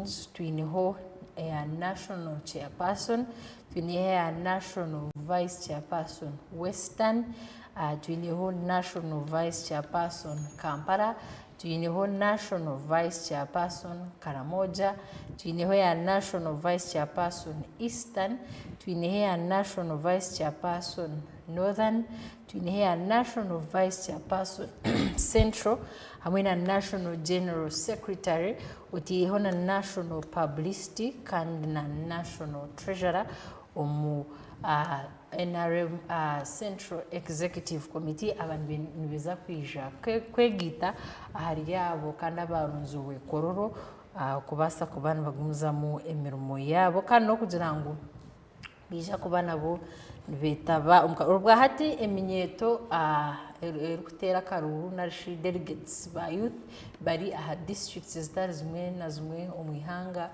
Twiniho a national chairperson, twiniho a national vice chairperson Western, twiniho national vice chairperson Kampala, twiniho national vice chairperson Karamoja, twiniho a national vice chairperson Eastern, twiniho a national vice chairperson Northern, twiniho a national vice chairperson Central, hamwe na national general secretary, utiyeho na national publicity kandi na national treasurer omu NRM Central Executive Committee. Abantu nibeza kwija kwegita ahari yabo kandi abarunzuwe kororo kubasa kubana bagumuzamu emirimo yabo kandi no kugira ngo bija kubana bo betaba ubwa hati eminyeto erukutera karuru na delegates ba youth bari aha districts zitari zimwe na zimwe omwihanga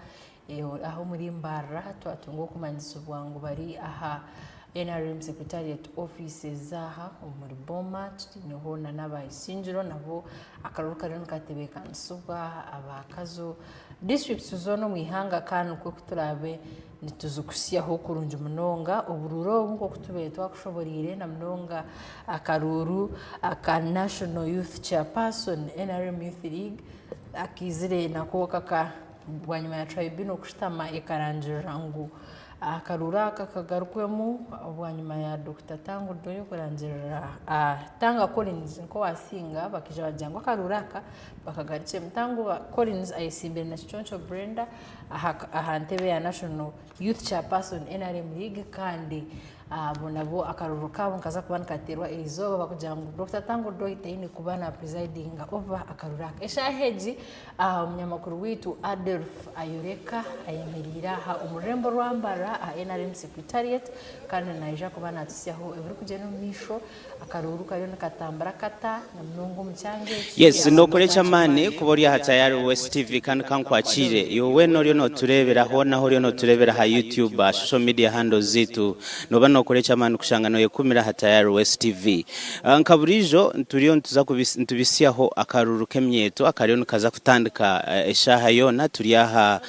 aho muri Mbarara twatungo kumanyisa ubwangu bari aha NRM Secretariat Offices zaha muri Boma tutiniho na n'abayisinjiro nabo akaruru kareno katebeka nsubwa abakazo districts zono mwihanga kandi uko kuturabe nituzukusiyaho kurunja munonga ubururo nko kutubetwa kushoborire na munonga akaruru aka National Youth Chairperson NRM Youth League akizire nako kaka bwanyuma ya tribunal kushitama ekaranjira ngo akarura kakagarukwemu bwanyuma ya Dr. Tango Doyo kuranjira Tanga Collins nko wasinga bakija bajangwa akaruraka bakagarice Mtango Collins ayisimbere na Choncho Brenda ahantebe ya National Youth Chairperson NRM League kandi bonabo akaruru kabo nkaza kubana katerwa irizoba bakujangu Dr. Tango Doyo itaini kubana presiding over akaruraka eshaheji umunyamakuru witu Adolf Ayoreka ayemerira ha umurembo rwambara NRM Secretariat kandi naija kubana atusiyaho eburi kugena misho akaruru kariyo nakatambara kata na mnongo mchange. Yes, no kolecha mane kuboria hatayari West TV kandi kankwachire yowe no ryo tureberaho naho ryo turebera ha YouTube social media handles zitu no kolecha mane kushangano yekumira hatayari West TV nkaburijo turiyo ntubisiyaho akaruru kemyeto akariyo kaza kutandika eshaha yona turiyaha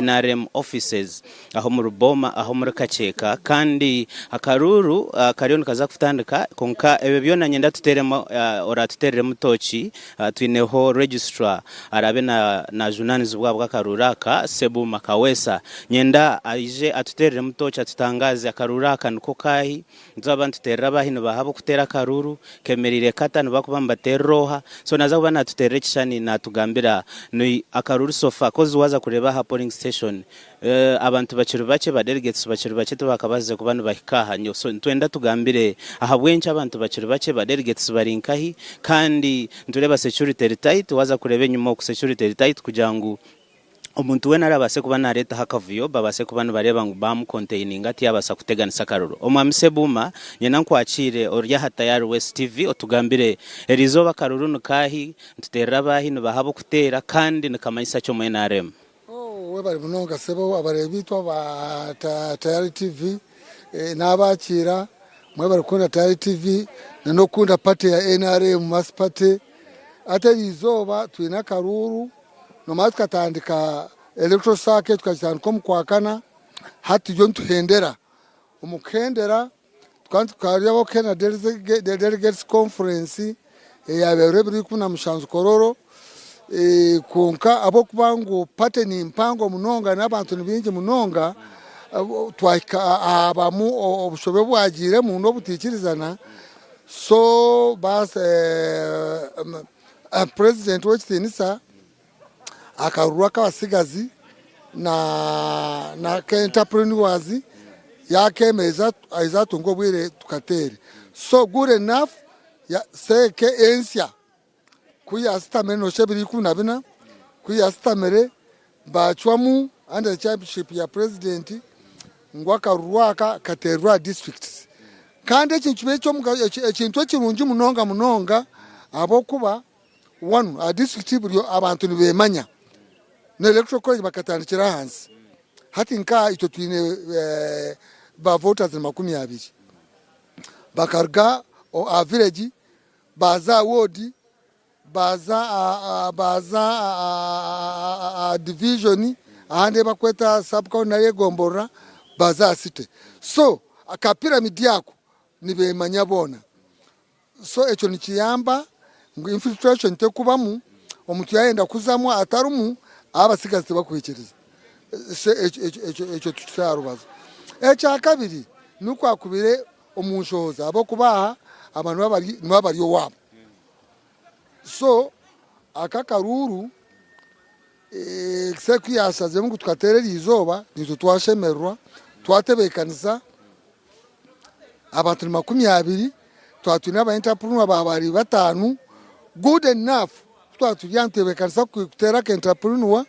NRM offices aho mu Ruboma aho muri Kacheka kandi akaruru kariyo kaza kutandika konka ebe byona nyenda tuteremo ora tuterere mutochi twineho registrar arabe na journalism zubwa akaruraka Sebu Makawesa nyenda aije atuterere mutochi atutangaze akaruraka nuko kahi nzabantu terera bahino bahabo kutera karuru kemerire kata nubakubamba terroha so naza kubana tuterere kishani na tugambira no akaruru sofa kozi waza kureba ha polling station abantu baciru bace ba delegates baciru bace tubakabaze kubana bahikaha so twenda tugambire ahabwencha abantu baciru bace ba delegates barinkahi kandi ntureba security tight waza kurebe nyuma ku security tight kujangu omuntu wena arabase kubana leta hakavuyo babase kubana bareba ngo bam containing ati yabasa kuteganisa karuru omwamse buma nyena nkwachire orya hatayari West TV otugambire erizoba karuru nukahi ntuterera bahino bahabo kutera kandi nikamayisa cyo mu NRM we bari munonga sebo abarebitwa ba Tayari TV n'abakira mwe bari kunda Tayari TV no kunda party ya NRM mas party atarizoba twina karuru no matka tandika electoral circuit tukajana ko mukwakana hati jo ntuhendera umukendera twantukariya bo Kenya delegates conference yabere biri kuna mushanzu kororo konka abo kubango pate ni mpango munonga n'abantu nibingi munonga twaka abamu obushobe bwagire mu ndo butikirizana so bas president w'Ekitinisa akarurwa kabasigazi na entrepreneurs yakemeza aizatungo bwire tukatere so good enough ya seke ensya kuya stamere no shebiri kunabina kuya stamere bachwamu under chairmanship ya president ngwakarurwaka katerwa districts kandi ekintu ekirungi munonga abo kuba one a district byo abantu nibemanya no electoral college bakatandikira hansi hati nka icyo twine ba voters 20 bakarga a village baza ward baza division ahandi bakweta sub-county naye Gombora bazasite. So aka pyramid yako nibemanya bona. So echo nikiyamba ngo infiltration tekubamu omuntu yaenda kuzamu atarumu abasigazi bakwikiriza. Echo tusarubaza. Echa kabiri nuko akubire omunshoza abo kubaha abantu babari wabo. So akakaruru kiseku yasaze mu tukaterera izoba nizo twashemerwa twatebekanisa abantu 20 twatuna aba entrepreneur babari batanu good enough twatuyantebekanisa kutera ka entrepreneur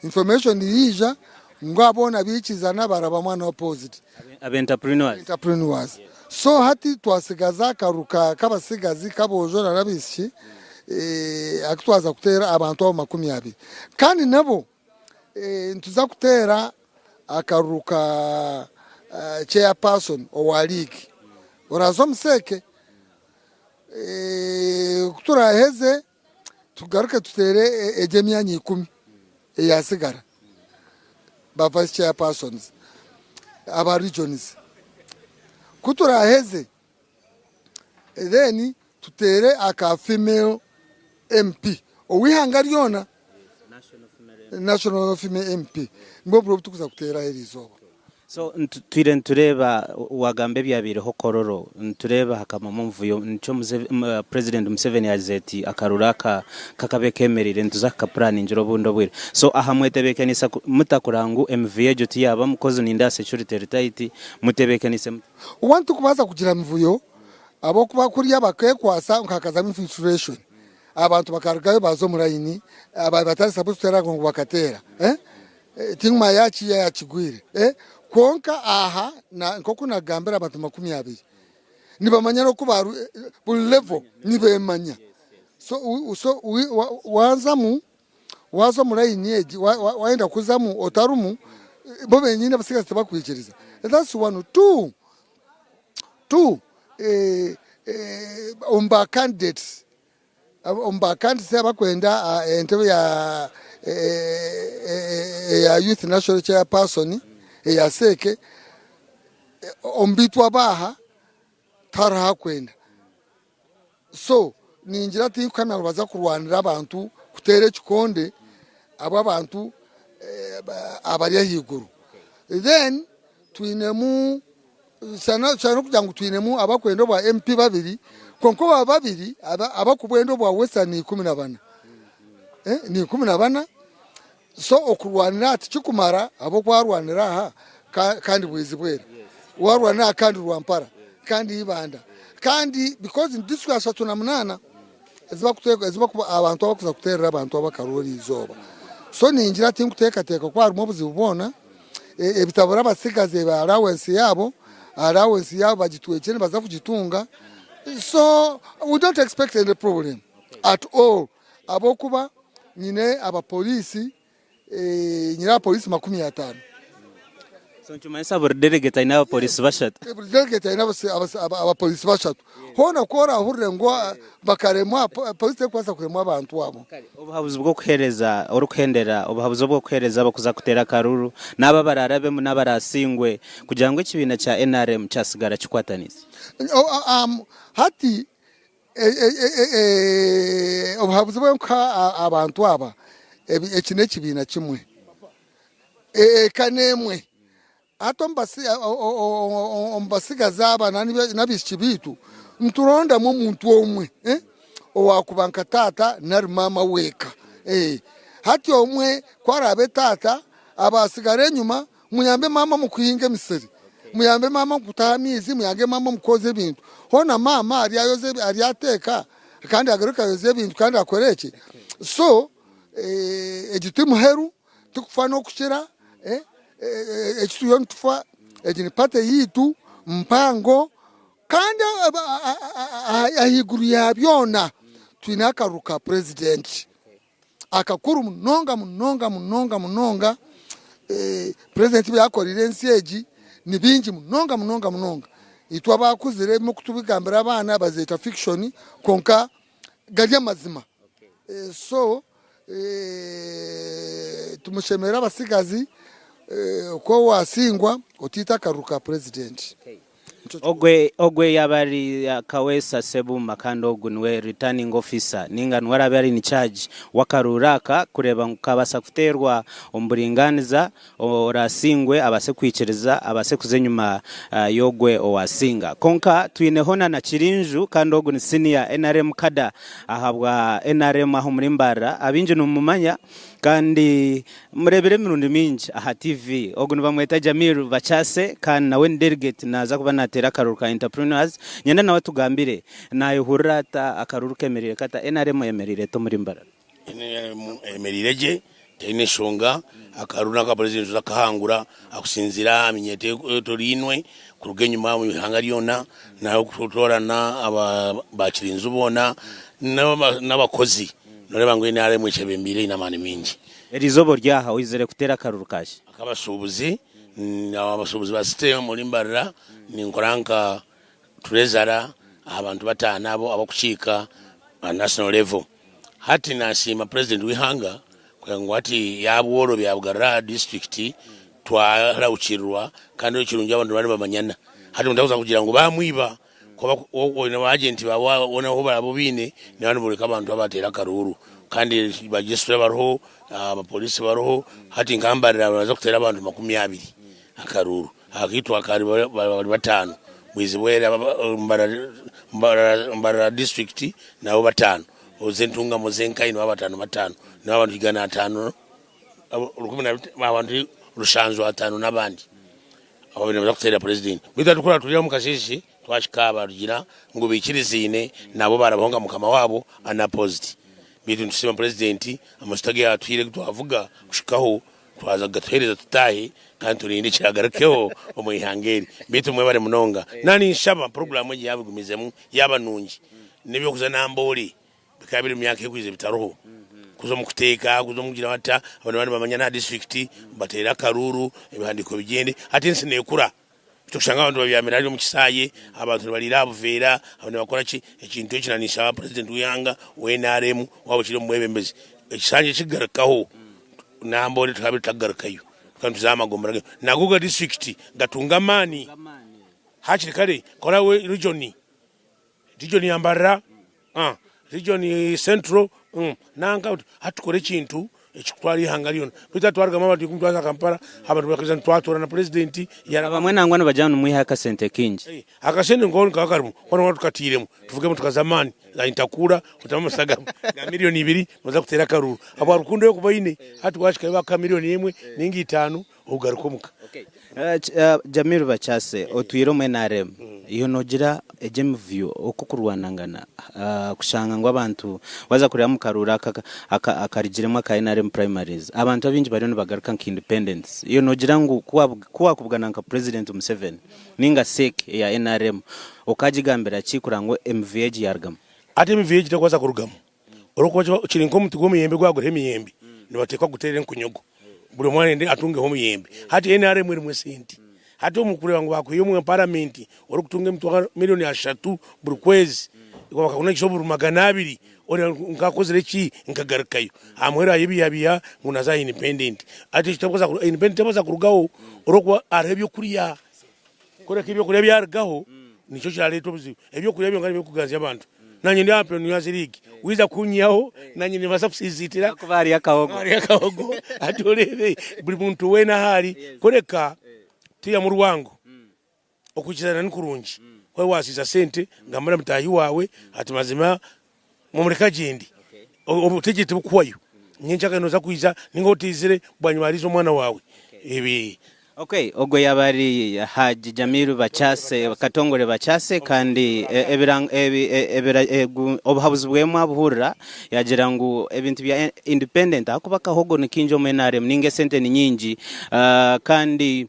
information yija ngabona bikizana baraba mwana opposite aba entrepreneurs. So hati twasigaza karuka kabasigazi kabojo narabisi akutwaza kutera abantu 20 kandi nabo ntuza kutera akaruka chairperson owaliki orazo mseke kuturaheze tugaruke tutere ejemyanyi 10 yasigara ba vice chairpersons aba regions kuturaheze then tutere aka female MP owihangariona national female MP ngobro tukuza kutera herizoba. So twire ntureba wagambe byabire hokororo ntureba hakama mumvuyo nco president Museveni yazeti akaruraka kakabekemerire ntuzaka plan injiro bundo bwire. So ahamwetebekanisa mutakurangu MVA joti yaba mukozi ninda security retight mutebekanise wantu kubaza kugira mvuyo abo kuba kuriya bakekwasa nkakaza infiltration abantu bakargayo bazo murayini batari supposed to ngo bakatera tingma yachi ya chigwire konka aha na nkoko nagambera abantu 20 nibamanya no kuba bul level nibemanya so waza murayini eji waenda kuzamu otarumu bo benyine basigaze bakwikiriza. That's one. Two umba candidates abakwenda entebe ya youth national chairperson ya seke ombitwa baha taraha kwenda. So ninjira tinkamya baza kurwanira abantu kutere kikonde abo abantu abari higuru. Then twinemu sana kujangu twinemu abakwendo bwa MP babiri konko babiri abakubwendo bwa Western 14 ni 14. So okurwanira ati kikumara abo kwarwanira aha kandi bwizibwera warwana kandi rwampara kandi ibanda kandi because in this class tunamunana eziba abantu abakuza kuterera abantu abakarori izoba. So ninjira tinkuteka kwa arimo buzibona ebitabura abasigaze ba allowance yabo bagitwekene baza kugitunga. So we don't expect any problem at all. Abokuba nyine abapolisi nyina polisi 50. So nchumanisa delegate ina polisi bashatu. Delegate ina abapolisi bashatu. Hona kora hurre ngo bakaremwa polisi kwasa kuremwa abantu wabo. Obuhabuzi bwo kuhereza orukhendera obuhabuzi bwo kuhereza abakuza kutera karuru naba bararabe mu nabarasingwe kugira ngo ikibina cha NRM cyasigara kikwatanisa. Hati obuhabuzi bwo abantu aba ekine kibina kimwe kanemwe ato mbasigaza abana nabishibitu mturonda mu muntu omwe owakubanka tata nari mama weka hati omwe kwarabe tata abasigare nyuma muyambe mama mukuyinge misiri muyambe mama kutamizi muyange mama mukoze bintu hona mama ariyateka kandi agaruka yoze bintu kandi akoreke. So ejitimu heru tukufana okushira ekituyo ntufa ejini pate yitu mpango kandi ahiguru ya byona twinakaruka president akakuru munonga president byakorire nseji ni bingi munonga itwa bakuzire mu kutubigambira abana bazeta fiction konka gari amazima. So tumushemera abasigazi ko wasingwa utita karuka president. Ogwe yabari Kawesa Sebuma kandi ogu niwe returning officer ninga nwarabe ari in charge wakaruraka kureba nkabasa kuterwa omburinganiza orasingwe abase kwicereza abase kuzenyuma yogwe owasinga konka twinehona na Kirinju kandi ogu ni senior NRM kada ahabwa NRM aho muri Mbara abinje numumanya kandi murebere mirundi minji aha TV ogu nibamweta Jamiru Bachase kandi nawe delegate naza kuba natera akaruruka entrepreneurs nyenda nawe tugambire nayo hurata akaruruka emerire kata NRM emerire to muri Mbara emerire je tene shonga akaruna ka president zakahangura akusinzira amenyete torinwe kurugenyuma mu hangari yona nayo kutorana aba bakirinzu bona n'abakozi nore ngo NRM echebembire inamani minji erizobo ryaha wizere kutera akarurukaje akabasubuzi n'abasubuzi ba system muri Mbara ninkoranka trezara abantu batana abo abakuchika national level hati nasima president wihanga kwa ati yabworo byabugara district twara ukirwa kandi ukirunja abantu bari bamanyana hati ndakuza kugira ngo bamwiba ko na agent babona ho barabobine n'abantu bureka abantu abatera karuru kandi bagisura baroho abapolisi baroho hati ngambarira baza kutera abantu 20 akaruru akitwa kari batanu mwizi wera Mbara district nabo batanu ozentunga mozenka ino batanu n'abantu igana 5 abantu rushanzo 5 n'abandi abo bine bakutera president bitatu kula tuli mu kashishi twashikaba rugira ngo bikirizine nabo barabonga mukama wabo anaposit bitu tusema president amustage atwire twavuga kushikaho twaza gatwereza tutahe kandi turinde kiragarukeho omuyihangeri bitu mwe bare munonga nani nshaba program ye yabigumizemu yabanungi nibyo kuzana mboli bikabiri myaka ekwize bitaroho kuzo mukuteka kuzo mugira bata abantu bamanyana district batera karuru ebandiko bigende ati nsine kura tukushanga abantu babyamira ari mu kisaye abantu balira buvera abantu bakora ki ekintu ekinanisha president uyanga NRM wabo kiri mu mwebembezi ekisanje kigarakaho nambole tukabitagarukayo kandi zamagomera naguga district gatungamani hakiri kare kora we region yambara region central nanga hatukore kintu ekitwali hangaliyo bitatu mabati kumtwaza Kampala abantu bakizana twatora na president yara bamwe nangwana bajana mu ihaka sente kinji akasende ngoni kakarimu kono tukatiremo tuvuge mu tukazamani za intakura utamasaga na milioni 2 muza kutera karuru abo rukundo yo kubaine hatu washika baka milioni 1 ningi 5 ugarukomuka Jamiru Bachase otwiro mu NRM iyo nogira ejem view okukurwanangana kushanga ngo abantu baza kurira mu karura akarijiremo ka NRM primaries abantu abinji bari no bagaruka independence iyo nogira ngo kuwa kubugana nka president Museveni ninga sek ya NRM okajigambira kikurango MVH yargam ate MVH takwaza kurugamo oroko kirinko mutigo muyembe gwagure emiyembe nibatekwa guterere kunyogo buri mwana ndi atunge ho muyembe hati NRM iri mwesenti hati omukure wangu bakwiyo mu parliament orokutunga mtwa milioni 3 buri kwezi iko bakakuna kishoburu 200 ore nkakozere ki nkagarukayo amwera yibiyabiya ngunaza independent ati kitakoza independent tabaza kurugaho orokwa arebyo kuriya kore kibyo kuriya byargaho nico cyaleto buzi ebyo kuriya byo ngari kuganza abantu nanye ndi ape New League wiza kunyaho nanye ni basapsizitira ko bari akahogo atolebe buri muntu wena hari koreka tiya mu rwango okukizana n'kurungi kwa wasiza sente ngamara mutayi wawe ati mazima mumureka jindi obutegete bukwayo nyenchaka noza kuiza ningotizire bwanyumarizo mwana wawe ibi Okay, ogo yabari Haji Jamiru Bachase Katongole Bachase kandi obuhabuzi bwemu abuhurira yagira ngo ebintu bya independent akubaka hogo nikinjo mu NRM ninge sente ni nyingi kandi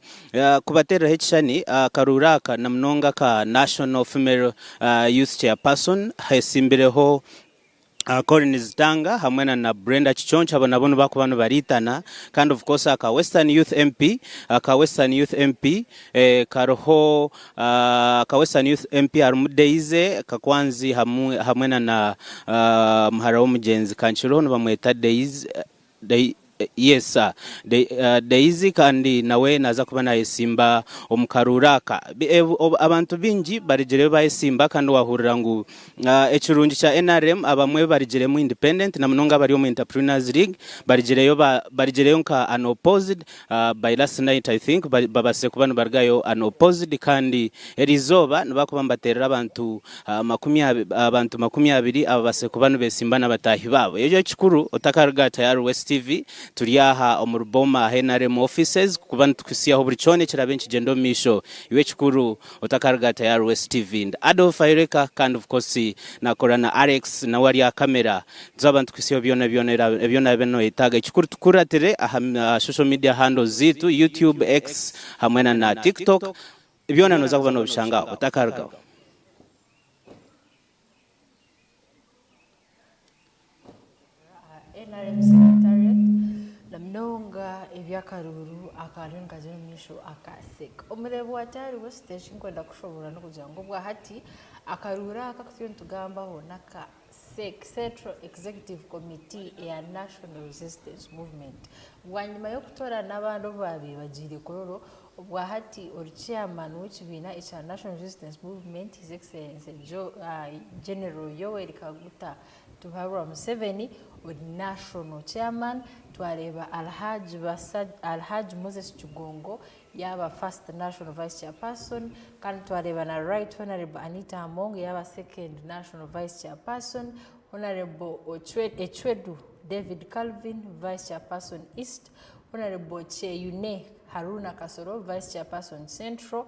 kubatera hechani karuraka na mnonga ka National Female Youth Chairperson hesimbireho Collins Tanga hamwe na Brenda Chichoncha abo nabo bakubano baritana kind of course aka Western Youth MP karoho aka Western Youth MP arumudeize kakwanzi hamwe na mhara w'umugenzi kanchiro bamweta Daisy yes sir Daisy kandi nawe naza kuba naye Simba omukaruraka abantu bingi barijere baye Simba kandi wahurira ngo ekirungi cha NRM abamwe barijere mu independent na munonga bari mu Entrepreneurs League barijereyo nka unopposed by last night I think babase kubano bargayo unopposed kandi erizoba nabakuba mbaterera abantu makumi abiri abase kubano be Simba nabatahi babo yejo kikuru otakarga tayari West TV turiyaha omuruboma NRM offices kubana tukwisiyaho buri cyone kirabenshi gendo misho iwe kikuru otakarga tayari West TV and Adolf Ireka kind of course nakorana Alex na wari ya kamera zabantu kwisiyo byona beno itaga kikuru tukuratere social media handles zitu YouTube X hamwe na TikTok byona noza kubana obishanga otakarga NRM Secretariat namnonga ebyakaruru akarenga zemisho akasek omurebo watari wo station kwenda kushobora no kugira ngo bwa hati akarura akakuyo tugambaho naka Central Executive Committee ya National Resistance Movement wanyuma yo kutora n'abandi babi bagire kororo bwa hati chairman w'ikibina cha National Resistance Movement His Excellency General Yoweri Kaguta Tuhara Museveni with national chairman twareba Alhaji Moses Chugongo yaba first national vice chairperson kandi twareba na right honorable Anita Among yaba second national vice chairperson honorable Echwedu David Calvin vice chairperson East honorable Cheyune Haruna Kasoro vice chairperson Central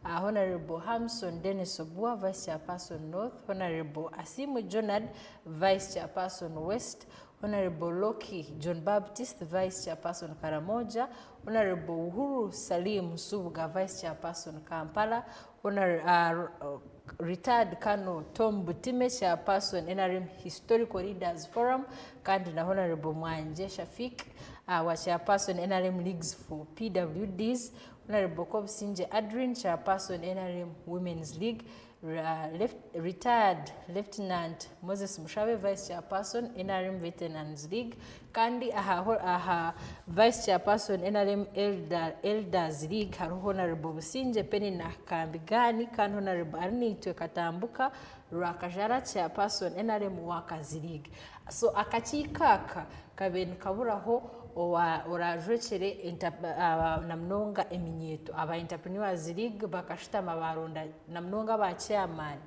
Honorable Hamson Dennis Obua vice chairperson North honorable Asimu Jonad vice chairperson West Honorable Loki John Baptist vice chairperson Karamoja Honorable Uhuru Salim Subuga vice chairperson Kampala retired Colonel Tom Butime chairperson NRM Historical Leaders Forum kandi na Honorable Mwanje Shafik wa chairperson NRM Leagues for PWDs Honorable Kobsinje Adrian chairperson NRM Women's League retired Lieutenant Moses Mushabe vice chairperson NRM Veterans League kandi aha vice chairperson NRM Elders League Honorable Businje Penina Kambigani kandi Honorable Arnitwe Katambuka Rakajara chairperson NRM Workers League so akachikaka kabeni kaburaho orajwechere namnonga eminyeto aba Entrepreneurs League bakashitama baronda namnonga ba chairman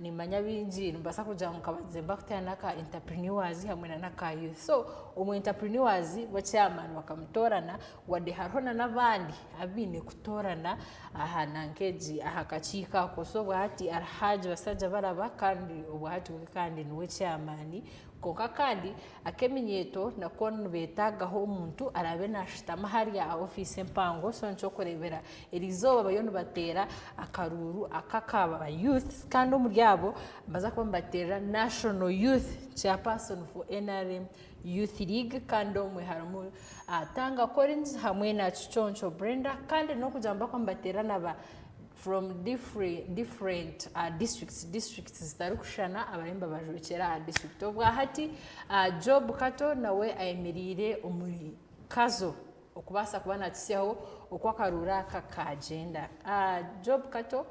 ni manyabinji mbasa kuja mukabazemba kutanaka entrepreneurs hamwe na nakayo so umu entrepreneurs wa chairman wakamtorana wade harona nabandi abine kutorana aha nankeji aha kachika kosobwa hati Alhaji basaja baraba kandi obwahati kandi niwe chairman koka kandi akeminyeto nakon betagaho umuntu arabe nashitama hari ya office mpango so nco korebera elizoba bayono batera akaruru akakaba youth kandi umuryabo baza ko batera National Youth Chairperson for NRM Youth League kandi omwe haramu Tanga Collins hamwe na Chichoncho Brenda kandi no kujamba ko batera naba from different districts zitarukushana abaremba bajukera district obwa hati Job Kato nawe ayemirire umurikazo okubasa kubana tsiyaho okwakarura ka agenda Job Kato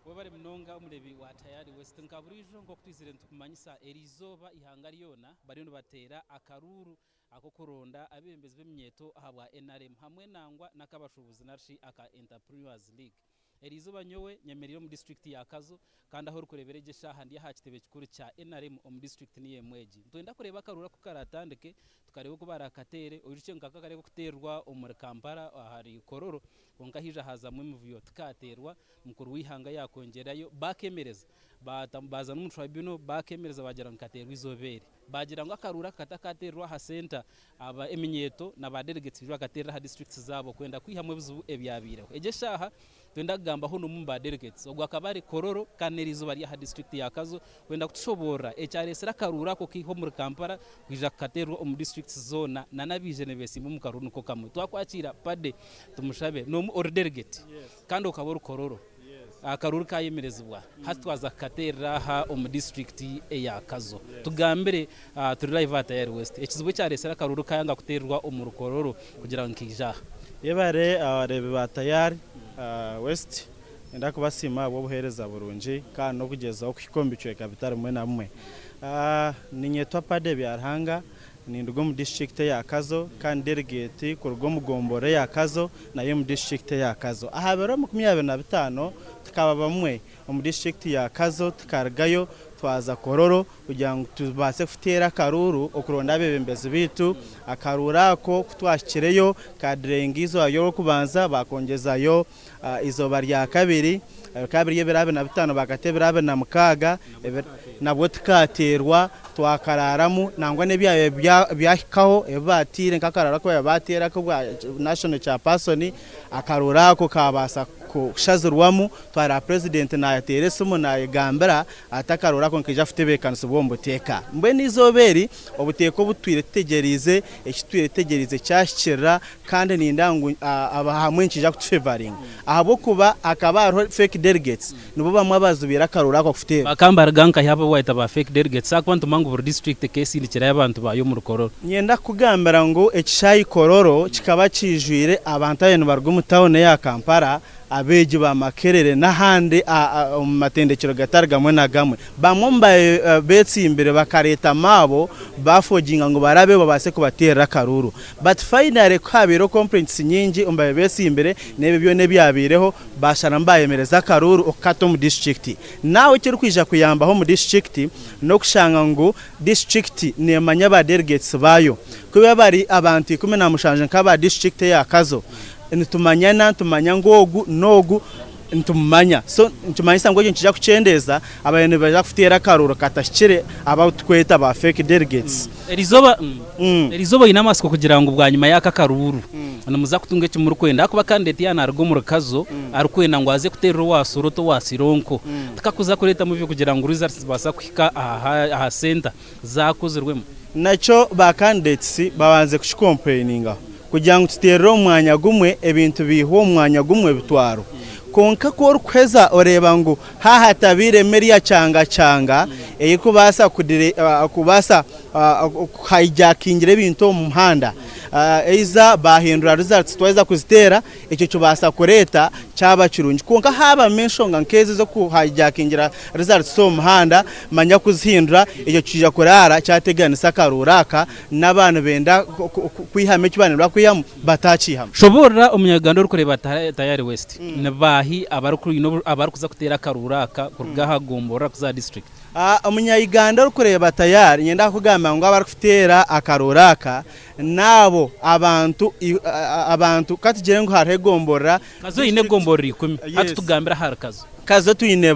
webare mnonga umurebi wa tayari Western Kaburijo ngo kwizire ntukumanyisa erizoba ihangariyona barino batera akaruru ako kuronda abembezi b'imyeto ahabwa NRM hamwe nangwa nakabashubuzi narshi aka Entrepreneurs League erizoba nyowe nyemeriro mu district ya Kazo kandi aho rukurebereje shahandi yahakitebe kikuru cha NRM mu district niye mweji ntwenda kureba karura ku karatandeke tukareba ko barakatere uruce nkaka kare kuterwa umur Kampala hari kororo konka hija haza mu muvuyo tukaterwa mukuru wihanga yakongerayo bakemereza baza no tribunal bakemereza bagira nkaterwa izobere bagira ngo akarura katakaterwa ha center aba eminyeto na ba delegates bakaterera ha districts zabo kwenda kwihamwe bizu ebyabireho egeshaha twenda kugamba ho numba delegates ogwa kabare kororo kanerizo bari ha district yakazo kwenda kushobora echaresera karura ko kiho muri Kampala kwija katerwa mu districts zona na nabije nebesi mu karunu ko kamwe twakwakira pade tumushabe no delegate kandi ukabora kororo akaruru kayemerezwa hatwaza katerera ha mu district eyakazo tugambere turi live at Air West ekizwe cyaresera akaruru kayanga kuterwa umurukororo kugira nkija yebare abarebe batayari West enda kubasima abo buhereza burunji kandi no kugeza ku ikombe cyo capital mwe na mwe ninyetwa pade byarhanga ni ndugo mu district yakazo kandi delegate ku rugo mugombore yakazo nayo mu district yakazo ahabero 25 tukaba bamwe mu district yakazo tukargayo twaza kororo kugira ngo tubase futera karuru okuronda bebembezi bitu akarura ko kutwashikireyo kadrengizo ayo kubanza bakongezayo izo barya kabiri yeberabe na 5 bakateberabe na mukaga nabwo tukaterwa twakararamu nangwa ne byahikaho ebatire nkakarara ko yabatera ko national chairperson akarura ko kabasa kushazurwamu twara president na yateresumu na igambera atakarura ko nkija fute bekanso bombo teka mbe nizoberi obuteko butwire tegerize ekitwire tegerize cyashikira kandi nindangu abahamwe nkija kutfavoring ahabo kuba akabaro fake delegates nubo bamwe bazubira karura ko fute bakambara ganka yabo waita ba fake delegates akwantu mangu bur district case ni kira y'abantu bayo mu rukororo nyenda kugambera ngo ekishayi kororo kikaba kijwire abantu ayeno bargumu town ya Kampala abeji ba makerere nahande matendekero gatari gamwe na gamwe bamomba betsi imbere bakareta mabo bafoginga ngo barabe babase kubatera karuru but finally kwabiro complaints nyingi umbaye betsi imbere nebe byo nebyabireho bashara mbayemereza karuru okato mu district nawe kiri kwija kuyamba ho mu district no kushanga ngo district ne manya ba delegates bayo kuba bari abantu 10 na mushanje nkaba district yakazo nitumanyana tumanya ngogu nogu ntumanya so ntumanyisa ngo nkija kucendeza abayene baje kufutera karuro katashikire abawutweta ba fake delegates erizoba inamasiko kugira ngo bwanyuma yaka karuru namuza kutunge cyo muri kwenda akuba candidate yana argo mu rukazo arukwenda ngo aze kuterera wasoro to wasironko tukakuza kureta muvi kugira ngo results basa kwika aha center zakuzirwemo nacho ba candidates babanze kushicomplaininga kugira ngo tuterere umwanya gumwe ebintu biho umwanya gumwe bitwaro konka ko kweza oreba ngo hahatabire meria canga eyikubasa kudire kubasa hijackingira ibintu mu muhanda eiza bahindura results tweza kuzitera icyo cyubasa kureta cyaba kirungi konka haba menshonga nkeze zo ku hijackingira results mu muhanda manya kuzihindura icyo kija kurara cyateganisa karuraka n'abantu benda kwihame kibanira kwiyam batacihama shobora umunyaganda uri kureba Tayari West nabahi abarukuza kutera karuraka kurgaha gombora kuza district umunyayiganda uri kureba Tayari nyenda kugamba ngo abarukutera akaruraka nabo abantu katugere ngo hare gombora kazo ine gombora 10 hatu tugambira harakazo kazo tuine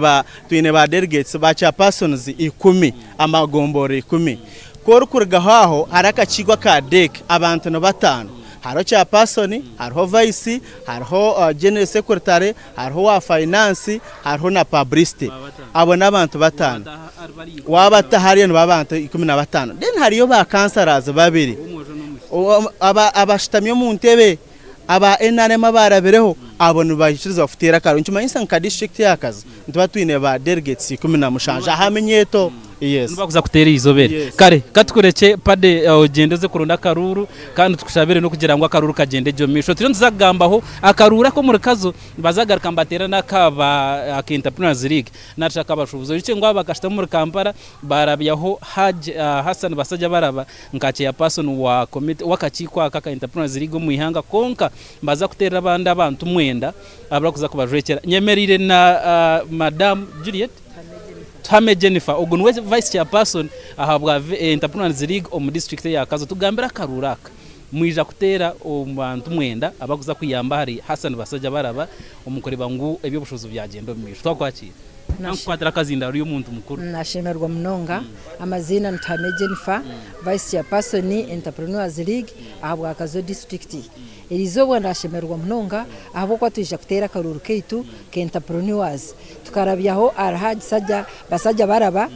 ba delegates ba chairpersons 10 amagombora 10 ko kurga haho haraka kigwa ka deck abantu no batano haro chairperson haro vice haro general secretary haro wa finance haro na publicity abo nabantu batano wabata hariyo babantu 15 then hariyo ba councillors babiri abashitamye mu ntebe aba NRM barabereho abone bahishiriza bafutera karo ncuma nka district yakaza ntwa twine ba delegates 10 na mushanja hamenyeto yes nubakuza kutera izobere kare katukureke pade ugendeze kurunda karuru kandi tukushabire no kugira ngo akaruru kagende jomisho turi nzagambaho akarura ko muri kazo bazagaruka mbatera nakaba entrepreneurs league nataka bashubuzo ice ngo abakashita muri Kampala barabiyaho Hassan basajya baraba ngache ya person wa committee wakachikwa kaka entrepreneurs league mu ihanga konka baza kutera abandi abantu mwenda abarakuza kubajrekera nyemerire na madam Juliet Hame Jennifer ogunwe vice chairperson ahabwa entrepreneurs league mu district yakazo tugambira karuraka mwija kutera umuntu mwenda abakuza kuyamba hari Hassan basajya baraba umukoreba ngo ebyo bushozo byagendo mwisho twakwakira nakwatira akazindaro y'umuntu mukuru nashemerwa munonga amazina ntame Jennifer Vice Chairperson Entrepreneurs League ahabwa akazo district irizobo ndashemerwa munonga abo kwatuje kutera karuru keitu ke entrepreneurs tukarabyaho arahaji sajja basajja baraba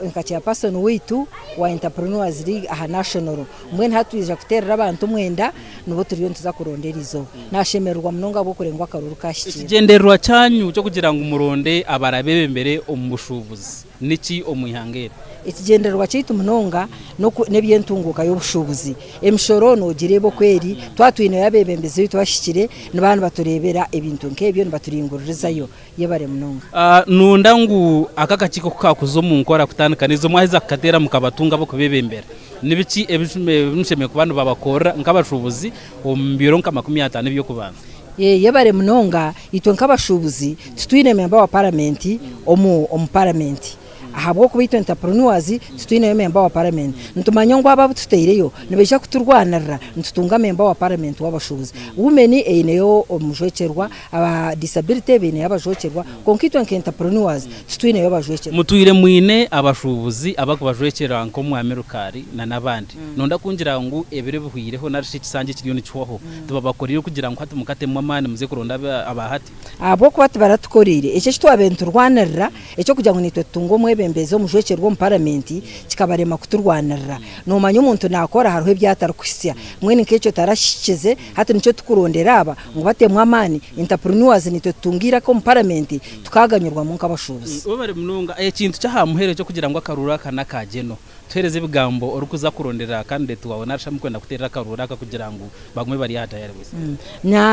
nka chairperson witu wa Entrepreneurs League aha national mwen hatuje kutera abantu mwenda nubo turiyo ntuza kurondera izo nashemerwa munonga abo kurengwa karuru kashikira ikigenderwa cyanyu cyo kugira ngo umuronde abarabe mbere omushubuzi niki omwihangere ikigenderwa cyitu munonga no nebyentunguka y'obushubuzi emshoro no girebo kweri twatwine yabebembeze twashikire n'abantu baturebera ebintu nkebyo baturinguririzayo yebare munonga nunda ngu akakakiko kakuzo mu nkora kutandukanizo mwahiza katera mukabatunga bo kubebembera nibiki ebisheme ku bantu babakora nk'abashubuzi ombiro nka 50 byo kubanza yebare munonga itwe nk'abashubuzi tutwine member wa parliament omu parliament ahabwo kubita entrepreneurs tutwine member wa parliament ntumanya ngo aba tuteireyo nibeja kuturwanarira ntutunga member wa parliament w'abashubuzi women eineyo omujwecerwa aba disability bine yabajwecerwa konkitwe entrepreneurs tutwine yabajwecerwa mutwire mwine abashubuzi abakubajwecera nko mu Amerikari na nabandi nonda kungira ngo ebere buhireho narishi kisange kiriyo nicwaho tubabakorire kugira ngo hati mukate mu amane muze kuronda abahati abo kubati baratukorire icyo twabenturwanarira icyo kugira ngo nitwe tungo bembezo mujwecerwa mu parliament kikabarema kuturwanarira no manyo umuntu nakora haruhe byatarukusya mwene nkecyo tarashikize hati nico tukurondera aba ngo batemwa amani entrepreneurs nitotungira ko mu parliament tukaganyurwa mu nkabashubuzi obare munonga ikintu cyahamuhere cyo kugira ngo akarura kana kageno twereze ibigambo orukuza kurondera kandi tuwabona rasha mukwenda kuterera akarura kugira ngo bagume bari hatayari bose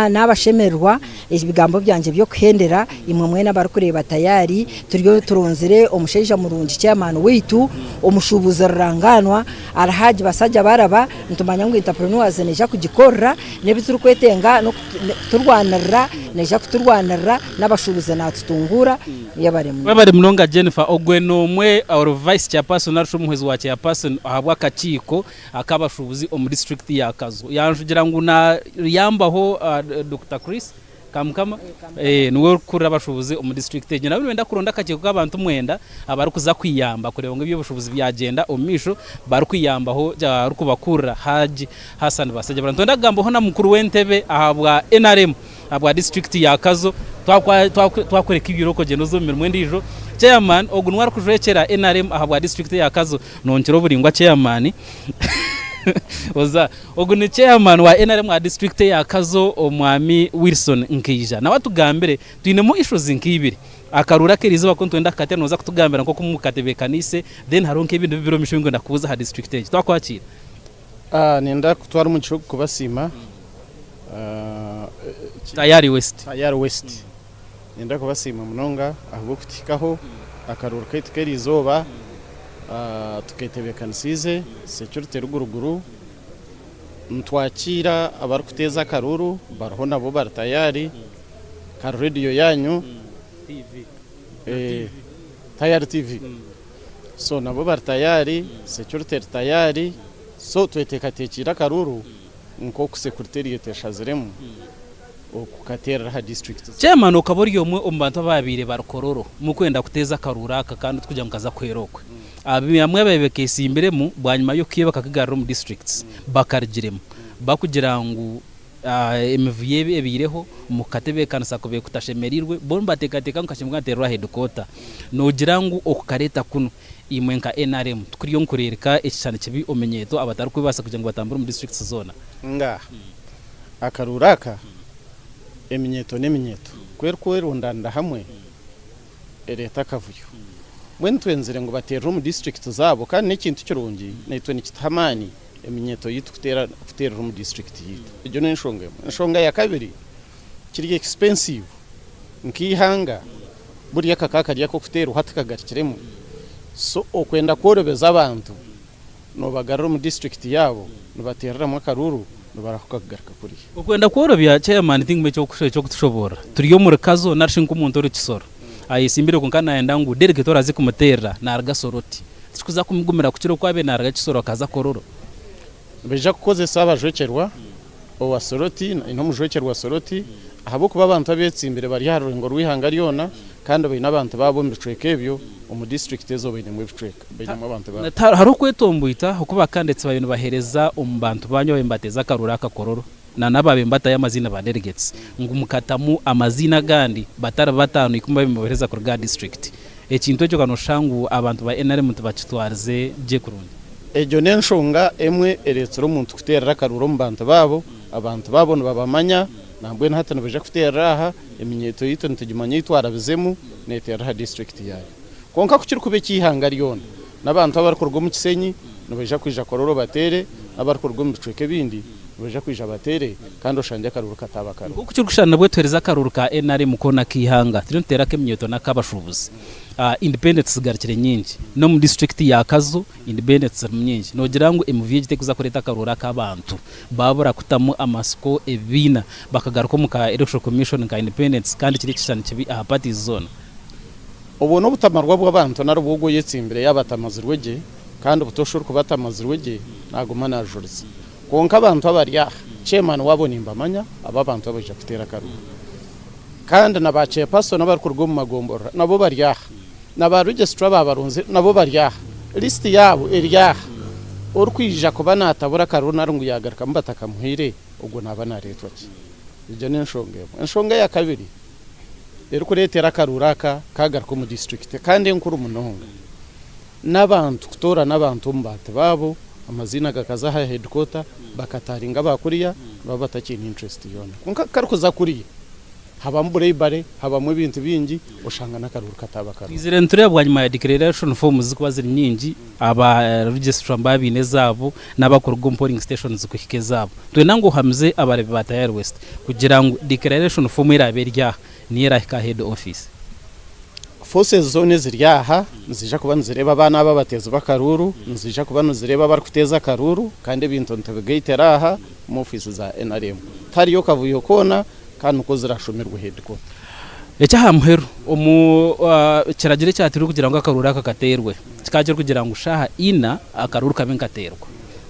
n'abashemerwa ibigambo byanje byo kuhendera imwe mwene abarukureba tayari turiyo turonzere omusheja murungi chairman witu omushubuza ranganwa arahaji basajja baraba ntumanya ngo entrepreneurs neja kugikorra nebituru kwetenga no turwanarira neja kuturwanarira n'abashubuza natutungura yabare munonga Jennifer ogweno mwe our vice chairperson narsho muhezi wa chairperson ahabwa kachiko akabashubuzi mu district ya Kazo yanjugira ngo na yambaho Dr. Chris kamkama nuwe kurira bashubuzi mu district ye nawe wenda kuronda kachiko kabantu mwenda abari kuza kwiyamba kureba ngo ibyo bushubuzi byagenda omisho bari kwiyambaho ja rukubakura Haji Hassan Basajja baranto ndagambo hona mukuru wentebe ahabwa NRM abwa district ya Kazo twakoreka ibiroko geno zo mirimo ndijo chairman ogunwara kujwekera NRM ahabwa district ya Kazo nonkiro buringwa chairman oza ogune chairman wa NRM wa district ya Kazo omwami Wilson Nkija na watugambire twinemo issues nkibiri akarura kerizo bakonto enda kateno noza kutugambira nko kumukatebe then haronke ibintu bibiro mishingo ndakubuza ha district ye twakwakira nenda kutwara mu kirugo kubasima Tayari West nenda kubasima munonga ahubwo kutikaho akarura kerizoba tuketebekanisize security ruguruguru ntwakira abari kuteza karuru baraho nabo baratayari ka radio yanyu TV Tayari TV so nabo baratayari security tayari so twetekatekira karuru nko ku security yeteshaziremo okukatera ha district chairman ukaboriyo mwe ombantu babire barukororo mu kwenda kuteza karura kandi tukujya mukaza kwerokwe abimwe babekese imbere mu bwanyuma yo kiye bakakigarura mu districts bakarigiremo bakugira ngo MVA ebireho mu katebe kanasa ko bekutashemerirwe bomba tekateka nkashimwa terwa headquarter nogira ngo okukareta kuno imwe nka NRM tukuriyo nkurereka ekishane kibi omenyeto abatari kubasa kugira ngo batambure mu districts zona nga akaruraka eminyeto kwerkwero ndanda hamwe leta kavuyo mwen twenzere ngo baterera mu district zabo kandi n'ikintu cy'urungi nitwe nikitamani eminyeto yitu kutera mu district yitu ibyo ni nshonga ya kabiri kiri expensive nkihanga buri yakakakariya ko kutera uhatakagakiremo so okwenda korobeza abantu no bagarura mu district yabo no baterera mu karuru barakugaruka kuri ukwenda korobya chairman thing cyo kutushobora turiyo muri Kazo narshinga umuntu uri kisoro ayisimbire kunkana yenda ngo delegator azi kumuterera narga soroti tukuza kumugumira ku kiro kwabe narga kisoro kaza kororo beja kukoze saba jwecerwa owa soroti ino mujwecerwa soroti ahabo kuba abantu abetsimbire bari haruro ngo rwihanga ryona kandi baina abantu babo mbicweka ebyo omu district ezo bainemu ebicweka bainemu abantu babo hari okwetombuita okuba kandetse bayino bahereza omu bantu banyu bembateza akarura akakororo na nababe mbata y'amazina ba delegates ngumukatamu amazina gandi batara batanu ikumba bimubereza ku rwa district ekintu ekyo kanoshangu abantu ba NRM tubakitwarize je kurundi ejo nenshonga emwe eretsero omuntu kuterera akaruro mu bantu babo abantu babo nibabamanya nambwe hata nibaja kuterera aha eminyeto yito nitugimanya itwara bizemu netera district yayo konka kukiri kube kihanga ryona nabantu abarikorwa mu Kisenyi nibaja kwija kororo batere abarikorwa mu bicweke bindi nibaja kwija batere kandi oshanje akaruru kataba karo kukiri gushana nabwe twereza akaruru ka NRM kona kihanga tiri ntera keminyeto nakabashubuzi independence zigarukire nyingi no mu district ya Kazo independence nyingi nogira ngo MVG tekuza kureta karura k'abantu babura kutamu amasiko ebina bakagaruka mu ka election commission ka independence kandi kiri kishana kibi aha party zone ubu no butamarwa bw'abantu narwo bwo yetsimbere y'abatamazirweje kandi ubutoshuru kubatamazirweje naguma najuriza konka abantu abarya chairman wabo nimbamanya ababantu abaje kutera karura kandi nabache paso nabarkurwo mu magombora nabo barya naba registra babarunze nabo barya list yabo erya orkwija kuba natabura karuna rungu yagaruka mbataka muhire ubwo naba naretwa ki ibyo ni inshonga ya kabiri rero kuretera karuraka kagaruka mu district kandi nkuru munonga nabantu kutora nabantu mbate babo amazina gakaza ha headquarter bakataringa bakuriya baba batakini interest yona kunka karukuza kuriya habambure ibare habamwe ibintu bingi ushanga nakaruru kataba karo izire nture abwanyuma ya declaration form zikuba ziri nyingi aba registrar mbabine zabo n'abakorwa polling stations kuhike zabo twenango hamze abarebe ba Tayari West kugira ngo declaration form iraberya niyera ka head office forces zone ziryaha nzija kuba nzireba abana babateza bakaruru nzija kuba nzireba bari kuteza karuru kandi ibintu ntabigaitera aha mu office za NRM tariyo kavuyo kona kandi uko zirashomerwa headquarter ecyaha muheru omu kiragire cyatiri kugira ngo akarura kakaterwe kikaje kugira ngo shaha ina akaruru kabenkaterwa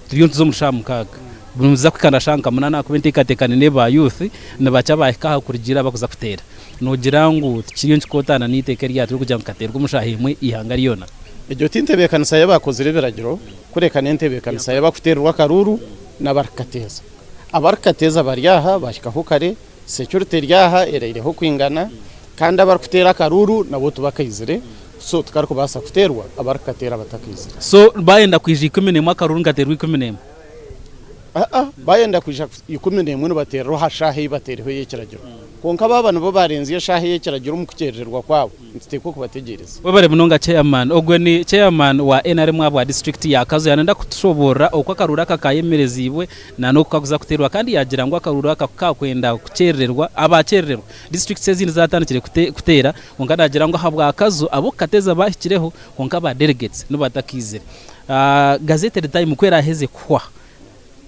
turiyo tuzo mushaha mukaga bumuza kwikanda shanka munana kubenti katekane ne ba youth ne bacha bahika kurigira bakuza kutera nogira ngo kiriyo nkikotana niteke ryatiri kugira ngo katerwe umushaha imwe ihanga riyona ejo tintebekanisa yabakozire biragiro kurekana entebekanisa yabakuterwa akaruru nabarakateza abarakateza baryaha bashikaho kare security ryaha ereireho kwingana kandi abarukutera karuru nabo tubakayizire so tukariko basa kuterwa abarukatera batakizire so bayenda kwije 10 akaruru ngaterwa 10 bayenda kwije 10 baterero hashahe batereho yekiragiro konka babana bo barenze yashahe yekiragiro mu kukererwa kwabo ntiteko kubategereza we bare munonga chairman ogwe ni chairman wa NRM wa district ya Kazo yanenda kutushobora okwa karura kakayemerezibwe nano kukaguza kuterwa kandi yagira ngo akarura kakwenda kukererwa abakererwa district sezindi zatandikire kutera konka nagira ngo habwa Kazo abo kateza bahikireho konka ba delegates no batakizire gazette de time kwera heze kwa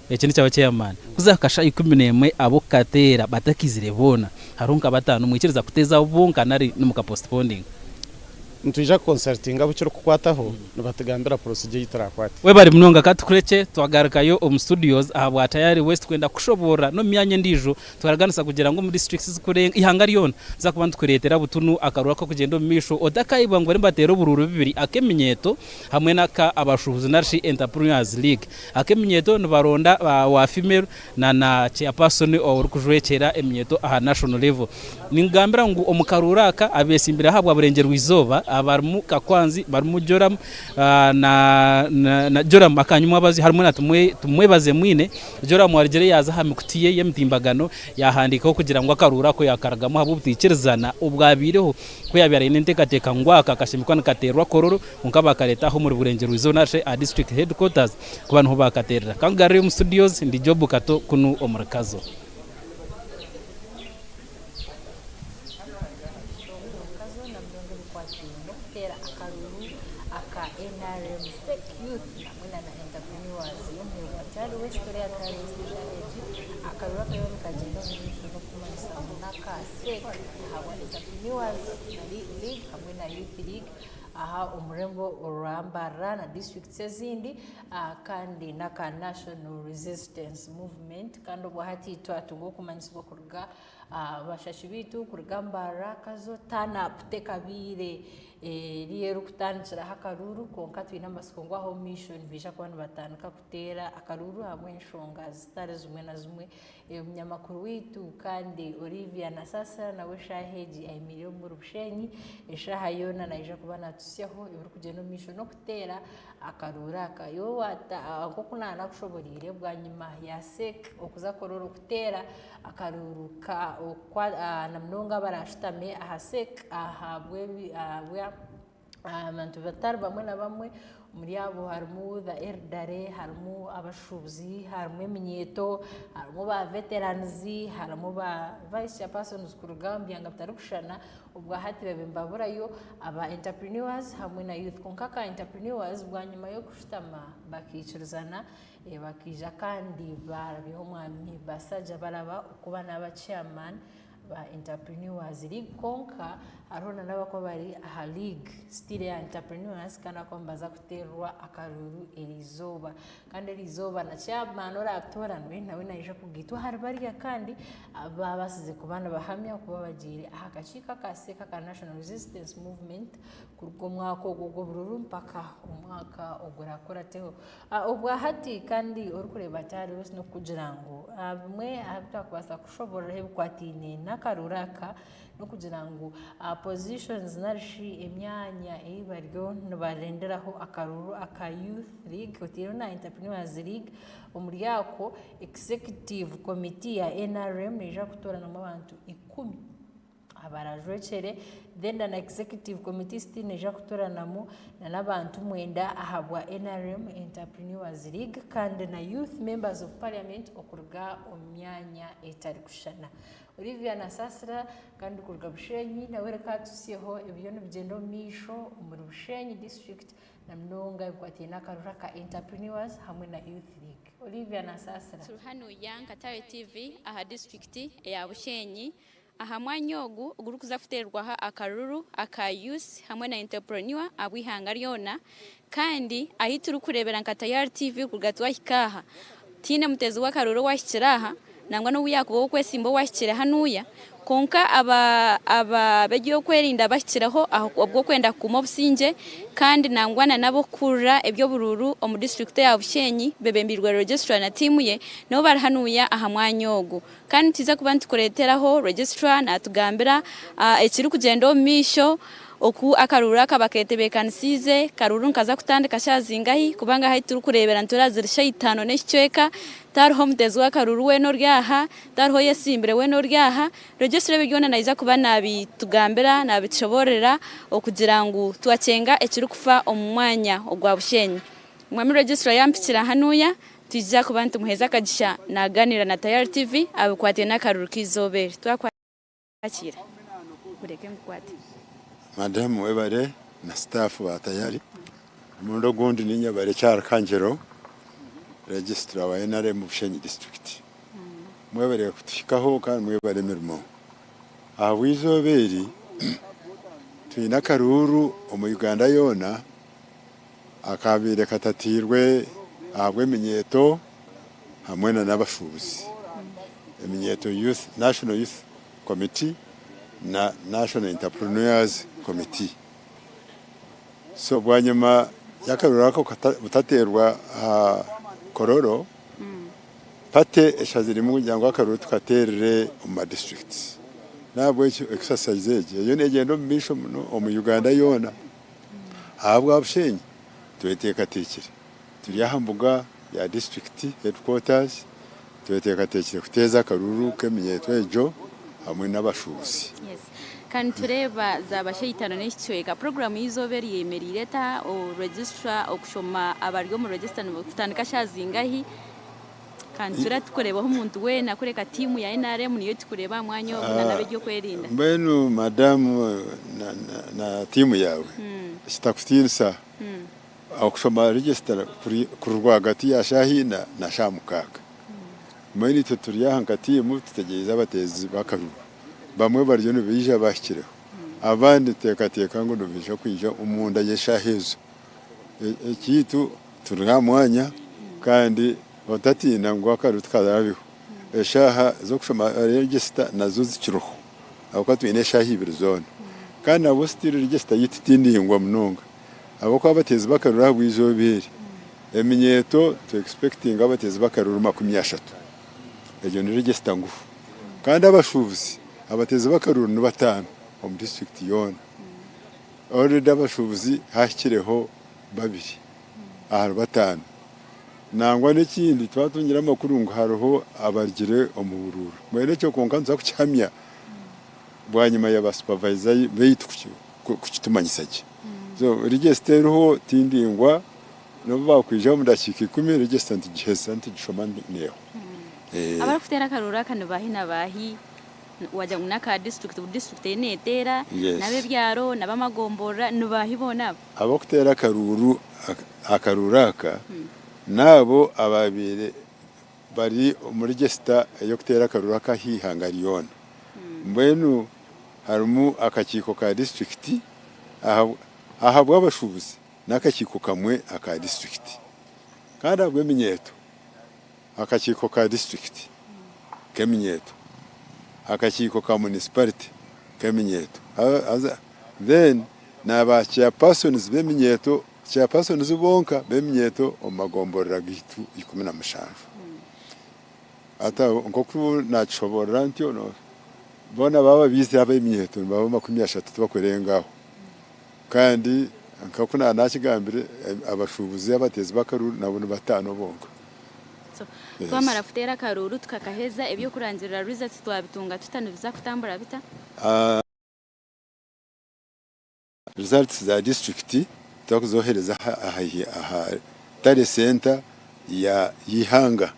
ekindi cyawe chairman kuzakasha 11 abo katera batakizire bona harunka batanu mwikiriza kuteza ubunka nari numuka postponing ntuje consulting abo cyo kukwataho nibategambira procedure yitarakwati we bari munonga katukureke twagarukayo om studios ahabwa Tayari West kwenda kushobora no myanye ndijo twaraganisa kugira ngo mu districts zikurenga ihanga riyona za kubantu kuretera butunu akarura ko kugenda mu misho odakayibwa ngo mbatero bururu bibiri akeminyeto hamwe naka abashubuzi narshi entrepreneurs league akeminyeto nibaronda wa female na chairperson or kujwekera eminyeto aha national level ningambira ngo omukaruraka abesimbira habwa burengero izoba abarmu kakwanzi barmu joram na joram akanyuma abazi harimo na tumwe baze mwine joram warigere yaza hamikutiye yemtimbagano yahandikaho kugira ngo akarura ko yakaragamo habubutikirizana ubwabireho ko yabyara inentekateka ngwaka kashimikwa nakaterwa kororo unkabakareta ho muri burengero izonashe a district headquarters ku bantu bakaterera kangari mu studios ndi job kato kunu omurakazo umurembo urambara na district sezindi kandi naka national resistance movement kandi obwahati twatungo kumanyisibwa kuruga bashashi bitu kurugamba rakazo tana puteka bire rero kutandikira hakaruru konka twina amasiko aho mission bisha kubana batandika kutera akaruru hamwe inshonga zitari zimwe na zimwe umunyamakuru witu kandi Olivia na sasa nawe shaheji ayimiriye mu Bushenyi eshahayona naija kubana tusyaho ibiri kugenda mission no kutera akarura kayo wata ko kunana kushoborire bwa nyuma ya sek okuza kororo kutera akaruru ka na mnonga barashitame ahasek ahabwe abantu batari bamwe na bamwe muri abo harimo the eldare harimo abashubuzi harimo eminyeto harimo ba veterans harimo ba vice chairpersons ku rugamba yanga bitari kushana ubwo hati babembaburayo aba entrepreneurs hamwe na youth konkaka entrepreneurs bwa nyuma yo kushitama bakicurizana bakija kandi barabiho mwami basaja baraba ukuba n'aba chairman ba entrepreneurs league konka arona nabako bari aha league still ya entrepreneurs kana kwambaza kuterwa akaruru elizoba kandi elizoba na chairman ora atoranwe nawe naje kugitwa hari bari kandi abasize kubana bahamya kuba bagire aha kacika kaseka ka national resistance movement kurwo mwaka ogwo bururu mpaka umwaka ogurakora teho ubwo hati kandi uri kureba cyari wese no kugira ngo bamwe abatakubasa kushobora hebukwatine nakaruraka no kugira ngo positions narishi imyanya ibaryo barenderaho akaruru aka youth league utiro na entrepreneurs league umuriyako executive committee ya NRM ija kutorana mu bantu 10 abarajwechere then na executive committee stine ija kutoranamo n'abantu mwenda ahabwa NRM entrepreneurs league kandi na youth members of parliament okurga omyanya etari kushana Olivia na sasra kandi kurga Bushenyi nawe reka tusiyeho ibyo n'bigendo misho muri Bushenyi district na mnonga bwati nakarura ka entrepreneurs hamwe na youth league. Olivia na sasra hano yanga Tayo TV aha district ya Bushenyi aha mwanyogu uguru kuzafuterwa ha akaruru aka youth hamwe na entrepreneur abwihanga ryona kandi ahituru kurebera nka Tayo TV kugatwa hikaha tine mutezi wa karuru washikiraha nangwa no buyakubo kwesimbo washikira hanuya konka aba begiyo kwerinda bashikiraho aho ubwo kwenda kumobusinje kandi nangwana nabo kurra ebyo bururu omu district ya Bushenyi bebembirwa registrar na timu ye no barahanuya aha mwanyogo kandi tiza kubantu kureteraho registrar na tugambira ekiri kugenda misho oku akarura kabaketebekanisize karuru nkaza kutandika shazingahi kubanga haituru kurebera nturazi shayitano n'icweka tarho mutezi wa karuru we no ryaha tarho yesimbire we no ryaha registre bijyona naiza kuba nabi tugambira nabitshoborera okugira ngo twacenga ekiri kufa omwanya ogwa Bushenyi mwami registre yampikira hanuya tijja kubantu muheza kagisha naganira na Tayo TV abikwate na karuru kizobere twakwakira ureke mkwate Madam webare na staff wa Tayari mundo gundi ninya bare cyar kanjero registrar wa NRM Bushenyi district mwebare kutikaho kandi mwebare mirimo awizoberi twina karuru omu Uganda yona akabire katatirwe abwe minyeto hamwe na nabashubuzi eminyeto youth national youth committee na national entrepreneurs committee so bwanyuma yakarura ko butaterwa kororo pate eshaziri mu njyango akaruru tukaterere mu districts nabwo icyo exercise yo negendo misho mu Uganda yona ahabwa Bushenyi tweteka tekire turi ahambuga ya district headquarters tweteka tekire kuteza akaruru keminyeto ejo hamwe n'abashubuzi kandi tureba zabashayitano n'icweka program y'izoberi yemerireta o registrar okushoma abaryo mu register kutandika shazingahi kandi turatukorebaho umuntu we nakureka timu ya NRM niyo tukureba mwanyo nabyo kwerinda mbenu madam na timu yawe sitakutinsa okushoma register kurwagati ya shahina na shamukaka mwini tuturiya hankati mu tutegereza abatezi bakaruru bamwe baryo no bija bashikireho abandi tekateka ngo nubisha kwija umunda yeshahezo ekitu turiha mwanya kandi batatina ngo akaru tukarabiho eshaha zo kushoma register nazo zikiroho abo twine shahi birzone kandi abo still register yitindingwa munonga abo kwa batezi bakarura bwizobere eminyeto to expecting abatezi bakarura 30 ejo ni register ngufu kandi abashuvuzi abatezi bakarura ni 5 mu district yona already abashuvuzi hakireho 2 ahari 5 nangwa n'ikindi twatungira amakuru ngo hariho abargire omubururu mwene cyo konkanza kucyamya bwanyuma ya supervisor beyitukyo kukitumanyisake so register ho tindingwa no bakwija mu dakika 10 register ntigihesa ntigishoma neho abarafutera karura kane bahina bahi wajya munaka district netera nabe byaro nabamagombora nubahibona abo kutera karuru akaruraka nabo ababire bari muri register yo kutera karuraka hihangariyona mbenu harumu akakiko ka district ahabwa abashubuzi nakakiko kamwe aka district kandi abwe minyeto akakiko ka district keminyeto akakiko ka municipality keminyeto then naba chairpersons beminyeto chairpersons bonka beminyeto omagomborera gitu 15 ata ngoku nachobora ntyo no bona baba bize abeminyeto baba 30 bakwerengaho kandi nkakuna nakigambire abashubuzi abatezi bakaruru nabone 5 bonka twamara futera karuru tukakaheza ebyo kurangirira results twabitunga tutanubiza kutambura bita results za district takuzohereza aha tare center ya Yihanga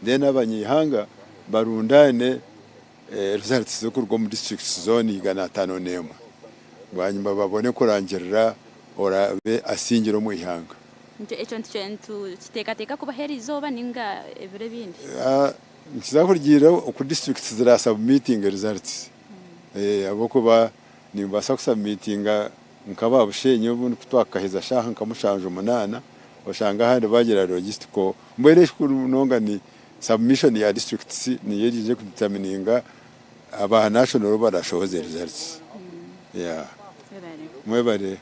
then abanyihanga barundane results zo kurwo mu district zone igana 5 nemo banyuma babone kurangirira orabe asingiro mu Yihanga echo kiteka kubahera izoba ninga ebire bindi kizakurgira ku district zira submitting results abo kuba nimbasa kusubmitinga nkaba bushenye ubundi kutwakaheza shaha nkamushanje 8 bashanga handi bagira logistical mbere shukuru nonga ni submission ya districts ni yeje kudetermininga aba national barashoze results mwebare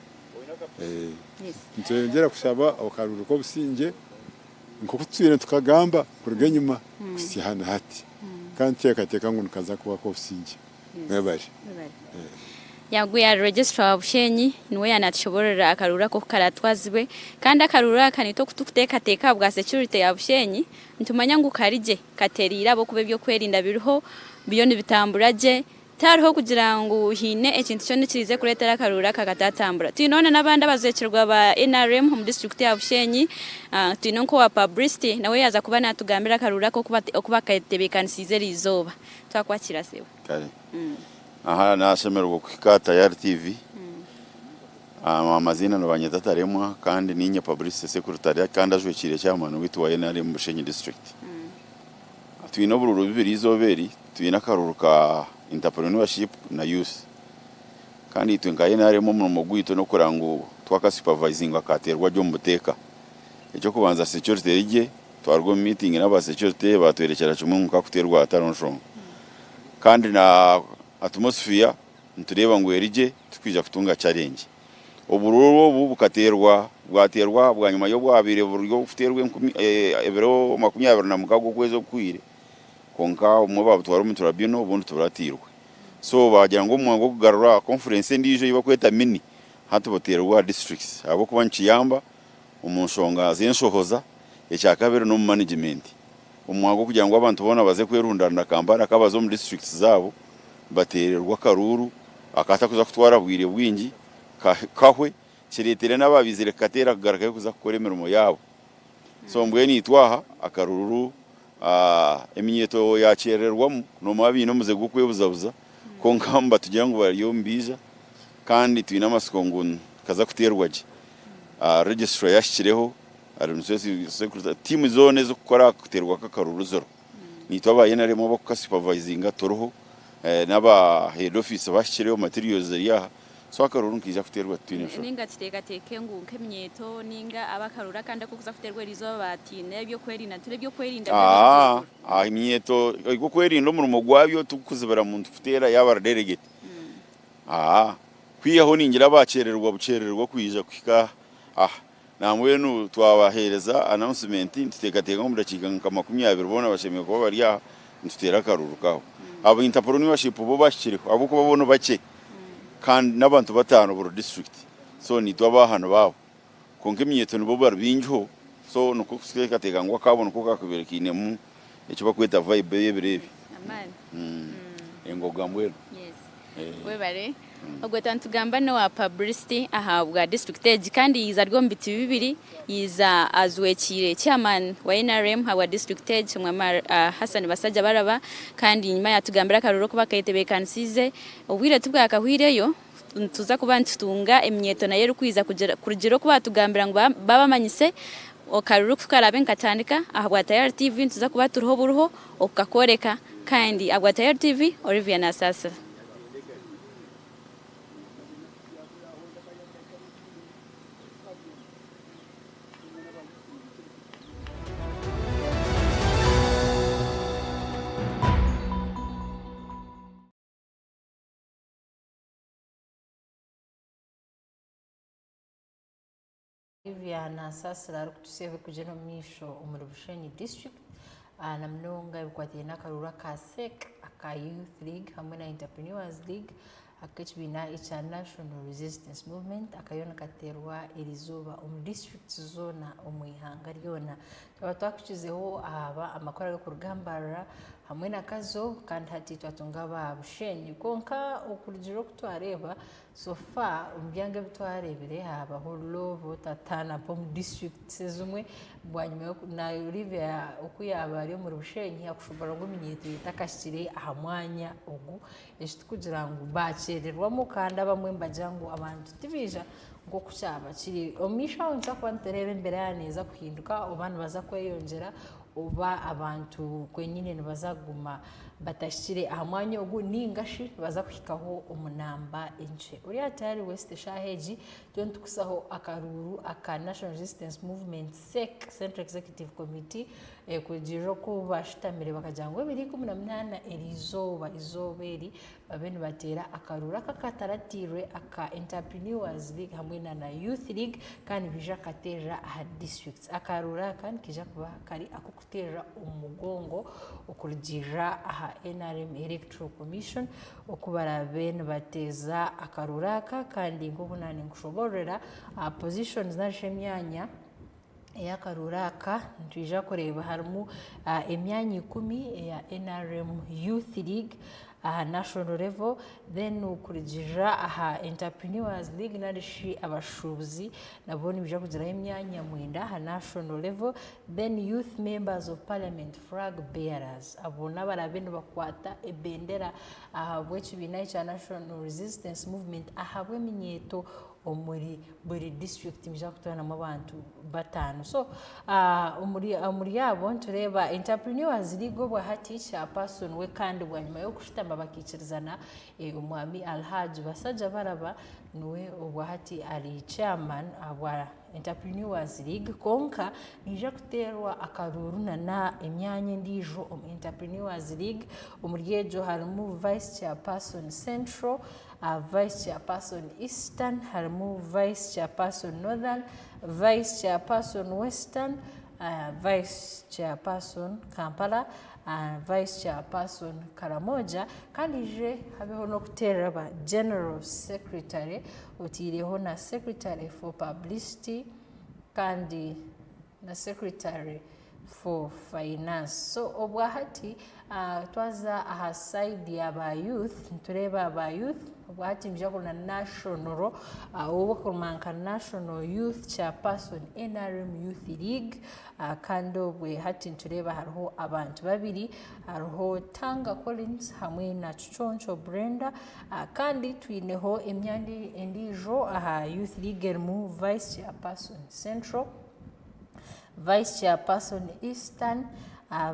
ntengera kusaba okaruru ko businge nko kutswira tukagamba kurgenyuma kusihana hati kandi tekateka ngo nkaza kuba ko businge mwebare yaguya registrar bushenyi niwe yanatshobora akarura ko karatwazwe kandi akarura kanito kutukuteka bwa security ya bushenyi ntumanya ngo karije katerira bo kube byo kwerinda biriho biyoni bitamburaje tariho kugira ngo hine ekintu cyo nikirize kuretera akarura kagatatambura tinone nabandi bazekirwa ba NRM mu district ya bushenyi tinonko wa publicity nawe yaza kuba natugambira akarura ko kuba katebekanisize rizoba twakwakira sewe kare aha nashemerwa kwikata ya RTV amazina no banyetataremwa kandi ninye publicity secretary kandi ajwekire cyamana witwa NRM mu Bushenyi district twino bururu bibiri izoberi twina karuruka entrepreneurship na youth kandi twengaye naremo mu mugwito no kurango twaka supervising akaterwa ryo muteka icyo kubanza security rige twarwo meeting n'aba security batwerekera cyo mu kakuterwa ataronsho kandi na atmosphere ntureba ngo erije twija kutunga challenge ubururu bukaterwa bwaterwa bwanyuma yo bwabire buryo ufuterwe ebero 20 na mukago kwezo kwire konka umwe twari mu turabino ubundi turatirwa so bagira ngo umwe kugarura conference ndije ibakweta mini hatuboterwa districts abo kuba nkiyamba umushonga zenshohoza ecyakabere no mu management umwango kugira ngo abantu bona baze kwerundana Kampala kabazo mu districts zabo batererwa karuru akata kuza kutwara bwire bwingi kahwe kiretere n'ababizire katera kugaragaye kuza gukora imirimo yabo so mbwe nitwaha akaruru eminyeto yacererwamo no mabi no muze gukwebuzabuza ko nkamba tugira ngo bariyo mbiza kandi twina amasiko kaza kuterwaje registrar yashyireho ari umusozi secretary team zone zo gukora kuterwa kakaruru zoro nitwabaye narimo bo supervising toroho n'aba head office bashyireho materials ya so akaruru nkija kuterwa twine sho ninga teke ngu nk'emyeto ninga abakarura kandi ko kuza kuterwa rizo batine byo kwerinda tule byo kwerinda imyeto iko kwerinda umurumo gwabyo tukuzibara mu ntufutera yaba delegate kwiyaho ningira bacererwa bucererwa kwija kwika namwe nu twabahereza announcement ntutekateka mu dakika nka 20 bona bashemye ko bari ntutera akaruru kaho abo entrepreneurship bo bashiriho abo ko babona bake kandi n'abantu batano buru district so ni twabahano babo konke imyeto nibo barbinjo so nuko kusekateka ngo akabona ko kakuberekine mu icyo bakweta vibe yebirebi engo gambwero webare ubwo tantugamba no wa publicity ahabwa district edge kandi yiza rwombiti bibiri yiza azwekire chairman wa NRM hawa district edge mwama Hassan Basajja baraba kandi nyuma yatugambira akaruro kuba kayitebekansize ubwire tubwa akahwireyo tuza kuba ntutunga emyeto na yeru kwiza kugero kuba tugambira ngo baba manyise okaruru kukarabe nkatandika ahabwa Tayari TV tuza kuba turuho buruho okakoreka kandi ahabwa Tayari TV Olivia Nasasa. Viana sasa la kutuseve kujeno misho umurubushenyi district na mnonga bikwatiye n'akarura ka SEC aka Youth League hamwe na Entrepreneurs League akachibina icha National Resistance Movement akayona katerwa irizuba district zona umwihanga ryona twakuchizeho aba amakora yo kurugambara hamwe nakazo kandi hati twatunga babushenyi konka ukurujiro kutwareba so far umbyange bitwarebere haba holovo tatana pom district sezumwe bwanyuma na Olivia okuyaba ari mu rushenyi akushobora ngo minyito itakashire ahamwanya ugu kugira ngo bacererwamo kandi abamwe mbajango abantu tibija ngo kucyaba kiri omisha onza kwanterebe mbere yaneza kuhinduka abantu baza kweyongera uba abantu kwenyine nibazaguma batashire ahamwanya ugu ningashi baza kuhikaho umunamba inche uri Tayari West Shaheji don't kusaho akaruru aka National Resistance Movement SEC Central Executive Committee kujiro ko bashitamire bakajangwe 2018 izoberi babene batera akaruru akakataratire aka Entrepreneurs League hamwe na Youth League kandi bija kateja aha districts akarura kandi kija kuba kari akukutera umugongo ukurujira aha NRM Electoral Commission okubara bene bateza akaruraka kandi ngo bunani ngushoborera positions nashemyanya yakaruraka ntwija kureba harimo emyanya 10 ya NRM Youth League national level then ukurujira aha Entrepreneurs League narishi abashubuzi nabone bija kugira imyanya mwenda national level then youth members of parliament flag bearers abona barabene bakwata ebendera bwechi binaicha National Resistance Movement ahabwe minyeto omuri buri district mija kutana mu bantu batanu so umuri yabo tureba Entrepreneurs League bwa hati cha person we kandi bwanyuma yo kushitamba bakikirizana umwami Alhaji Basajja baraba niwe ubwa hati ari chairman wa Entrepreneurs League konka nije kuterwa akaruru na emyanya ndijo Entrepreneurs League umuryejo harimo vice chairperson central vice chairperson eastern harimo vice chairperson northern vice chairperson western vice chairperson Kampala vice chairperson Karamoja kandi je habeho no kuterera ba general secretary utireho na secretary for publicity kandi na secretary for finance so obwa hati twaza aha side ya ba youth tureba ba youth obwa hati mjako na national obakumanka national youth chairperson NRM Youth League kando bwe hati tureba hariho abantu babiri hariho Tanga Collins hamwe na Choncho Brenda kandi twineho emyandi endijo aha Youth League mu vice chairperson central vice chairperson eastern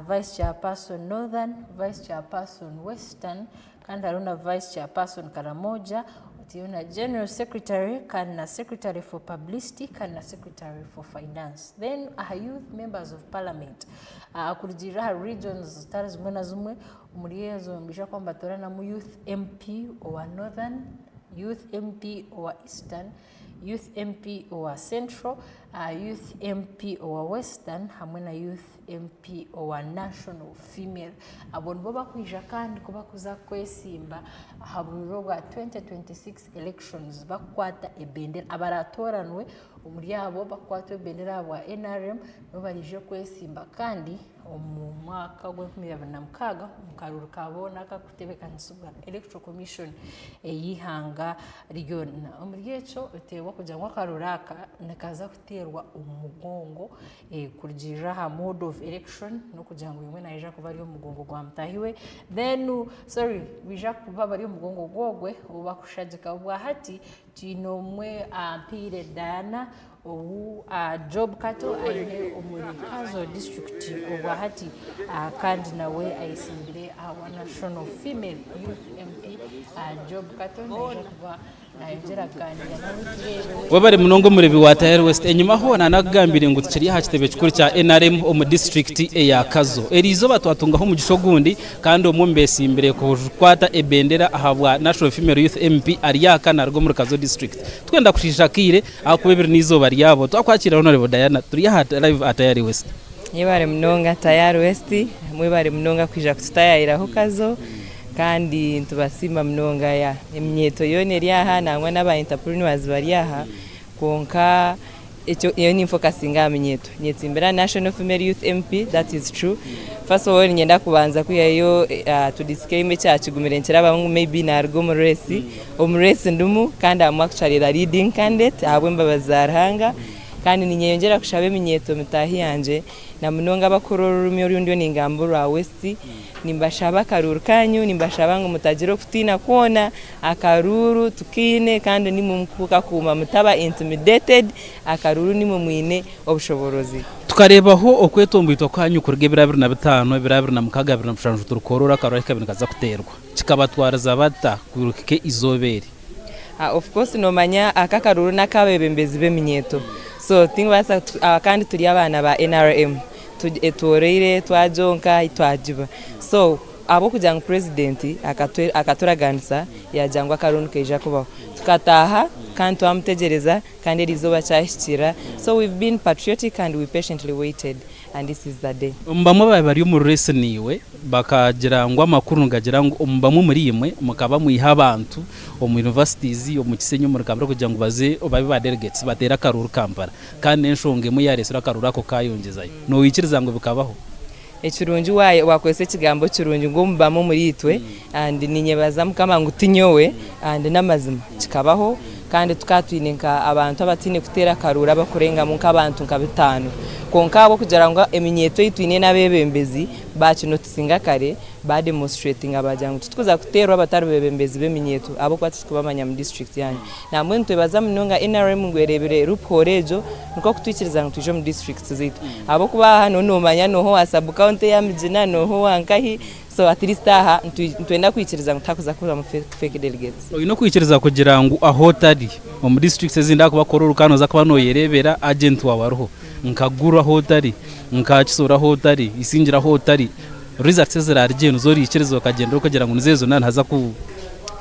vice chairperson northern vice chairperson western kandi haruna vice chairperson Karamoja tiona General Secretary kana Secretary for Publicity kana Secretary for Finance. Then youth members of parliament kurujira regions zitari zimwe na zimwe umuriyezo mbisha kwamba torana mu youth MP wa Northern, youth MP wa Eastern, youth MP wa Central, youth MP wa Western hamwe na youth MP wa National Female. Abon boba kwija kandi kuba kuza kwesimba haburiro bwa 2026 elections bakwata ebendera abaratoranwe umuriyabo bakwata ebendera bwa NRM no barije kwesimba kandi mu mwaka wa 2026 mukaruru kabona kakutebekanisubwa Electoral Commission yihanga region umuriyecho utewa kujangwa karuraka nakaza kuterwa umugongo kurujira ha mode of election no kujango yimwe naija kuba ari umugongo gwa mtahiwe then bija kuba bari umugongo gogwe ubakushajika bwa hati tinomwe Pire Dana Job Kato aine umurikazo district obwahati kandi nawe ayisimbire our national female youth MP Job Kato naija kuba wabari munongo murebi wa Tayari West enyuma ho nanagambire ngo tukiri hakitebe kikuru cya NRM mu district ya Kazo erizo batwatunga ho mu gishogundi kandi omwembesi imbere ko kwata ebendera ahabwa National Female Youth MP Ariaka narwo muri Kazo district twenda kushishakire akubebiri nizoba ryabo twakwakira honorable Diana turi live at Tayari West yebare munonga Tayari West mwebare munonga kwija kutayira ho Kazo kandi ntubasima mnonga ya emyeto yone ryaha nangwa n'aba entrepreneurs bariyaha konka echo iyo ni focusinga amnyeto nyetsimbera National Female Youth MP. That is true. First of all nyenda kubanza kuyayo to disclaim cya kigumirentera bamwe maybe nargo umuresi ndumu kandi am actually the leading candidate abwe mbabazarhanga kandi ninyongera kushabe minyeto mitahi yanje na mnonga bakorora rumyo rundi ningambura West nimbashaba karuru kanyu nimbashaba ngo mutajiro kutina kuona akaruru tukine kandi ni mumkuka kuma mutaba intimidated akaruru ni mumwine obushoborozi tukarebaho okwetombwitwa kwanyu kurge 2025 2026 turukorora karura kabinikaza kuterwa kikabatwara zabata kurukike izobere. Of course no manya akakaruru nakabebembezi beminyeto so tingwasa kandi turi abana ba NRM tureire twajonka itwajiba so abo kujanga president akaturaganisa yajangwa karunu keja kuba tukataha kandi twamutegereza kandi rizoba cyashikira so we've been patriotic and we patiently waited and this is the day. Mbamwe bari mu rese niwe bakagira ngo amakuru ngagira ngo mbamwe muri imwe mukaba muyiha abantu mu universities mu Kisenyi muri kabra kugira ngo baze babe ba delegates batera karuru Kampala kandi nshonge mu yaresura karuru ako kayongezayo no wikiriza ngo bikabaho ekirungi waye wakwese kigambo kirungi ngo mbamo muri itwe and ninyebaza mukama ngo tinyowe and namazima kikabaho kandi tukatwininka abantu abatine kutera karura bakurenga mu kabantu nkabitano konka abo kugira ngo eminyeto yitwine nabebembezi bakinotisinga kare ba demonstrating abajangu tutukuza kuterwa abatari bebembezi beminyeto abo kwati kubamanya mu district yanyu namwe ntwebaza munonga NRM ngwerebere ruporejo nko kutwikiriza ngo tuje mu district zitu abo kuba hano no manya no ho asabu county ya mjina no ho ankahi so at least aha ntwenda kwikiriza ngo takuza kura mu fake delegates no kwikiriza kugira ngo aho tari mu district zinda kubakorora kano za kubano yerebera agent wabaruho nkagura hotari nkakisura hotari isingira hotari results zirarigeno zori ikirizo kagenda kugira ngo nizezo ntaza ku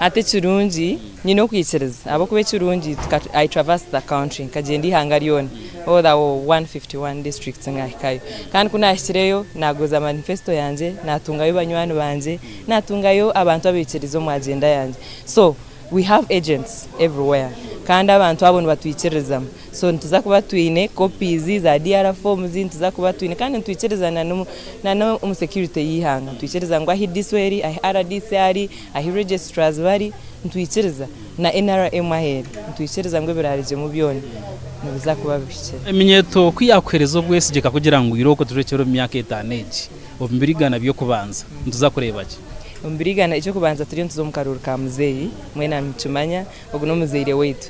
ate kirungi nyino kwikiriza abo kube kirungi I traverse the country kagenda ihangarione all the 151 districts ngahikayo kandi kunashyireyo nagoza manifesto yanje natungayo banywani banje natungayo abantu abikirizo mu agenda yanje so we have agents everywhere kandi abantu abone batwikiriza so ntuza kuba twine copies za DR forms ntuza kuba twine kandi ntwikiriza na security yihanga ntwikiriza ngo ahi disweri ahi RDCR ahi registrars bari ntwikiriza na NRM aheri ntwikiriza ngo birarije mu byone nibiza kuba bishye eminyeto kwiyakwerezo bwese gika kugira ngo iroko turekero myaka etaneji ombirigana byo kubanza ntuza kurebaje umbirigana icyo kubanza turi ntuzo mu karuru ka muzeyi mwena mcumanya oguno muzeire wetu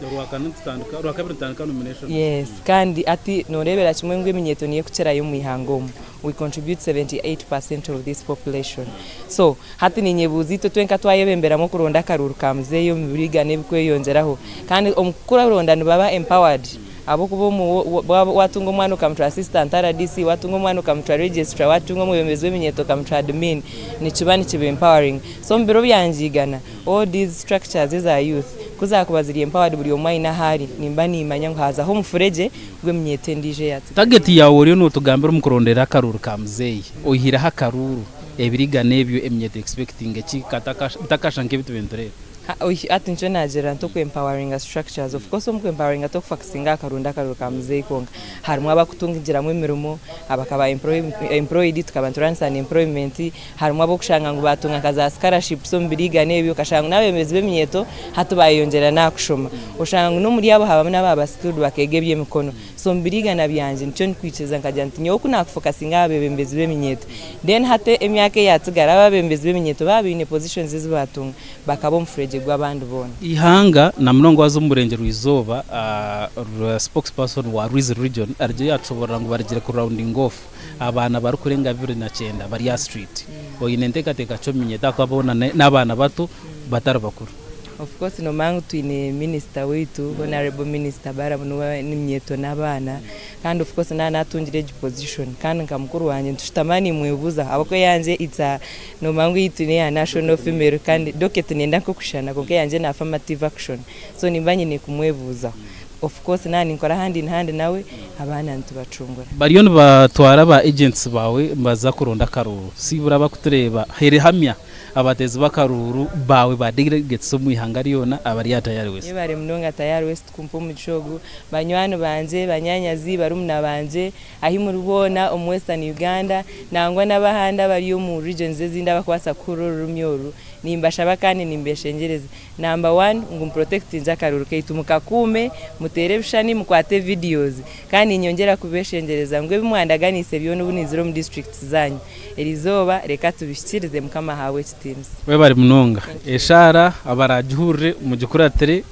rwakabirutandika nomination yes kandi ati norebera kimwe ngwe minyeto niye kucera yo muyihangomo we contribute 78% of this population. So hati ninyebuzito twenka twayebemberamo kuronda karuru kamzeyo mubiriga nebikweyongeraho kandi omukura ronda nibaba empowered abo kubo watungo mwana ukamutwa assistant RDC watungo mwana ukamutwa registrar watungo umuyemezi w'eminyeto ukamutwa admin ni kibani kibe empowering so mbiro byanjigana all these structures is our youth kuzakubaziri empowered buri omwanya hari nimba nimanya ngo haza ho mufurege gw'eminyeto ndije yati target yawe rero nutugambira umukurondera akaruru kamzeyi ohira hakaruru ebiriga nebyo eminyeto expecting iki katakasha nk'ebitubendere ati ncho najera ntoko empowering structures of course umko empowering atoko fakisinga akarunda karuka muzei konga harimo abakutungira mu mirimo abakaba employed tukabanturanisa ni employment harimo abo kushanga ngo batunga kaza scholarship so mbiriga nebyo kashanga nawe bemeze bemyeto hatubayongera nakushoma ushanga no muri abo haba n'ababa skilled bakegebye mikono so mbiriga nabyanje ncho nkwiceza nkajya ntinyo ko nakufokasinga abebembeze bemyeto then hate emyake yatsigara abebembeze bemyeto babine positions zibatunga bakabo mfreje gw'abandi bona ihanga na mnongo wazo murenge ruizoba spokesperson wa Ruiz region arje yatsobora ngo barigire ku rounding off abana bari kurenga 29 bari ya street oyinenteka teka cyo minyeta kwabona n'abana bato batara bakuru. Of course no mangu tuine minister wetu honorable minister bara munuwa nimyeto nabana kandi of course na natungire position kandi nkamukuru wanje tushitamani mwebuza abako yanje itsa no mangu itune ya national female kandi docket nenda ko kushana ko yanje na affirmative action so nimbanye ne kumwebuza of course nani nkora hand in hand nawe abana ntubacungura bariyo batwara ba agents bawe mbaza kuronda karuru sibura bakutureba here hamya abatezi bakaruru bawe ba delegates so muihangari yona abari yatayari wese yebare mnonga tayari wese kumpo mugishogo banywano banje banyanyazi barumuna banje ahi mu rubona omwestern Uganda nangwa nabahanda bari yo mu regions ezinda bakwasa kururu rumyoru nimbashaba kandi nimbeshengereza number 1 ngum protect njakaruru keitu mukakume mutere bishani mukwate videos kandi nyongera kubeshengereza ngwe bimwandaganise byo n'ubuniziro mu districts zanyu erizoba reka tubishikirize mukama hawe teams we bari munonga eshara abarajhure mu gikuratere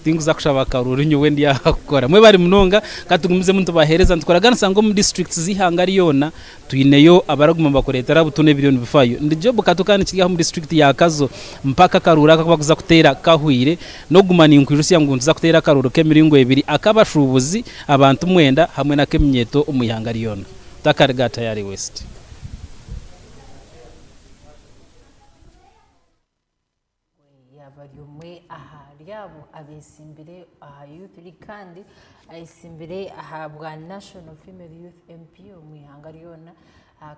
tinguza kushaba karuru nyo wendi yakora mwe bari munonga katugumize muntu bahereza ntukoragana sango mu districts zihangari yona tuineyo abaraguma bakoretera butune billion bifayo ndijo bukatukana kiga mu district ya Kazo mpaka karura akabaguza kutera kahwire no gumana inkwirusi yangu nza kutera karuru ke miringo 2 akabashubuzi abantu mwenda hamwe na kemnyeto umuyangari yona takarga tayari west yumwe ahariabo abesimbire youth kandi ayisimbire ahabwa National Female Youth MP umuyangari yona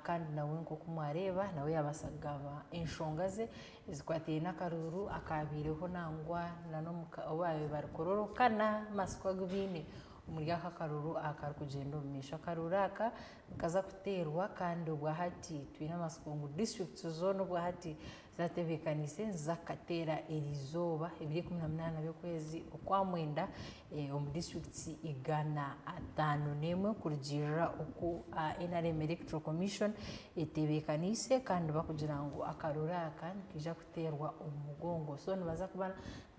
kandi nawe nko kumwareba nawe yabasagaba inshongaze zikwateye nakaruru akabireho nangwa nanomuka obaye barikororokana maswa gbine umurya kakaruru akarukugenda umisha karuraka nkaza kuterwa kandi ubwahati twina maskungu district zone ubwahati zatebekanise zakatera erizoba 2018 byokwezi okwamwenda mu districts igana 5 kurujira uko NRM Electoral Commission etebekanise kandi bakugira ngo akaruraka kija kuterwa umugongo so nibaza kubana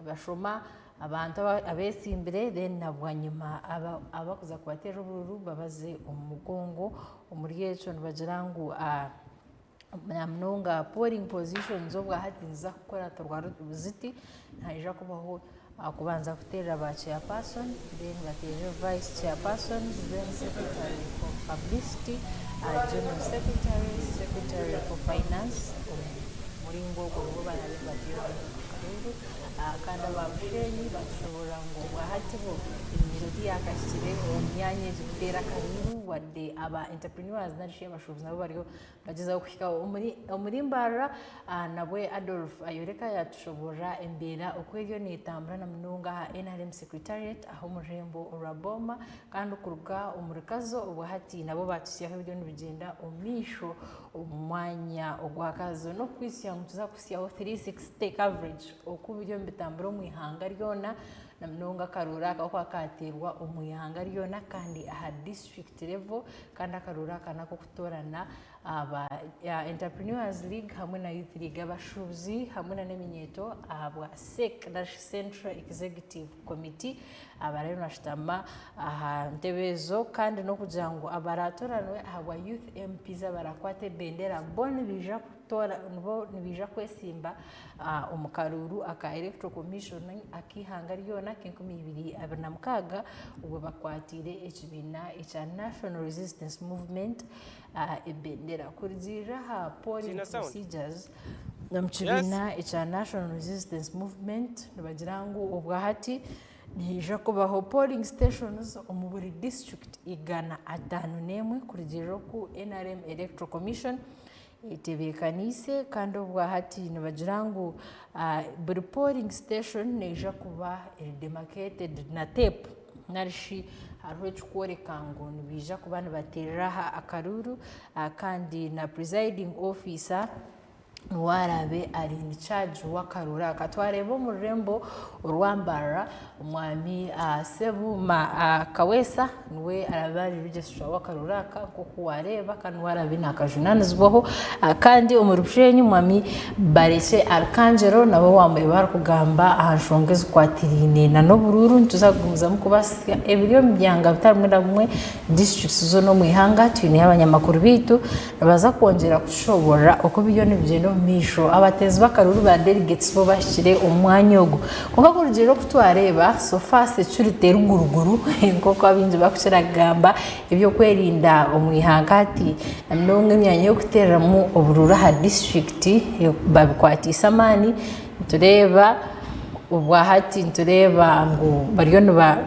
bashoma abantu abesimbire then nabwanyuma abakuza kubatera ubururu babaze umugongo umuriyecho nibagira ngo namnonga polling positions obwa hatinza gukora turwaro ubuziti ntaija kubaho akubanza kutera ba chairperson then batera vice chairperson then secretary for publicity general secretary for finance muringo go barabe batera kandi ababushenyi bashobora ngo bahatibo imirodi yakashire umyanye zitera karuru wade aba entrepreneurs narishe bashoboza nabo bariyo bageza kushika umurimbara nabwe Adolf ayoreka yatushobora embera okwegyo nitambura na mnonga NRM secretariat aho murembo uraboma kandi kuruga umurikazo ubahati nabo batusiyaho ibyo nibigenda umisho umwanya ogwakazo no kwisiya mutuza kusiyaho 360 coverage okubyo mbitambura mu ihanga ryona na mnonga karura kwa katerwa omuyanga ryona kandi aha district level kandi akarura kanako kutorana aba Entrepreneurs League hamwe na Youth League abashubuzi hamwe na neminyeto abwa SEC Central Executive Committee abarero nashitama aha ntebezo kandi no kugira ngo abaratoranwe aba Youth MPs abarakwate bendera bone bija kutora bo nibija kwesimba omukaruru aka Electoral Commission akihanga ryona kinkumi 2026 ubwo bakwatire ekibina echa National Resistance Movement ebendera kurizira ha polling procedures namchibina echa National Resistance Movement nibagirango obwahati nija kubaho polling stations omuburi district igana 5 kurizira ku NRM Electoral Commission itebekanise kandi obwahati nibagirango buri polling station nija kuba demarcated na tape narishi hariho ekikworeka ngu nibija kuba nibatereraho akaruru kandi na presiding officer warabe ari in charge wakarura katwarebo mu rembo urwambara umwami Sebuma Kawesa niwe arabari register wakarura ko kuwareba kandi warabe nakajunanizwaho kandi umurushenyi umwami Barese Arcangelo nabo wambaye bar kugamba ahashongeze kwatirine na no bururu ntuzagumuza mu kubasya ebiryo byanga bitarumwe na bumwe districts zo no mwihanga twini abanyamakuru bitu baza kongera kushobora uko biyo nibyo misho abatezi bakaruru ba delegates bo bashire umwanyogo kuko kurugero kutwareba so fast cyuritera uguruguru nkoko abinje bakushiragamba ibyo kwerinda umwihangati namwe myanya yo guterera mu oburura ha district babikwatisa mani tureba ubwahati tureba ngo bariyo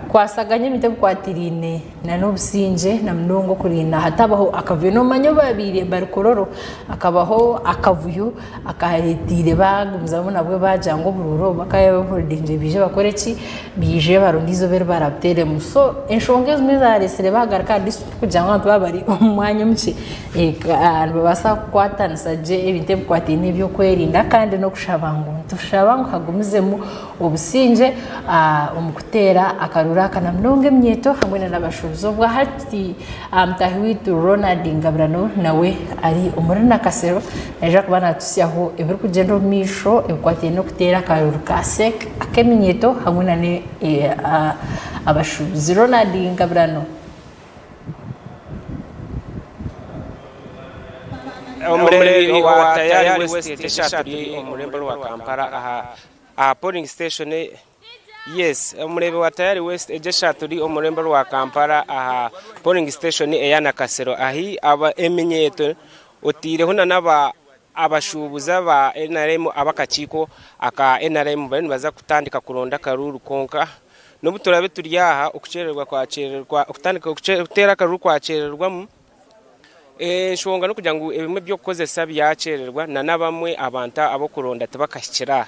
kwasaganye mite kwatirine na nobusinje na mnongo kurinda hatabaho akavuyo no manyo babiri barikororo akabaho akavuyo akaretire bagumza bona bwe bajango bururo bakaya holdinge bije bakoreki bije barondizo bere barabtere muso enshongeze mizare bagaraka district kujanga babari umwanya mci basa kwatansaje ebinte kwatine byo kwerinda kandi no kushabango tushabango hagumizemo obusinje umukutera akarura kana mnonge mnyeto hamwe n'abashubuzo bwa hati mtahiwitu Ronald Ngabrano nawe ari umurina kasero naje kubana tusyaho ibiri kugendo misho ekwatiye no kutera akarura ka SEC akeminyeto hamwe nane abashubuzi Ronald Ngabrano umurembe wa Tayari West teshaturi umurembe wa Kampala polling station yes umurebe wa Tayari West ejeshaturi umurembe wa Kampala polling station eyana kasero ahi aba eminyeto otireho naba abashubuza ba NRM abakachiko aka NRM bari baza kutandika kuronda karuru konka no turabe turyaha ukucererwa kwacererwa kutandika gutera karuru kwacererwa mu shonga no kugira ngo ebimwe byo kozesa byacererwa na nabamwe abanta abo kuronda tabakashira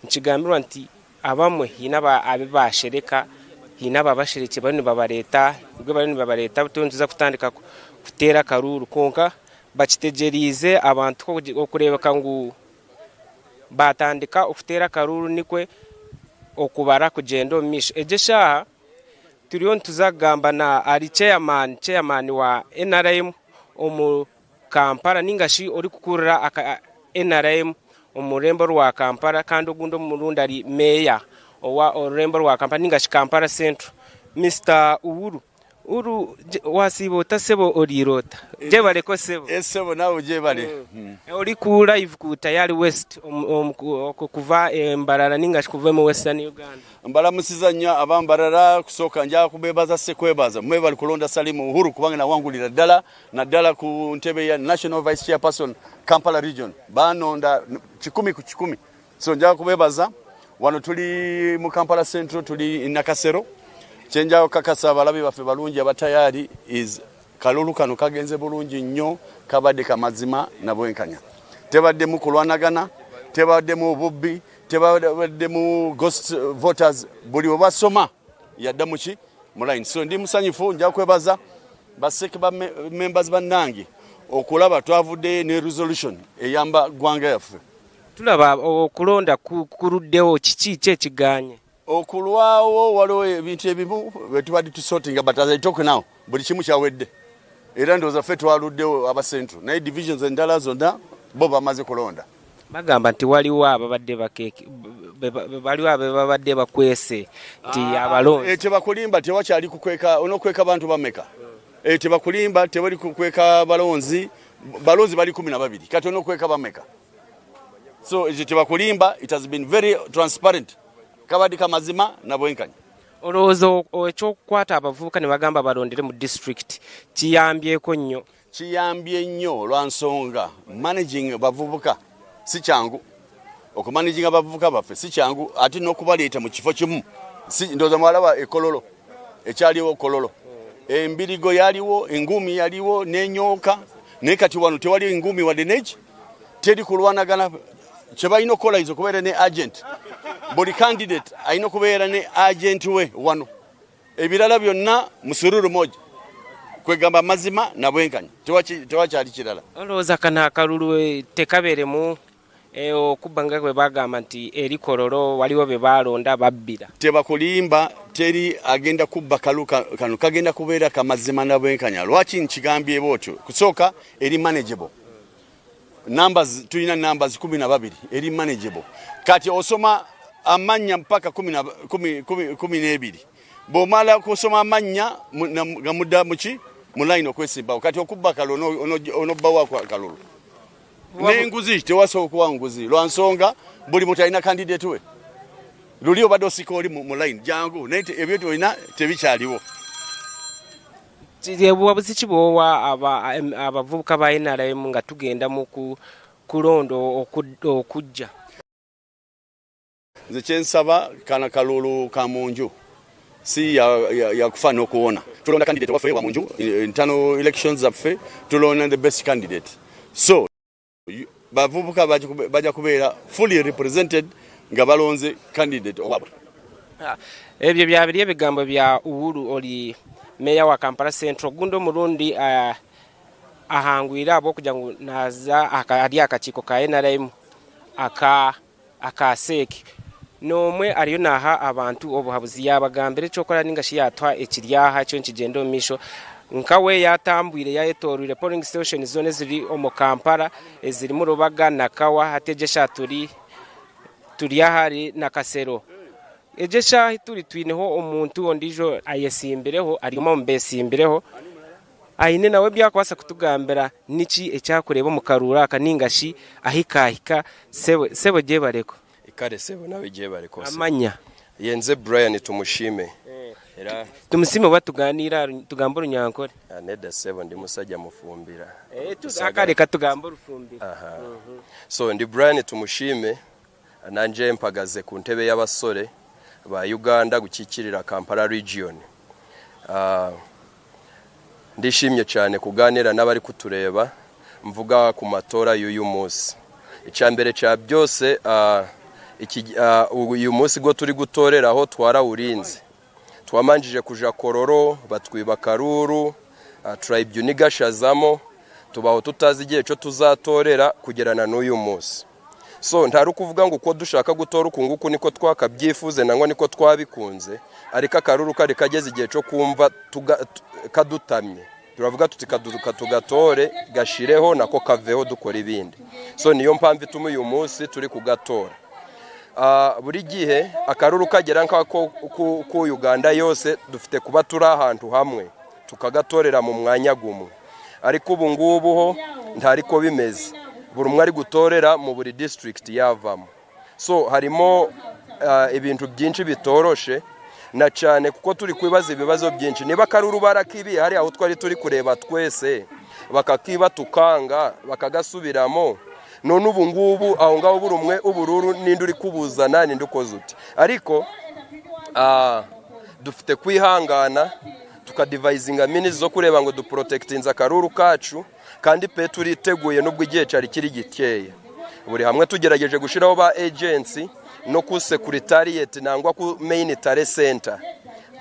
nchigambirwa nti abamwe hinaba abibashereka hinaba bashirike bane babareta ubwo bane babareta butunziza kutandika kutera karuru konka bakitegerize abantu ko kurebeka ngo batandika ukutera karuru nikwe okubara kugendo misho ejesha turiyo ntuzagamba na ari chairman wa NRM omu Kampala ningashi ori kukurira aka NRM umurembo rwa Kampala kandi ogundo murundi ari meya owa orembo rwa Kampala ningashi Kampala Central Mr. Uru wasibo tasebo orirota je bareko sebo esebo nawe je bare ori ku live ku Tayari West kuva embarara ningashi kuva mu Western Uganda mbala musizanya abambarara kusoka nja kubebaza sekwebaza mwe bali kulonda Salimu Uhuru kubanga wangulira dala na dala ku ntebe ya National Vice Chairperson Kampala Region banonda 10 ku 10 so nja kubebaza wano tuli mu Kampala Central tuli Nakasero chenjao kakasa balabi bafe balungi abatayari is kalulu kanu kagenze bulungi nnyo kabadde kamazima na bwenkanya tebadde mu kulwanagana tebadde mu bubbi tebadde mu ghost voters buli obasoma yadda muki mu line so ndi musanyifu nja kwebaza baseke ba members banangi okulaba twavudde ne resolution eyamba gwanga yafe tulaba okulonda kuruddewo kichi kye kiganye okulwawo waliwo ebintu ebimu betubadde tusortinga but as I talk now buli kimu kyawedde era ndowooza ffe twaluddewo aba central naye divisions endala zonna bo bamaze kulonda bagamba nti waliwo ababadde bakwese nti abalonzi tebakulimba tewakyali kukweka onokweka bantu bameka tebakulimba tebali kukweka balonzi bali 12 kati onokweka bameka so tebakulimba it has been very transparent kabadi kamazima na bwenkanya olowooza ekyokukwata abavubuka ne bagamba balondere mu district kiyambyeko nnyo lwansonga managing bavubuka si kyangu okumanaging abavubuka baffe si kyangu ate n'okubaleeta mu kifo kimu ndowooza mwalaba ekololo ekyaliwo kololo embirigo yaliwo engumi yaliwo n'enyooka naye kati wano tewali engumi wadde neki teri kulwanagana kyebalina okukola izo okubeera ne agent buli candidate alina okubeera ne agent we wano ebirala byonna musururu moja kwegamba mazima na bwenkanya tewakyali kirala olowooza kana akalulu tekabeeremu okubba nga bwe bagamba nti eri kololo waliwo be balonda babbira tebakulimba teri agenda kubba kalu kano kagenda kubeera kamazima na bwenkanya lwaki nkigambye bwotyo kusooka eri manageable numbers tulina numbers 12 eri manageable kati osoma amanya mpaka 12 bomala kusoma amanya gamuda muki mu line okwesimba kati okubba kalu onobbawa kwa kalulu nenguzi tewaso okuwa nguzi lwansonga buli mutayina candidate we lulio bado sikoli mu line jangu nete ebyo olina tebikyaliwo buwabuzi kibowa abavubuka ba NRM nga tugenda mu kulondo okujja nze kyensaba kana kalulu ka munju si ya kufana okuwona tulonda candidate waffe wa munju internal elections zaffe tulonda the best candidate so bavubuka baja kubeera fully represented nga balonze candidate owabwe ebyo byabiri ebigambo bya Uhuru oli meya wa Kampala Central gundo murundi ahangwira abo kuja ngo naza ali akakiiko ka NRM akaseki nomwe ariyo naha abantu obuhabuzi yabagambire cyokola ningashi yatwa ekiryaha cyo nkigendo misho nkawe yatambwire yayetorure polling station zone ziri omu Kampala eziri mu Rubaga na Kawa hategesha turi ahari na Kasero ejesha turi twineho omuntu ondijo ayesimbireho arimo mbesimbireho ayine nawe byakwasa kutugambira niki ekyakureba mu karura akaningashi ahikahika sebo je bareko ikare sebo nawe je bareko amanya yenze Brian tumushime era tumusime batuganira tugambura nyankore neda sebo ndi musajja mufumbira akare katugambura ufumbira so ndi Brian tumushime nanje mpagaze ku ntebe y'abasore ba Uganda gukikirira Kampala region ndishimye cyane kuganira n'abari kutureba mvuga ku matora y'uyu munsi icyambere cya byose uyu munsi go turi gutoreraho twara urinze twamanjije kuja kororo batwiba karuru tribe unigashazamo tubaho tutazi igihe cyo tuzatorera kugerana n'uyu munsi so ntari kuvuga ngo uko dushaka gutora ukunguku niko twakabyifuze nangwa niko twabikunze ariko akaruru kari kageze igihe cyo kumva kadutamye turavuga tuti tugatore gashireho nako kaveho dukora ibindi so niyo mpamvu ituma uyu munsi turi kugatora buri gihe akaruru kagera nkako ku Uganda yose dufite kuba turi ahantu hamwe tukagatorera mu mwanya gumwe ariko ubu ngubu ho ntariko bimeze buri umwe ari gutorera mu buri district yavamo so harimo ibintu byinshi bitoroshe na cyane kuko turi kwibaza ibibazo byinshi niba karuru barakibiye hari aho twari turi kureba twese bakakiba tukanga bakagasubiramo none ubu ngubu aho ngaho buri umwe ubururu nindi uri kubuzana nindi ukoze uti ariko dufite kwihangana tukadivisinga mini zo kureba ngo duprotectinza karuru kacu kandi pe turiteguye nubwo igihe cyari kiri gikeye buri hamwe tugerageje gushiraho ba agency no ku secretariat nangwa ku main tare center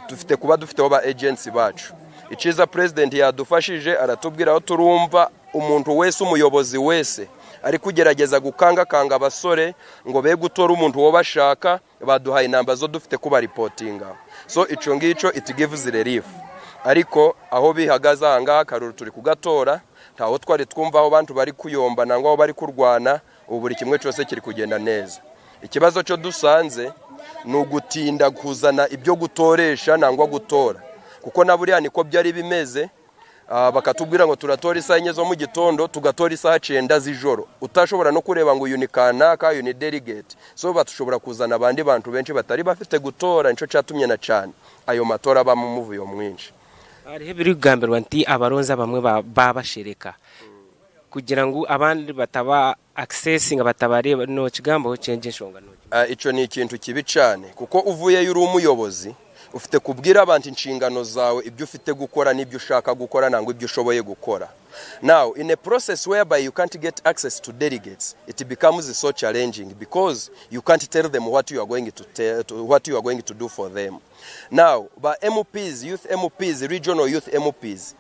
dufite kuba dufiteho ba agency bacu iciza president yadufashije aratubwira aho turumva umuntu wese umuyobozi wese ari kugerageza gukanga abasore ngo be gutora umuntu wo bashaka baduhaye inamba zo dufite kuba reportinga so ico ngico it gives relief ariko aho bihagaze ahanga Karuru turi kugatora ntaho twari twumva aho bantu bari kuyomba nangwa aho bari kurwana ubu buri kimwe cyose kiri kugenda neza ikibazo cyo dusanze nugutinda kuzana ibyo gutoresha nangwa gutora kuko naburiya niko byari bimeze bakatubwira ngo turatora isaha enye zo mu gitondo tugatora isaha 9 z'ijoro utashobora no kureba ngo unikana ka uni delegate so batushobora kuzana abandi bantu benshi batari bafite gutora nico cyatumye na cyane ayo matora bamuvuyo mwinshi arihe biri gambirwa nti abaronza bamwe babashireka kugira ngo abandi bataba accessing batabareba no kigambo change shonga no ico ni ikintu kibi cyane kuko uvuye yuri umuyobozi ufite kubwira abantu inshingano zawe ibyo ufite gukora n'ibyo ushaka gukora nango ibyo ushoboye gukora now in a process whereby you can't get access to delegates it becomes so challenging because you can't tell them what you are going to do for them now ba MPs youth MPs regional youth MPs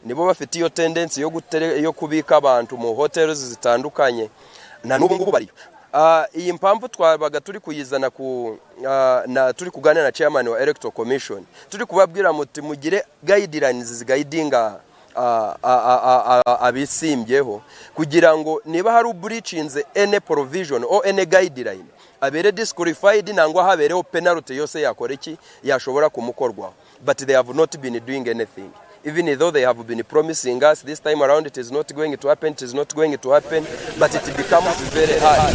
nibo bafite iyo tendency yo kubika abantu mu hotels zitandukanye na n'ubu ngubu bari iyi mpamvu twabaga turi kuyizana turi kuganira na chairman wa Electoral Commission turi kubabwira muti mugire guidelines ziguidinga abisimbyeho kugira ngo niba hari breachinze any provision or any guideline abere disqualified nangwa habereho penalty yose yakora iki yashobora kumukorwa but they have not been doing anything even though they have been promising us this time around it is not going to happen but it becomes very hard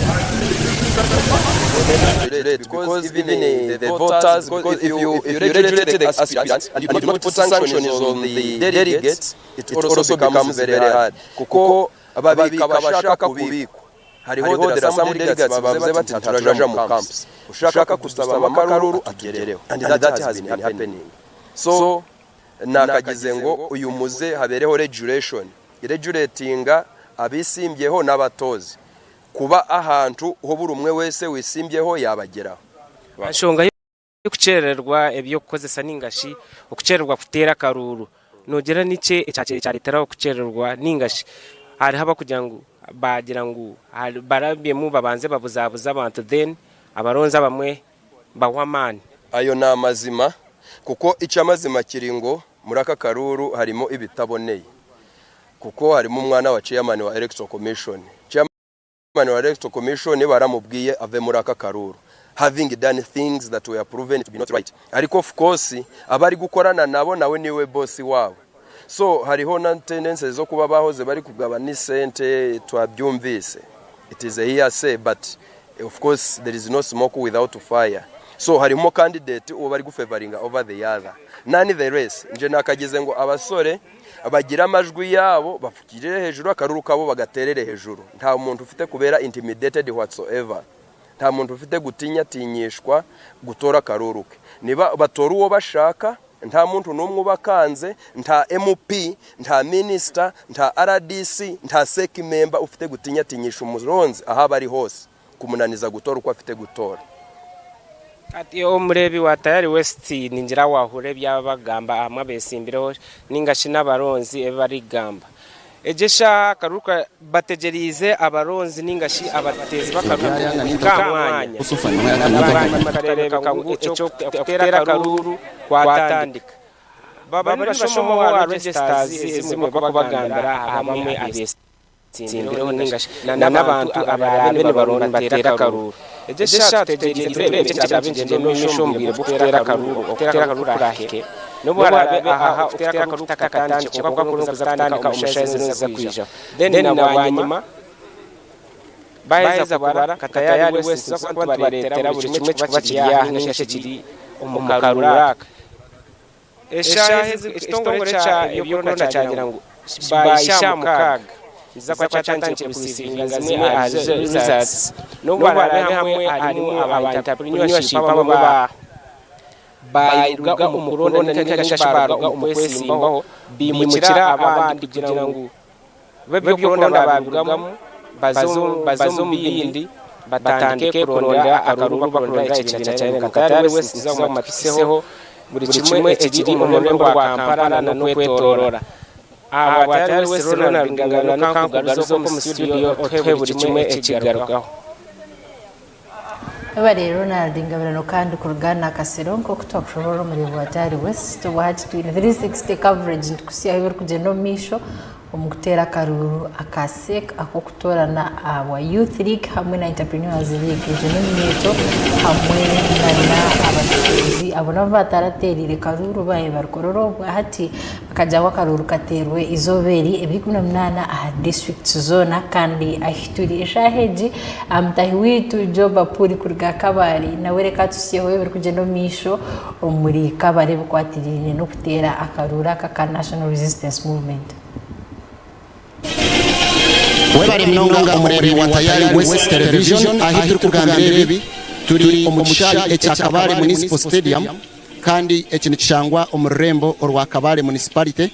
because even the voters because if you regulate the aspirants and you do not put sanctions on the delegates it also becomes very hard kuko ababika bashaka kubikwa hariho there are some delegates bavuze bati turaja mu camps ushaka kusaba amakaruru atugereho and that has been happening so nakagize ngo uyu muze habereho regulatinga abisimbyeho n'abatozi kuba ahantu ho buri umwe wese wisimbyeho yabageraho bashonga yo kucererwa ebyo kozesa ningashi ukucererwa kutera Karuru nogera nice cyaritera kucererwa ningashi hari haba kugira ngo bagira ngo barabye mu babanze babuzabuza abantu then abaronza bamwe bawamani ayo na mazima kuko icyamazima kiringo muri aka Karuru harimo ibitaboneye kuko harimo umwana wa chairman wa Electoral Commission baramubwiye ave muri aka Karuru having done things that were proven to be not right ariko of course abari gukorana nabo nawe niwe boss wabo so hariho na tendencies zo kuba bahoze bari kugabana isente twabyumvise it is a hearsay but of course there is no smoke without fire so harimo candidate uwo bari gufavoringa over the other nani the race nje nakagize ngo abasore abagira amajwi yabo bafukirire hejuru Akaruru kabo bagaterere hejuru nta umuntu ufite kubera intimidated whatsoever nta muntu ufite gutinyishwa gutora Akaruru ke niba batora uwo bashaka nta muntu numwe bakanze nta MP nta minister nta RDC nta SEC member ufite gutinyisha umuronzi aha bari hose kumunaniza gutora uko afite gutora ati umurebi wa Tayari West ninjira wahure byabagamba amabesimbiro ningashi n'abaronzi ebari gamba ejesha Karuka bategerize abaronzi ningashi abatezi bakakamwanya bakarereka ngo icyo kutera Karuru kwatandika baba bashomo wa registers zimwe bakubagambara hamwe abesi Simbiro ningashi n'abantu abarabe ne baronda batera Karuru ejesha tegerize cyabinjije no mishombire butera Karuru rahike no barabe aha utera Karuru takatanje cyangwa kunoza kutandika umushazi neza kwija then nabanyuma bayeza kubara Tayari West zo baretera buri kimwe kibakiriya n'ingashe kiri umukaruraka esha istongore cha ibyo korona cyagira ngo bayisha mukaga izakwa cyatanje kusisinga zimwe results no barabe hamwe harimo abantapreneurship baba bayiruga umukorona n'akashashbaruga umukwesimbaho bimukira abandi kugira ngo bebyo korona babirugamo bazum bindi batandike kuronda Akaruru bakoronda ikintu cyane Tayari West nzamapiseho buri kimwe ekiri mu murembo wa Kampala no kwetorora abatayari wese Ronald Ngabirano kankugaruzo ko mu studio otwe buri kimwe ekigarukaho Abari Ronald Ngabirano kandi ku rugana Kaseronko kutokushobora muri Bwatari West wahati 360 coverage ndikusiya biri kugenda misho omukutera karuru akasek ako kutorana wa Youth League hamwe na Entrepreneurs League ejeno myeto hamwe na abacuruzi abona bataraterire karuru baye barkororo hati akaja wa karuru katerwe izoberi ebikumunana aha district zona kandi ahituri eshaheji amtahi witu joba puri kurga kabari nawe reka tusiyeho biri kugenda misho muri kabare bukwatirine no kutera akarura ka National Resistance Movement Webari mnonga umureri wa Tayari West Television ahituri kugambire turi omushali ekyakabare Municipal Stadium kandi ekintu kishangwa omurembo orwa Kabale Municipality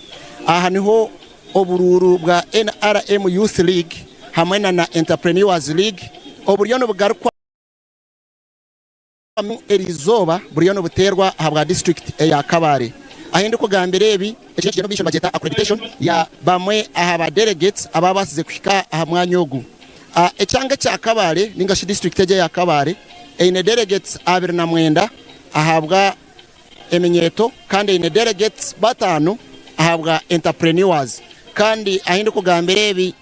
aha niho obururu bwa NRM Youth League hamwe na Entrepreneurs League oburyono bugarukwa erizoba buryono buterwa habwa district ya Kabale ahindi kugambire ebi ekyo bisho bageta accreditation ya bamwe ahaba delegates ababasize kushika aha mwanyogu ekyanga kya Kabale ninga shi district ya Kabale ine delegates 29 ahabwa eminyeto kandi ine delegates batanu ahabwa entrepreneurs kandi ahindi kugambire ebi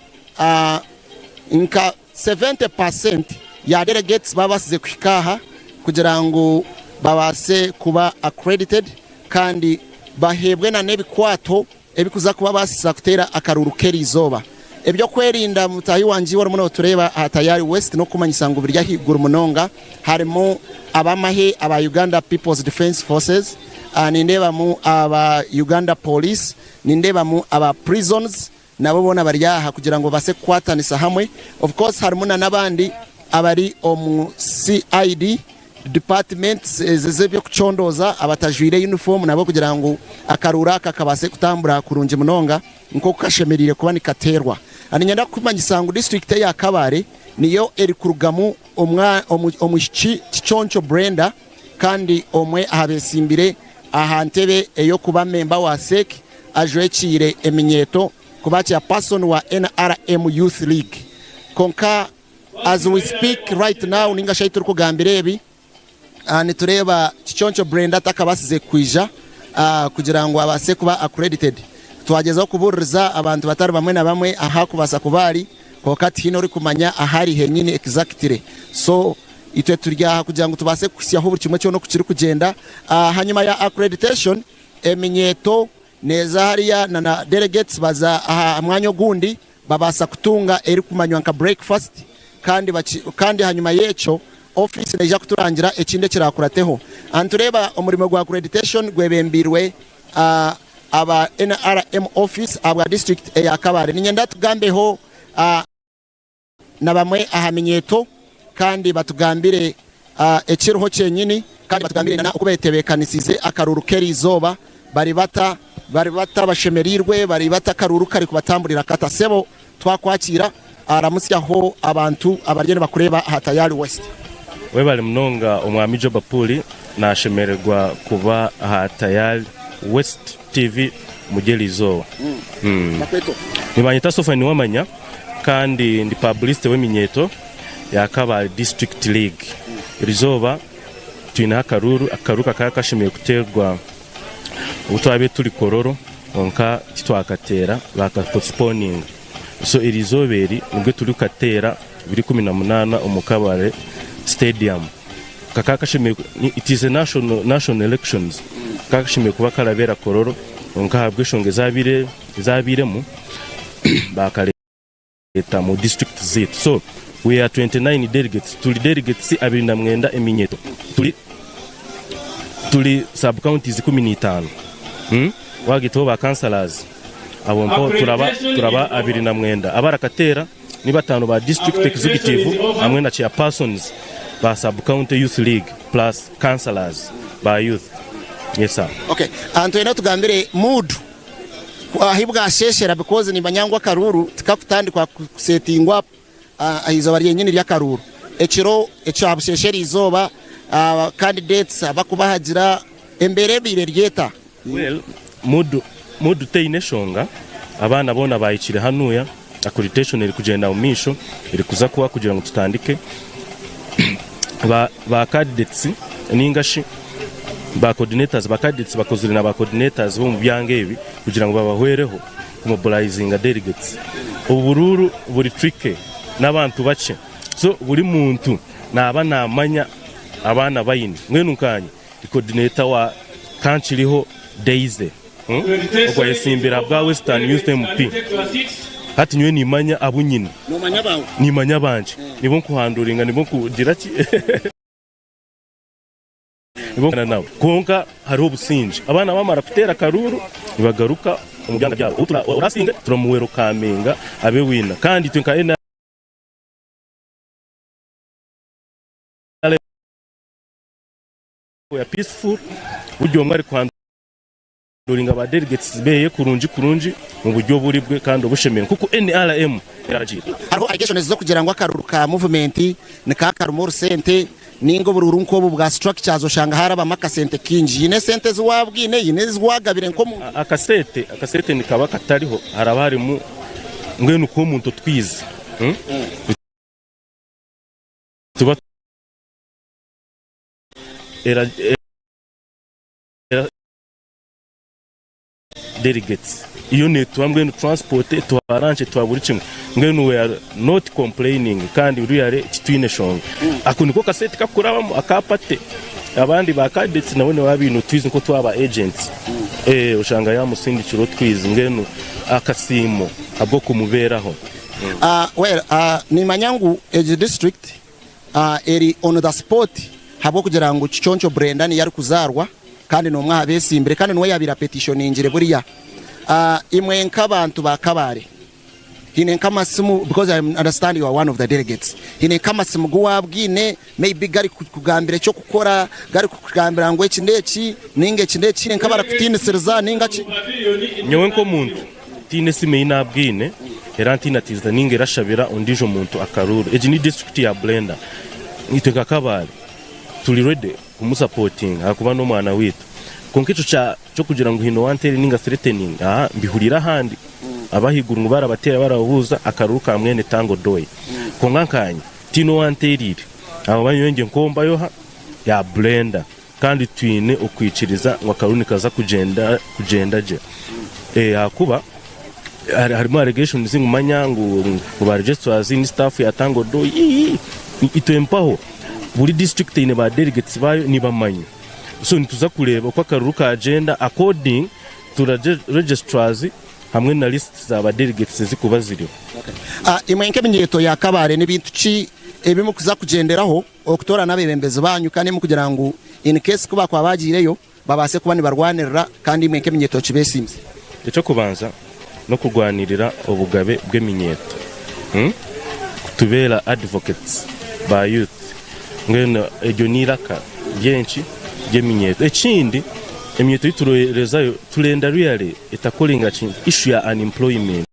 nka 70% ya delegates babasize kushika aha kugira ngo babase kuba accredited kandi bahebwe na nebikwato ebikuza kuba basisa kutera akaruru kerizoba ebyo kwerinda mutayi wanji wari muno tureba Tayari West no kumanyisa ngo birya higura munonga harimo abamahe aba Uganda People's Defense Forces nindeba mu aba Uganda Police nindeba mu aba prisons nabo bona baryaha kugira ngo base kwatanisa hamwe of course harimo nabandi abari omu CID departments zezebyo kuchondoza abatajwire uniform nabo kugira ngo akarura kakabase kutambura kurunje munonga nko kashemerire kuba nikaterwa aninyenda kumanyisa ngo district ya Kabare niyo eri kurugamu omushi kichoncho Brenda kandi omwe abesimbire ahantebe eyo kuba member wa SEC ajwekire eminyeto kuba cha person wa NRM Youth League konka as we speak right now ninga shaitur kugambire ebi nitureba kichoncho Brenda takabasize kwija kugira ngo abase kuba accredited twagezaho kubuririza abantu batari bamwe na bamwe aha kubasa kubari kokati hino uri kumanya ahari henyine exactly so itwe turya kugira ngo tubase kusiyaho buri kimwe cyo no kukiri kugenda hanyuma ya accreditation eminyeto neza hariya na delegates baza amwanyo gundi babasa kutunga eri kumanywa nka breakfast kandi hanyuma yecho office neja kuturangira ekinde kirakurateho antureba umurimo gwa accreditation gwebembirwe aba NRM office aba district ya Kabare ninyenda tugambeho na bamwe ahamenyeto kandi batugambire ekiruho cyenyini kandi batugambire na ukubetebekanisize akaruru kerizoba bari bata bashemerirwe bari bata karuru kari kubatamburira kata sebo twakwakira aramusyaho abantu abargene bakureba Tayari West webale mnonga omwami Joba Puli nashemererwa kuba Tayari West TV mugelizo nibanyita Sofani wamanya kandi ndi publicist w'eminyeto ya Kabale District League rizoba twina akaruka kakashimiye kuterwa utwabe turi kororo onka titwakatera baka postponing so irizoberi nibwe turi katera 2018 omukabale stadium kakashimiye it is a national elections kakashimiye kuba karabera kororo onka habwe shonge zabiremu bakaleta mu district zit so we are 29 delegates tuli delegates abiri na mwenda eminyeto tuli sub counties 15 wagito ba councillors abompo turaba abiri na mwenda abarakatera ni batanu ba district executive hamwe na chairpersons ba sub county youth league plus councillors ba youth. Yes sir. Okay, Antoine tugambire mood ahibwa sheshera because ni banyangwa karuru tikakutandikwa kusetingwa izo bari yenyine rya karuru ekiro echo abusheshera izoba candidates abakubahagira embere bire ryeta well mood teineshonga abana bona bayikire hanuya accreditation iri kugenda mu misho iri kuza kuba kugira ngo tutandike ba candidates n'ingashi ba coordinators ba candidates bakozuri na ba coordinators bo mu byangebi kugira ngo babahwereho mobilizing delegates ubururu buri trick n'abantu bace so buri muntu naba namanya abana bayini mwenu kanye coordinator wa kanchiriho Daisy ubwo yesimbira bwa Western Youth MP hati nywe nimanya abunyine numanya bawe nimanya banje nibo kuhanduringa nibo kugira ki nibo nawe konka hariho businji abana bamara kutera karuru nibagaruka umujyana byabo urasinga turamuwero kamenga abe wina kandi twenka ya peaceful buryo mwari kwanduringa ba delegates beye kurunji mu buryo buri bwe kandi obushemera kuko NRM yaragira hariho allegations zo kugira ngo akaruru ka movement ni ka karumuru sente ningo bururu nko bwa structures oshanga haraba makasente kinji ine sente ziwabwine ine ziwagabire nko akasete ni kaba katariho harabari mu ngwenu ko umuntu twize tuba era delegates iyo netwambwe no transport to arrange to aburi kimwe ngenu we are not complaining kandi uri kitwine shonga akuniko kasete kakurabamo akapate abandi ba candidates nabone babintu twize ko twaba agents ushanga ya musindikiro twize ngenu akasimo abwo kumuberaho ni manyangu age district eri on the spot habo kugira ngo Chichoncho Brendan yari kuzarwa kandi no mwabesi imbere kandi no yabira petition ingire buriya imwe nk'abantu bakabare hine nk'amasimu because I understand you are one of the delegates hine nk'amasimu guwabwine maybe gari kugambira cyo gukora gari kugambira ngo iki ndeki ninge kindeki nk'abara kutine serza ningaci nyewe nko muntu tine sime inabwine erantina tizda ninge rashabira undijo muntu akaruru eji ni district ya Blender niteka kabare tuli ready kumusupporting akuba no mwana witu konkico cyo kugira ngo hino wantere ninga threatening mbihurira handi abahiguru ngubara batera barahuza akaruka mwene tango doy kongankanye tino wanterire abo banyenge nkomba yo ya Blender kandi twine ukwiciriza ngo akaruni kaza kugenda je akuba harimo allegations ngumanya ngo ba registrars ni staff ya tango doy itempaho buri district ine ba delegates bayo nibamanyi so nituza kureba ko akaruka agenda according to registrars hamwe na list za ba delegates zikuba ziriho imwenke binyeto ya kabare n'ibintu ci ebimu kuza kugenderaho okutora nabebembezi banyu kandi mu kugira ngo in case kuba kwa bagireyo babase kuba ni barwanirira kandi imwenke binyeto cibesimze cyo kubanza no kurwanirira obugabe bw'eminyeto kutubera advocates ba youth ngena ejo niraka yenchi yeminyeto ekindi emyeto iturorezayo tulenda really itakolinga chintu issue ya unemployment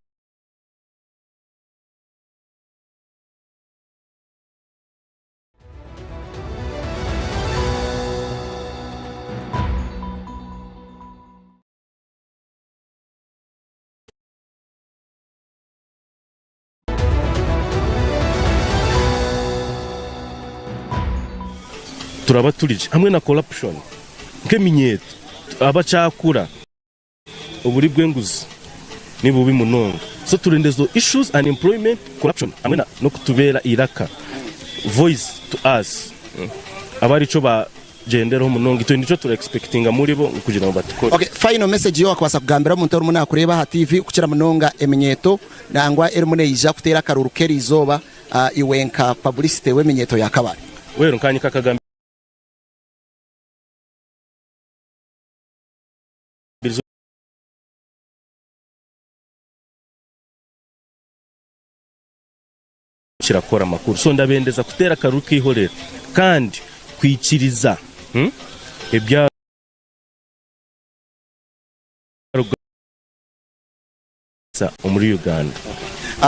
turaba turije hamwe na corruption nk'eminyeto abacakura uburi bwenguzi ni bubi munonga so turendezo issues unemployment corruption hamwe no kutubera iraka voice to us abari cyo ba gendero munonga ito nico tura expectinga muri bo kugira ngo batukore okay final message yo akwasa kugambira mu ntoro muna kureba ha TV ukira munonga eminyeto nangwa erimune ija kutera karuru kerizoba iwenka publicity weminyeto yakabari wero nkanye kakagamba kirakora makuru so ndabendeza kutera karuka ihorera kandi kwikiriza ebya muri Uganda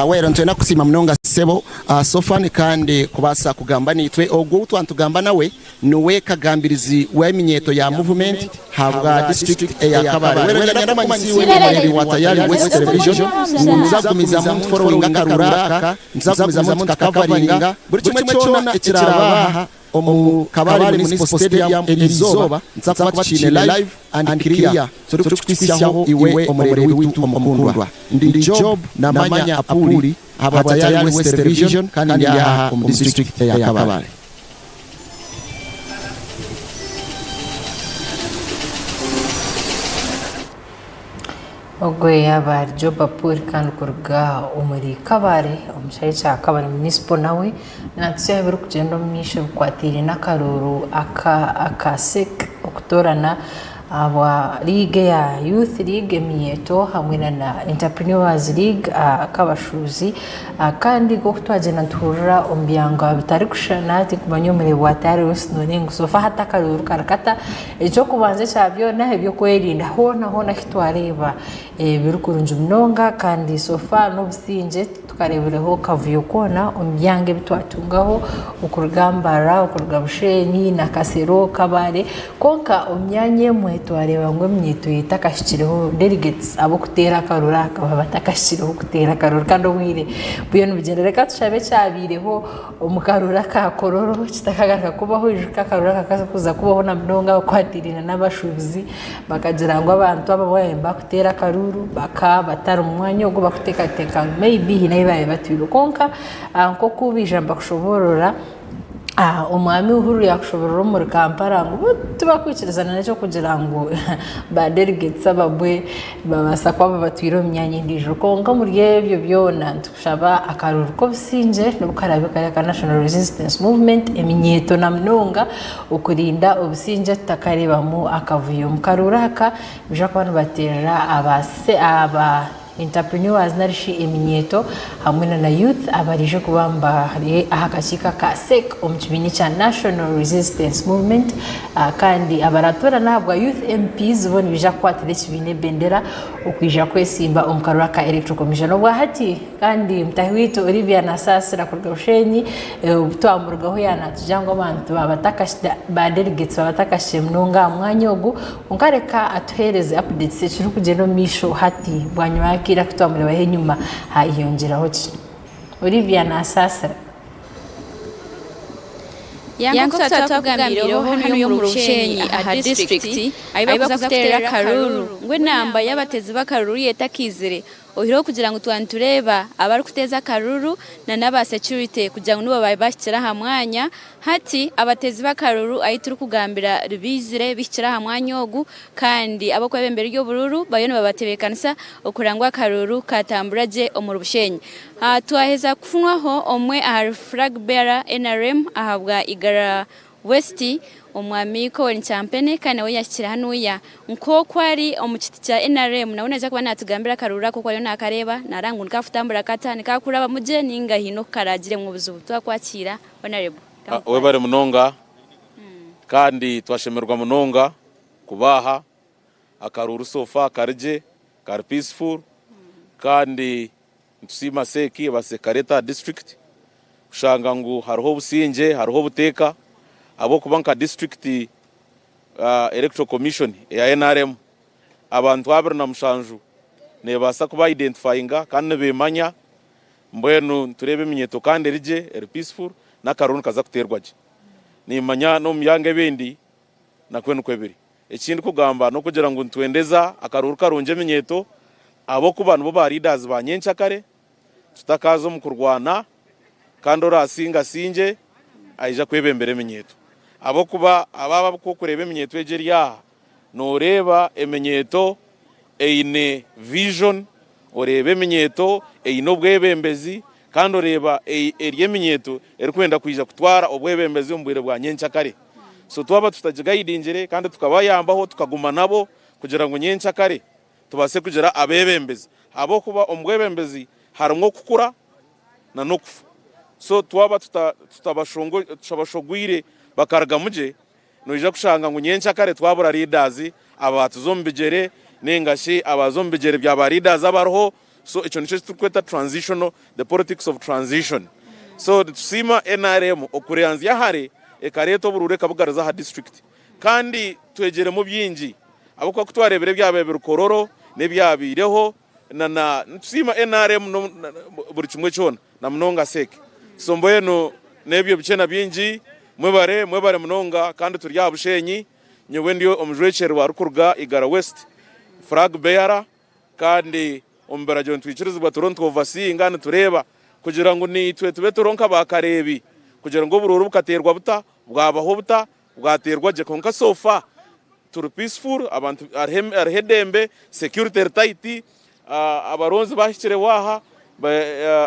wera ntwe nakusima mnonga sebo sofani kandi kubasa kugamba nitwe ogwo utwantugamba nawe niwe kagambirizi w'eminyeto ya movement habwa district ya Kabale wera nyaramanyisi w'umureri wa Tayari West Television nzagumiza mu following akaruraka nzagumiza mu kakavaringa buri kimwe cyona ekirabaha omu Kabale Municipal Stadium Elizoba nzakubatshine live and clear so tukwisyaho iwe omureri witu omukundwa ndi job namanya apuri haba Tayari West Television kandi ya mu district ya Kabale. Ogwe yaba job apuri kandi kurga umuri Kabale omushayi cha Kabale municipal nawe natse biri kugenda myishe kwatiri nakaruru akasek okutorana aba ligue ya youth league miyeto hamwe na entrepreneurs league akabashuzi kandi go kutwagena nturura ombyango bitari kushana ati kubanyomere bwatari wesnone ngusofa hata karuru karakata ejo kubanze cyabyo na hebyo kwerinda hona kitwareba birukurunje mnonga kandi sofa n'obusinje tukarebereho kavuyo kona ombyange bitwatungaho ukurugambara ukurugabushenyi na kasero Kabale konka omyanye mwe twareba ngo myito yitakashikireho delegates abo kutera karura akaba batakashikireho kutera karura kandi wire buyo n'ubigenda reka tushabe cyabireho umukarura ka kororo kitakagaraka kubaho ijuka karura kakaza kuza kubaho na mnonga kwatirina n'abashubizi bakagira ngo abantu abahemba kutera karuru baka batara umwanya wo bakutekateka maybe hinayibaye batwiro konka nko kubijamba kushoborora umwami uhuru yakushoborora muri Kampala ngo tubakwikirezana n'icyo kugira ngo ba delegates ababwe babasa kwaba batwiro myanya ndijo konka muri yebyo byona tushaba akaruru ko bisinje n'ubukarabe ka National Resistance Movement eminyeto na mnonga ukurinda obusinje takareba mu akavuyo mukaruraka bija kwano batera aba entrepreneurs narishi eminyeto hamwe na youth abarije kubamba ahakashika ka SEC omukibini cha National Resistance Movement kandi abaratora nabwa youth MPs bone bija kwatire kibine bendera ukwija kwesimba omukarura ka electoral commission obwa hati kandi mtahwito Olivia Nasasira kurgawshenyi ubutwamurgaho yana tujangwa abantu babatakashida ba delegates babatakashe mnonga mwanyogu unkareka atuhereze updates cyuru kugeno misho hati bwanyuma kira kutwamura bahe nyuma hayongeraho ki Olivia Nasasira yango twatugambiriho hano yo mu Rushenyi aha district ayibakuza kutera karuru ngwe namba y'abatezi bakaruru yetakizire ohiro kugira ngo twantureba abari kuteza karuru na naba security kugira ngo nuba bashyira hamwanya hati abatezi bakaruru ayituru kugambira rubizire bishyira hamwanya ogu kandi abo kwebembere ryo bururu bayone babatebekanisa okurangwa karuru katamburaje omuru Bushenyi twaheza kufunwaho omwe aha flag bearer NRM ahabwa igara Westi umwami ko wari champene kana we yashyira hanuya nko kwari omukiti cya NRM nawe naje kuba natugambira karura ko kwari nakareba narangu nkafutambura katani kakuraba muje ninga hino karagire mu buzubu twakwakira honorable we bare munonga kandi twashemerwa munonga kubaha akaruru sofa karje kar peaceful kandi tusima seki basekareta district ushanga ngo hariho businje hariho buteka abo kubanka district electoral commission ya NRM abantu abere na mushanju ne basa kuba identifyinga kandi bemanya mbwenu turebe minyeto kandi rije peaceful na karunu kaza kuterwaje ni manya no myange bendi na kwenu kwebiri ekindi kugamba no kugira ngo ntwendeza akaruru karunje minyeto abo kubantu bo ba leaders banyencha kare tutakazo mu kurwana kandi orasinga sinje aija kwebembere minyeto abo kuba ababa ko kureba eminyeto egeria no reba eminyeto eine vision orebe eminyeto eine obwebembezi kandi oreba eri eminyeto eri kwenda kuija kutwara obwebembezi ombwire bwa nyencha kare so twaba tutagigaidingire kandi tukabayambaho tukaguma nabo kugira ngo nyencha kare tubase kugira abebembezi abo kuba ombwebembezi harimo kukura na nokufa so twaba tutabashogwire bakaraga muje noija kushanga ngo nyencha kare twabura leaders abatu zombigere nengashi abazombigere bya ba leaders abaroho so ico nico tukweta transitional, the politics of transition. So tusima NRM okureanzia hare ekareto burure kabugaraza ha district kandi twegere mu byinji abo ko kutwarebere byabebe rukororo ne byabireho na tusima NRM no buri kimwe cyona na mnonga seke somboye no nebyo bicena byinji mwebare mnonga kandi turya bushenyi nyowe ndiyo omujwecero wa rukurga Igara West flag bearer kandi omberajo ntwikirizwa Toronto overseeing ngane tureba kugira ngo ni tube turonka bakarebi kugira ngo bururu bukaterwa buta bwabaho buta bwaterwa je konka sofa turi peaceful abantu arhedembe security tight abaronzi bashikire waha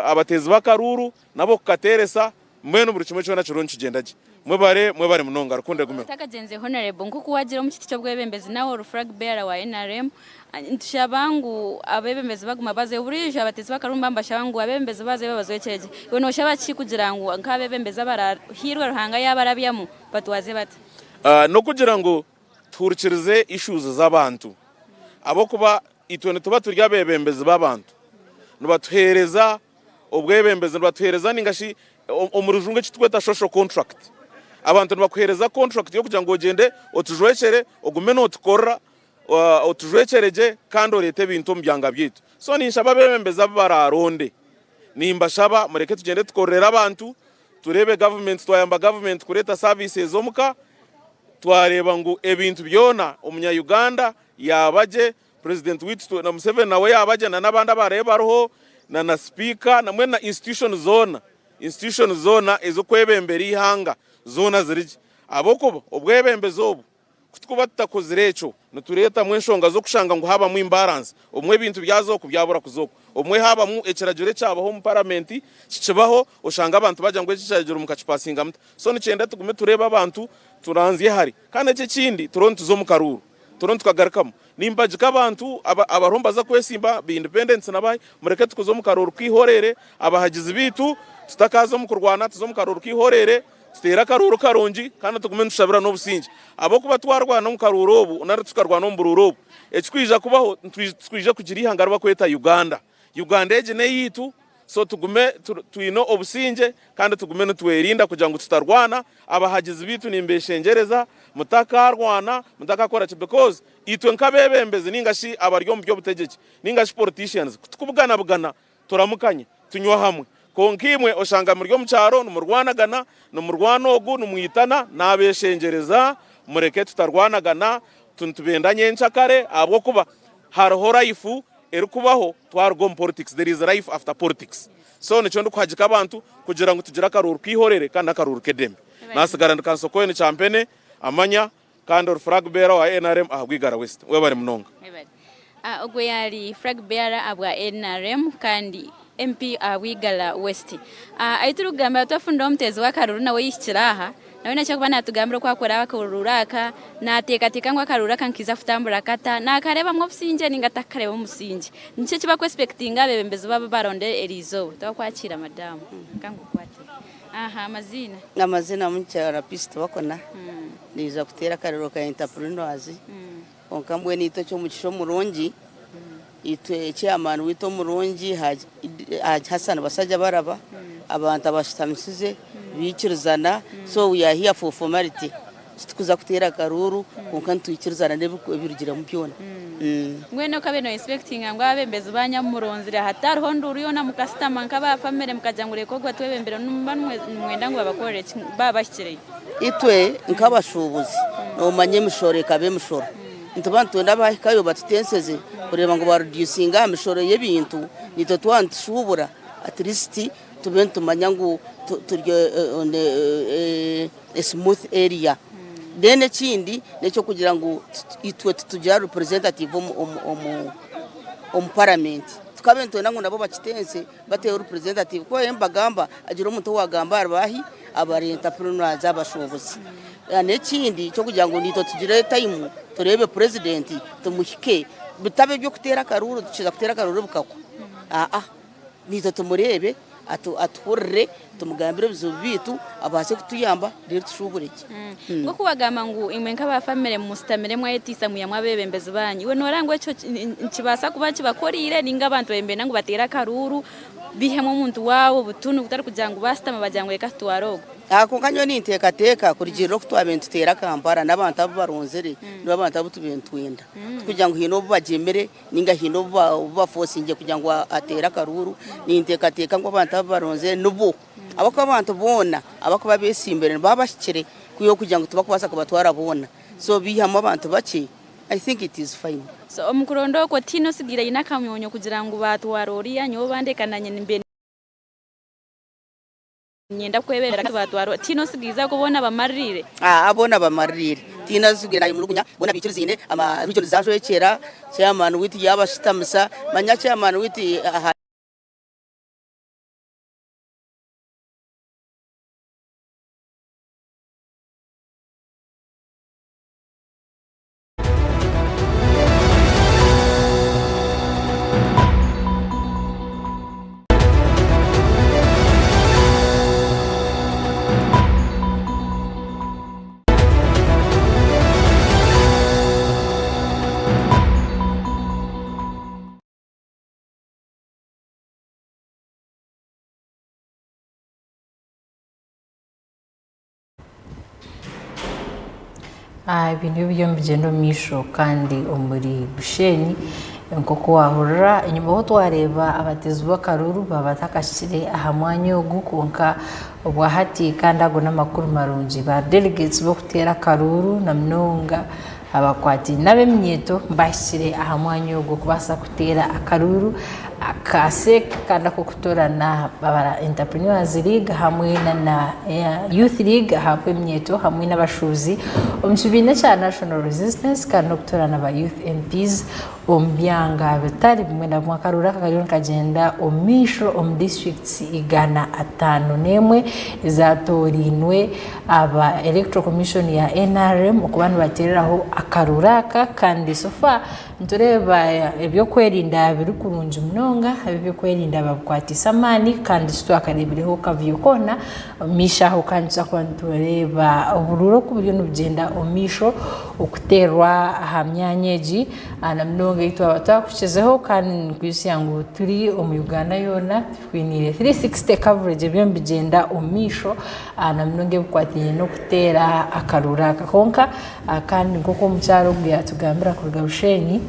abatezi bakaruru nabo kateresa mwene buri kimwe cyona cyo kigendaje mwebare mnonga rukunde gume takagenze honorable nkuko wagira mu kiti cyo bwebembezi nawo flag bearer wa NRM ntishabangu abebembezi baguma baze burije abatezi bakarumba mbashabangu abebembezi baze babazwekeje ibone oshabaki kugira ngo nk'abebembezi barahirwa ruhanga yabarabyamo batwaze bate no kugira ngo turikirize issues z'abantu abo kuba itone tuba turya bebembezi b'abantu nubatuhereza ubwebembezi nubatuhereza ningashi omurujunge kitweta social contract abantu bakuhereza contract yo kugira ngo ugende otujwecere ogume no tukora otujwecereje kandi orete bintu mbyanga byitu so ninshaba bebembeza bararonde nimba shaba mureke tugende tukorera abantu turebe government twayamba government kureta services omuka twareba ngo ebintu byona umunya Uganda yabaje president witu na Museveni nawe yabaje na nabandi bareba roho na speaker na mwena institution zona ezo kwebembera ihanga zona zirije aboko obwebembezo obu kutukuba tutakozirecho nutureta mwenshonga zo kushanga ngo haba mu imbalance omwe bintu byazo kubyabura kuzoko omwe haba mu ekirajure cyabaho mu parliament kibaho oshanga abantu bajya ngo ekirajure mu kacipasinga mta so nicenda tugume tureba abantu turanziye hari kandi ece kindi turonto zo mu karuru turonto kagarikamo nimba jika abantu abaromba za kwesimba be independence nabaye mureke tukozo mu karuru kwihorere abahagize bitu tutakaza mu kurwana tuzo mu karuru kwihorere stera karuru karonji kandi tugume nshabira no businji abo kuba twarwana mu karuru obu nari tukarwana mu bururu obu ekikwija kubaho twije kugira ihangara bakweta Uganda eje ne yitu so tugume tuino obusinje kandi tugume nutwerinda kugira ngo tutarwana abahagize bitu nimbeshengereza mutakarwana mutakakora because itwe nkabebembeze ningashi abaryo mu byo butegeke ningashi politicians tukubugana turamukanye tunywa hamwe konkimwe oshanga muryo mucyaro numurwanagana numurwanogu numwitana nabeshengereza mureke tutarwanagana tuntubendanye nchakare abo kuba harahora ifu erikubaho twargo politics there is life after politics so nico ndukwagika abantu kugira ngo tugira karuru kwihorere kandi akaruru kedembe nasigara ndansoko ni champene amanya kandi flag bearer wa NRM ahagwigara West webare mnonga ogwe yali flag bearer abwa NRM kandi MP awigala West aiturugamba twafunda omutezi wa karuru nawe yishiraha nawe nacho bana tugambira kwa kora bakururaka nateka ngo akaruraka nkiza futambura kata nakareba mwo businje ningatakare bo musinje nice kiba ko expecting abebembezi baba baronde erizo takwakira madam kangu kwate amazina mucyara piste bakona niza kutera karero ka entrepreneurs onkambwe nito cyo mukisho murongi itwe chairman wito murongi Hassan basajja baraba abantu abashitamisize bikirizana so we are here for formality tukuza kutera karuru konka tuyikirizana nebirugira mu byona ngweno kabeno inspecting ngo abembeze banyamuronzira hatariho nduriyo na mukastama nkaba family mukajangure kogwa twebembere numbanwe mwenda ngo babakorere babashikireye itwe nkabashubuzi no manye mishore kabe mishoro ntubantu ndabahikayo batutenseze kureba ngo bareducinga amishoro y'ebintu nito twantshubura at least tubentu manyangu turyo smooth area dene kindi necho kugira ngo itwe tujya representative parliament tukabentu nangu nabo bakitense bateye representative ko embagamba agira umuntu wagamba abahi abari entrepreneurs abashobozi ane kindi cyo kugira ngo nito tugire time turebe president tumuhike bitabe byo kutera karuru dukiza kutera karuru bukako nito tumurebe atuhurire tumugambire bizibu bitu abashe kutuyamba rero tushubureke ngo kubagama ngo imwe nk'abafamile mustamire mwayetisa muyamwa bebembezi banyu we norangwe cyo kibasa kuba kibakorire ninga abantu bembena ngo batera karuru bihemo umuntu wawo butuntu kutari kugira ngo basitama bajya ngo reka tuwarogo ako kanyo ni intekateka kurigiro kutwabintu tera Kampala n'abantu abo baronzere n'abantu abo tubentwenda kugira ngo hino bajemere ninga hino bafosinge kugira ngo atera karuru ni intekateka ngo abantu abo baronzere nubo abako abantu bona abako babesimbere babashikire kuyo kugira ngo tubakubasa kubatwara bona so bihamo abantu bake I think it is fine. So omukurondo ko tino sigira inakamyonyo kugira ngo batwaroriya nyo bandekananye nimbe nyenda kwebera batwaro tino sigiza kubona bamarire abona bamarire tina sigira imulugunya bona bikirizine ama region zazo yekera chairman witi yabashitamisa manya chairman witi ibintu byombi bigenda misho kandi umuri Bushenyi nkoko wahurira inyuma ho twareba abatezi b'akaruru babatakashire aha mwanya gukonka obwahati kandi ago n'amakuru marungi ba delegates bo kutera karuru na mnonga abakwati n'abemyeto mbashire aha mwanya go kubasa kutera akaruru akasek kandi ko kutorana babara entrepreneurs league hamwe na youth league hamwe myeto hamwe n'abashuzi omubina cya national resistance kandi kutorana ba youth MPs ombyanga bitari bimwe na mwakarura kagarion kagenda omisho districts igana 5 izatorinwe aba electoral commission ya NRM okubantu batereraho akaruraka kandi sofa ntureba ebyo kwerinda biri kurunje mnonga ebyo kwerinda bakwatisa amani kandi twakarebireho kavyo kona mishaho kandi tsakwantурeba ubururo kubyo nubugenda omisho okuterwa hamyanyeji ana mnonga itwa batakuchezeho kandi kwisi yangu turi mu Uganda yona twinire 360 coverage ebyo mbigenda omisho ana mnonge bukwatiye no kutera akaruraka konka kandi nkoko mucyaro bya tugambira kurga Bushenyi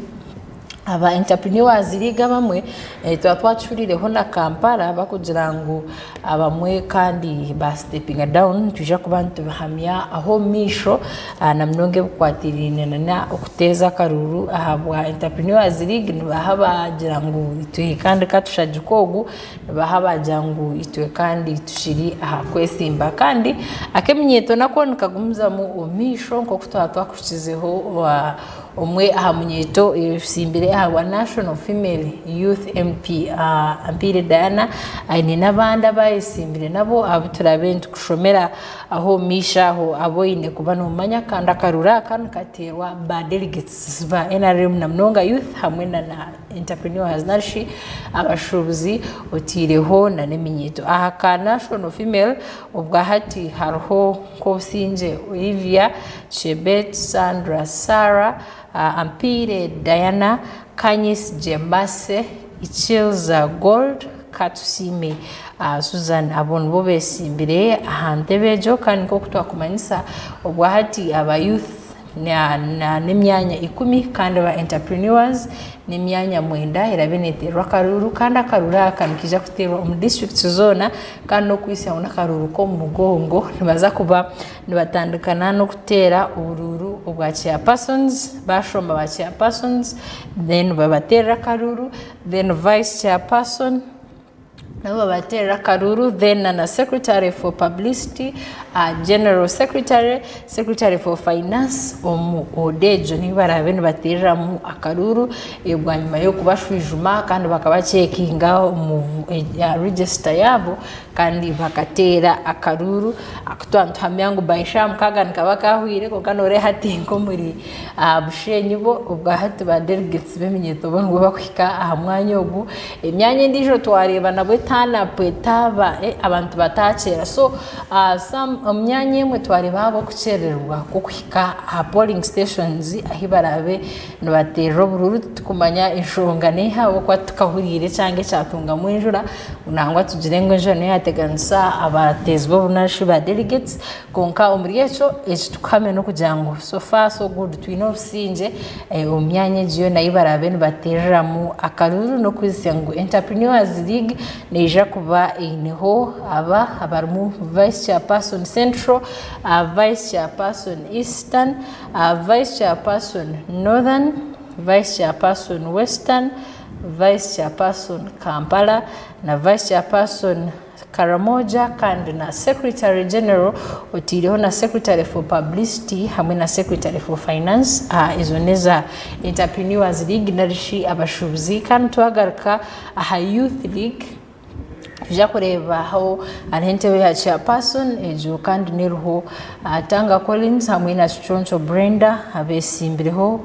aba entrepreneurs liga bamwe twatwachurireho na Kampala bakugira ngo abamwe kandi ba stepping down tuje kubantu bahamya aho misho na mnonge bukwatirine na okuteza karuru ahabwa entrepreneurs league bahabagira ngo itwe kandi katushajikogu bahabagira ngo itwe kandi tushiri aha kwesimba kandi akemnyeto nako nikagumza mu omisho nko kutwatwakushizeho umwe ahamunyeto simbire wa National Female Youth MP Ampire Diana ni nabanda bayisimbire nabo abuturabentu kushomera aho misha aho aboyine kuba no manya kandi akarura kandi katerwa ba delegates ba NRM na mnonga youth hamwe na entrepreneurs nashi abashubuzi otireho na neminyeto aha ka National Female ubwahati harho ko sinje Olivia Chebet Sandra Sarah Ampire Diana Kanyis Jembase Ichilza Gold Katusime Susan Abon Bobesi mbere ahantebejo kandi ko kutwakumanyisa obwahati aba youth na nemyanya 10 kandi ba entrepreneurs nemyanya 9 irabeneterwa karuru kandi akarura kanikija kuterwa mu district zona kandi no kwisi abona karuru ko mu mugongo nibaza kuba nibatandukana no kutera ubururu ubwa chairpersons bashomba ba chairpersons then babatera karuru then vice chairperson nabo batera karuru then na secretary for publicity general secretary for finance odejo ni barabene batera mu akaruru ebwa nyuma yo kubashwijuma kandi bakabacekinga mu register yabo kandi bakatera akaruru akutwantu hamyangu baisha mkaga nikabakahwire ko kanore hatinko muri Bushenyi bo ubwa hatu ba delegates beminyeto bongo bakwika aha mwanya ogu emyanya ndijo twareba nabwe hana petaba abantu batachera so myanya imwe twari babo kucererwa kukwika ha polling stations ahibarabe nibatera bururu tukumanya inshonga ne hawo kwa tukahurire cange cyatunga mu injura unangwa tugire ngo ejo ne yateganisa abatezbo bunashi ba delegates konka umuriyecho tukame no kujango so far so good twino sinje umyanya jiyo nayibarabe nibatera mu akaruru no kwisengo Entrepreneurs League neja kuba ineho abarmu Vice Chairperson Central, Vice Chairperson Eastern, Vice Chairperson Northern, Vice Chairperson Western, Vice Chairperson Kampala na Vice Chairperson Karamoja kandi na Secretary General otiriho na Secretary for Publicity hamwe na Secretary for Finance izoneza Entrepreneurs League narishi abashubuzi kandi twagaruka aha Youth League tujya kureba aho arentebe ya chairperson ejo kandi niruho Tanga Collins hamwe na Choncho Brenda abesimbireho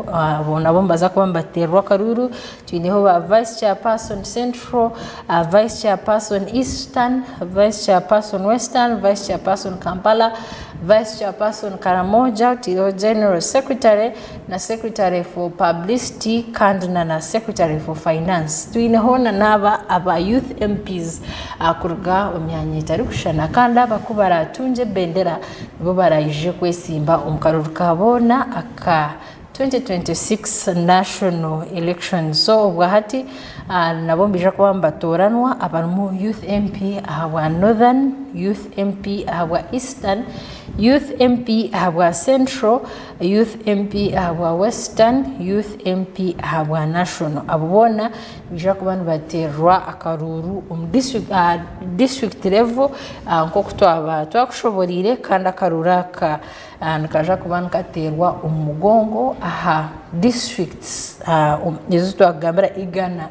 bona bombaza kuba mbaterwa karuru twineho ba Vice Chairperson Central, Vice Chairperson Eastern, Vice Chairperson Western, Vice Chairperson Kampala, Vice Chairperson Karamoja, tiro General Secretary na Secretary for Publicity kandi na Secretary for Finance. Twineho na naba aba Youth MPs akuruga umyanya itari kushana kandi abakubara tunje bendera bo barayije kwesimba umukaruru kabona aka 2026 national elections so ubwahati nabo mbija kuba mbatoranwa abarmu Youth MP ahawa Northern, Youth MP ahawa Eastern, Youth MP ahawa Central, Youth MP ahawa Western, Youth MP ahawa National. Abona mbija kuba baterwa akaruru district level nko kutwaba twakushoborire kandi akaruraka nkaja kuba nkaterwa umugongo aha districts izo twagambira igana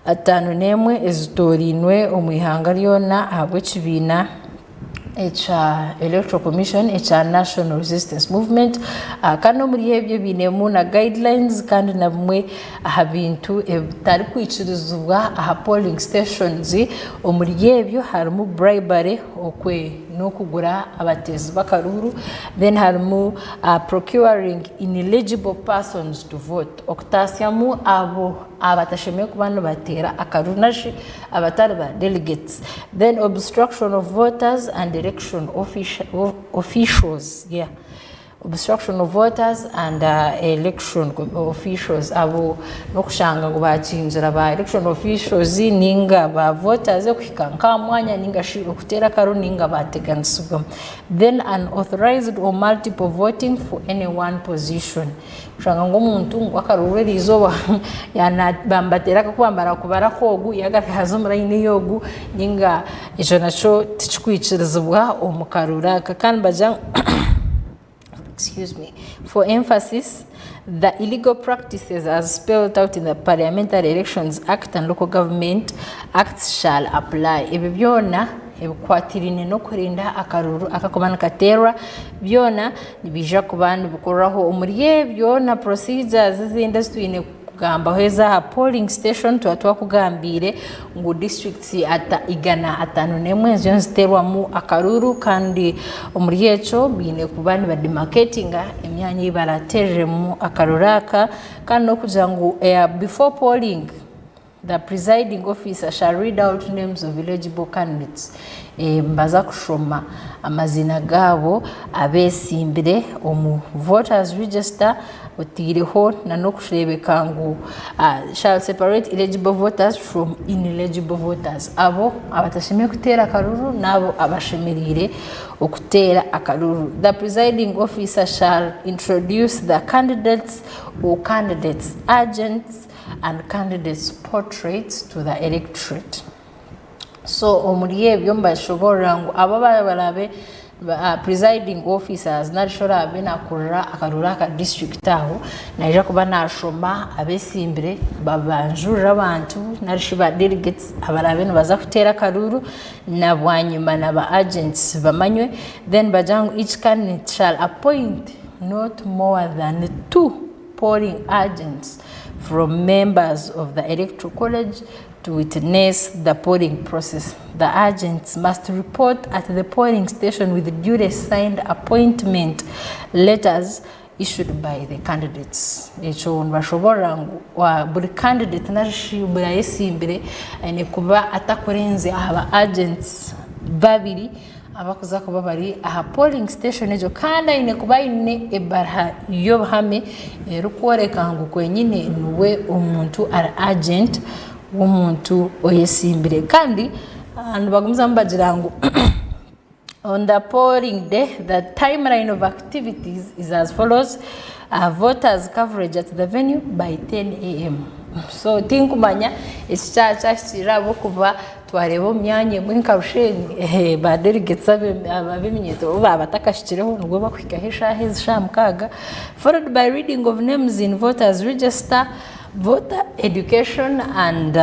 atanu nemwe ezitorinwe omwihanga lyona ahabwe kibina Electoral Commission National Resistance Movement kandi muri hebyo binemu na guidelines kandi namwe aha bintu tari kwicurizwa aha polling stations muri hebyo harimo bribery okwe no kugura abatezi bakaruru then harimo procuring ineligible persons to vote okutasiamu abo abatashemeye kubana batera akarunashi abatari ba delegates then obstruction of voters and election officials obstruction of voters and election officials abo nokushanga ngo bachinjira ba election officials ninga ba voters kuhikanka mwanya ninga shiro kutera karo ninga bateganisubwa then unauthorized or multiple voting for any one position shanga ngo umuntu ngwakarureri izoba yana bambatera kwambara kubara kogu yagakaza murayine yogu ninga ijo naco tichikwichirizwa omukarura kandi baja for emphasis, the illegal practices as spelled out in the Parliamentary Elections Act and Local Government Acts shall apply. Byona ebikwatirine no kurinda akaruru akakomana katera byona nibija kubana bukoraho umuriye byona procedures zindi twine kugamba heza polling station twatwa kugambire ngo districts ata igana atanu nemwe ziterwa mu akaruru kandi umuriyecho bine kubani ba demarcatinga imyanya ibarateje mu akaruraka kandi no kugira ngo before polling the presiding officer shall read out names of eligible candidates mbaza kushoma amazina gabo abesimbire omu voters register utiriho na no kushrebeka ngo shall separate eligible voters from ineligible voters abo abatashimye kutera akaruru nabo abashemerire okutera akaruru the presiding officer shall introduce the candidates or candidates agents and candidates portraits to the electorate so omuriye byomba shobora ngo ababa barabe presiding officers narishora bena kurura akarura ka district aho naje kuba nashoma abesimbire babanjura abantu narishiba delegates abarabe baza kutera karuru na bwanyuma na ba agents bamanywe then bajangu each candidate shall appoint not more than 2 polling agents from members of the electoral college to witness the polling process. The agents must report at the polling station with duly signed appointment letters issued by the candidates. Echo bashobora wa buri candidate narishibura yesimbire ene kuba atakorenze aba agents babiri abakuza kuba bari aha polling station ejo kandi ine kuba ine ebarha yo hame rukworeka ngo kwenyine nuwe umuntu ari agent w'umuntu oyesimbire kandi and bagumza mbagira ngo on the polling day, the timeline of activities is as follows. Voters coverage at the venue by 10 a.m. So, tinkumanya, ichacha chirabo kuba twarebo myanye mwinkarusheni ba delegates ababimenyeto babatakashikireho nubwo bakwika hesha mukaga, followed by reading of names in voters register, voter education and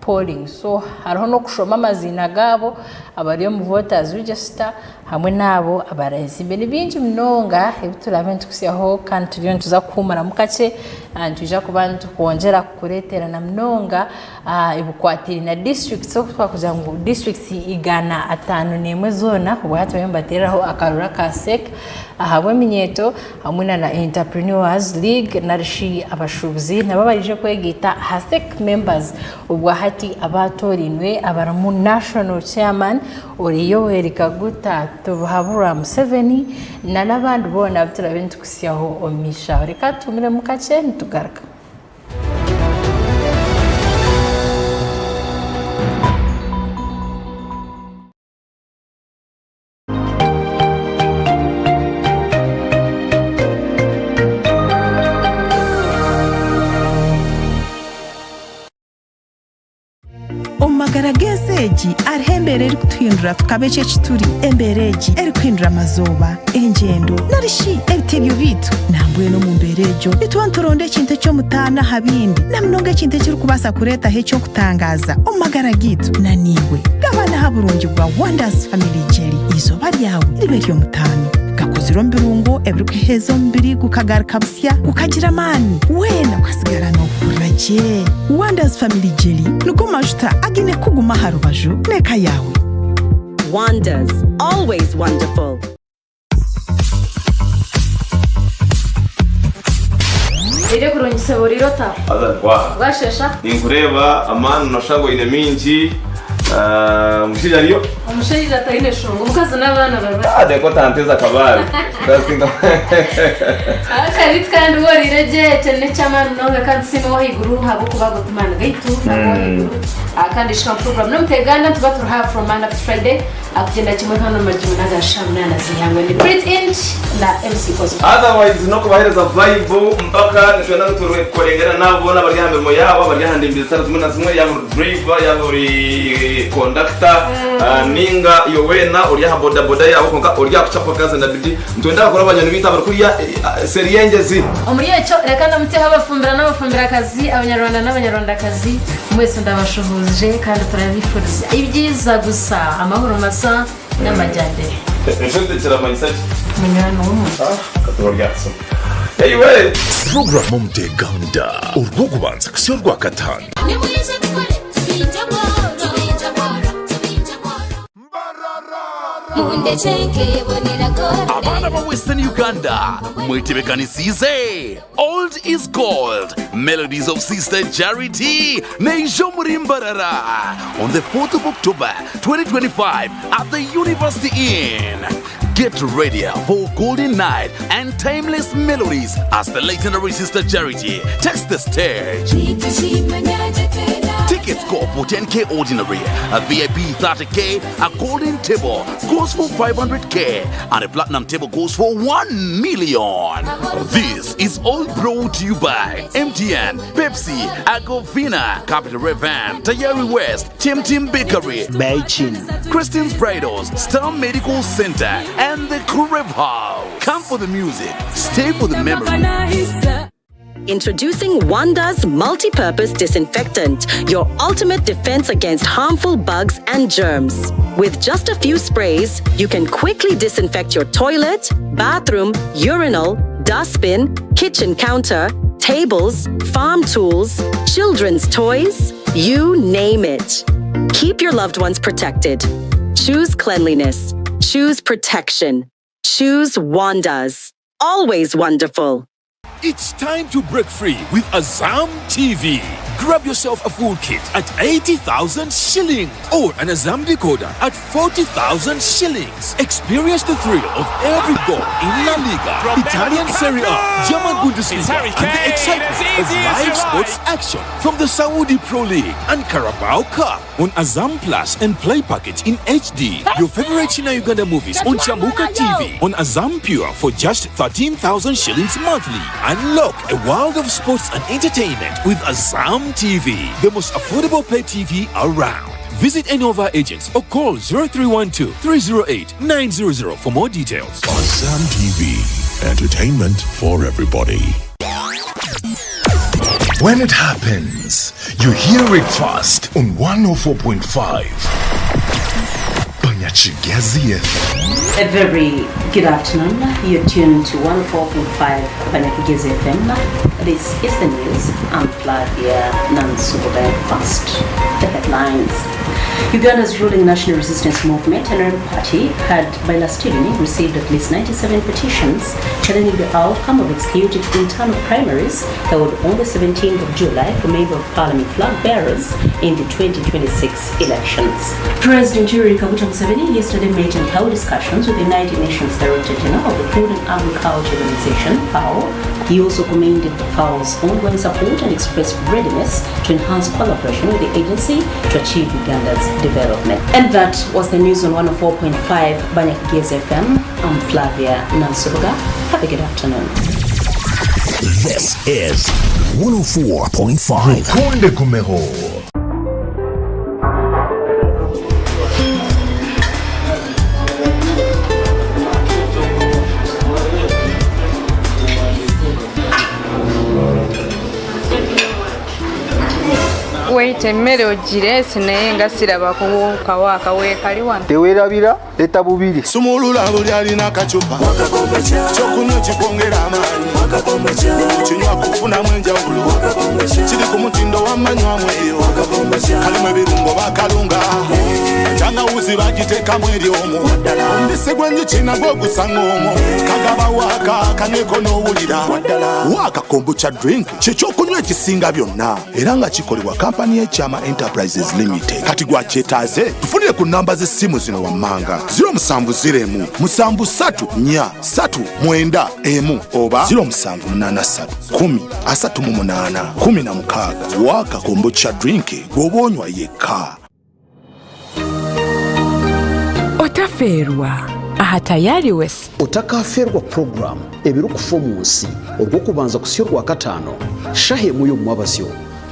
polling. So hariho no kushoma amazina gabo abari mu voters register hamwe nabo abarezi bene binji mnonga ebiturabentu kusiyaho kandi turiyo tuza kumara mukace tujja kubantu kongera kuretera na mnonga ibukwatiri na district so twakugira ngo district igana 5 nemwe zona ubwato yombateraho akarura ka sek ahabwe minyeto hamwe na entrepreneurs league narishi abashubuzi nababarije kwegita hasek members ubwa hati abatorinwe abaramu national chairman Oriyo Erika Guta tuhabura Museveni na nabandi bona biturabentu kusiyaho omisha reka tumire mukace ntugaruka. Omagaragezeji arhembere eri kutuhindura tukabeche chituri embereji eri kuhindura amazoba engendo narishi ebitebyo bitu nambwe no mu mberejo bitwanturonde kinte cyo mutana habindi namnonge kinte kiri kubasa kureta hecho kutangaza omagara gitu naniwe gabana haburungi bwa Wonders Family Jelly izoba ryawe riberyo mutano gakoziro mbirungo ebiri kuhezo mbiri gukagaruka busya gukagira mani wena ukasigara no kuraje Wonders Family Jelly nuko majuta agine kuguma harubaju neka yawe. Wonders, always wonderful. Ire kurungise burirota azatwa bashesha ninkureba amana nashago ine minji mushijariyo umushirira tayine shongo mukaza n'abana baba adeko tanteza kabari ndasinga akari kandi worireje cyane cyamana no kandi simo higuru habo kubago tumana gaitu nabo akandi shika program no mtegana tuba to have from Monday to Friday akugenda kimwe hano majuna gashamna na zihangwe ni pretty inch na MC Kozo otherwise no kubahereza vibe mpaka nishobora guturwe korengera nabo bona bari hambere mo yabo bari hande imbere zimwe na zimwe ya driver ya buri conductor ninga iyo wena uri ha boda boda yabo konka uri ya kuchapa kaza na bidi ntwenda bakora abanyana bita bari kuri ya seriyengezi umuriyecho reka namute habafumbira n'abafumbira kazi abanyarwanda n'abanyarwandakazi mwese ndabashuhuje kandi turabifuriza ibyiza gusa amahoro masa n'amajyambere eshente kiramanyisaki munyana w'umuntu katoryaso anyway program Mteganda urwo kubanza kusiyo rwa katanu abana ba Western Uganda mwitebekanisize old is gold melodies of Sister Charity Nejo Murimbarara on the 4th of October 2025 at the University Inn. Get ready for golden night and timeless melodies as the legendary Sister Charity takes the stage. Tickets go for 10k ordinary, a VIP 30k, a golden table goes for 500k, and a platinum table goes for 1 million. This is all brought to you by MTN, Pepsi, Agovina, Capital Revan, Tayari West, Tim Bakery, Beijing, Christian's Bridals, Star Medical Center, and the Crib House. Come for the music, stay for the memory. Introducing Wonders Multi-Purpose Disinfectant, your ultimate defense against harmful bugs and germs. With just a few sprays, you can quickly disinfect your toilet, bathroom, urinal, dustbin, kitchen counter, tables, farm tools, children's toys, You name it. Keep your loved ones protected. Choose cleanliness. Choose protection. Choose Wanda's. Always wonderful. It's time to break free with Azam TV. Grab yourself a full kit at 80,000 shillings or an Azam decoder at 40,000 shillings. Experience the thrill of every goal in La Liga, Italian Serie A, German Bundesliga, and the excitement of live sports action from the Saudi Pro League and Carabao Cup on Azam Plus and Play Package in HD. Your favorite China Uganda movies on Chamuka TV on Azam Pure for just 13,000 shillings monthly. Unlock a world of sports and entertainment with Azam TV, the most affordable pay TV around. Visit any of our agents or call 0312-308-900 for more details. Azam TV, entertainment for everybody. When it happens, you hear it first on 104.5. Banyachigezi FM. A very good afternoon. You're tuned to 104.5 Banyachigezi FM. This is the news. I'm Flavia Nansuboga. First, the headlines. Uganda's ruling National Resistance Movement, NRM party, had by last evening received at least 97 petitions challenging the outcome of executive internal primaries held on the 17th of July for Member of Parliament flag bearers in the 2026 elections. President Yoweri Kaguta Museveni yesterday met and held discussions with the United Nations Director General of the Food and Agriculture Organization, FAO. He also commended the FAO's ongoing support and expressed readiness to enhance collaboration with the agency to achieve Uganda's development. And that was the news on 104.5 Banyachigezi FM. I'm Flavia Nansuboga. Have a good afternoon. This is 104.5 Konde Kumeho. Wait emmere ogirese naye nga siraba kawaaka weekali wano teweerabira leta bubiri sumulula buli alina akacupa kyokunywa kikwongera amaanyi kinywa kufunamu enjawulo kiri ku mutindo w'amanywamu eyo kalimu ebirungo bakalunga enjangawuzi bagiteekamu eri omwo ombisi gw'enjuki nagwo ogusanga omwo kagaba waaka kaneko n'owulira waaka kombucha drink kyekyokunywa ekisinga byonna era nga kikolebwa kampani y'ekyama Enterprises Limited. Kati gwakyetaaze tufunire ku namba z'essimu zino wammanga 0701 339 oba 0783 10 38 waaka kombucha drink gw'oba yekka. Otaferwa aha Tayari West. Otakaferwa program ebirukufa mu nsi olw'okubanza kusyo rwa kataano shahemu y'omwabasyo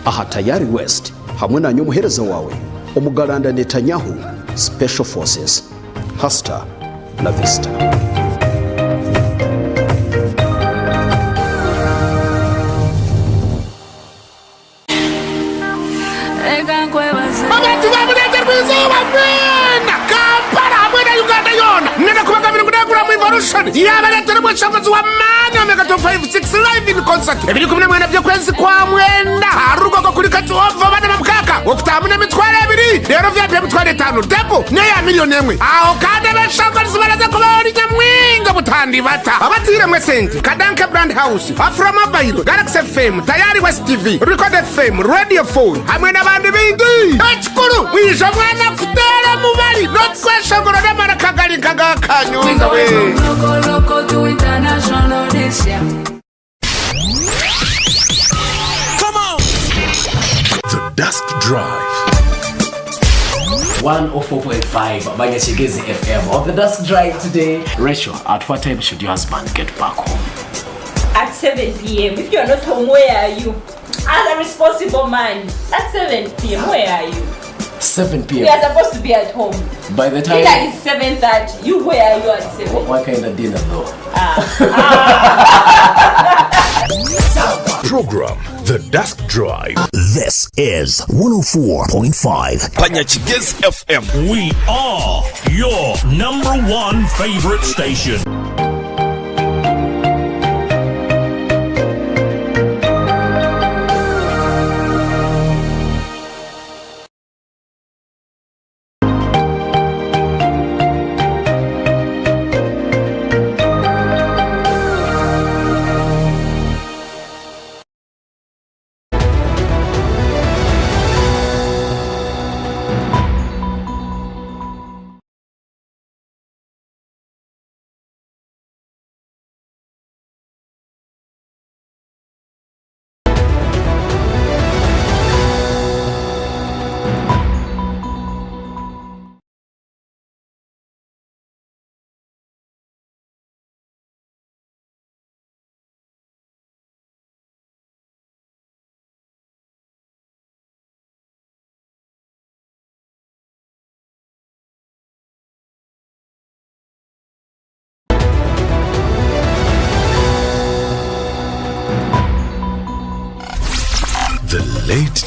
aha Tayari West hamwe nanyo omuhereza wawe omugalanda Netanyahu Special Forces. Hasta la vista. yabaletera obweshangazi wa maani omega 256 live in concert ebiri 14 by'okwezi kwa mwenda arugogo kuri katuova bana mukaka okutamu n'emitwalo ebiri rero vyapi emitwalo 5 depo neya $1,000,000 aho kandi abeshangazi baraza kuba oli nyamwinga butandi bata abatire mwesente Kadanke Brand House Afro Mobile Galaxy FM Tayari West TV Record FM Radio 4 hamwe n'abandi bindi ekikuru mwisho mwana kutera mubali notweshongoro n'amarakagali kagakanyo Loco to international this year. Come on! The Dusk Drive. 104.5 Banyachigezi FM. On the Dusk Drive today, Rachel, at what time should your husband get back home? At 7 p.m. If you're not home, where are you? As a responsible man, at 7 p.m., where are you? 7 p.m. We are supposed to be at home. By the time... Dinner is 7:30. You, where are you at 7? What kind of dinner though? Program The Dusk Drive. This is 104.5 Banyachigezi FM. We are your #1 favorite station.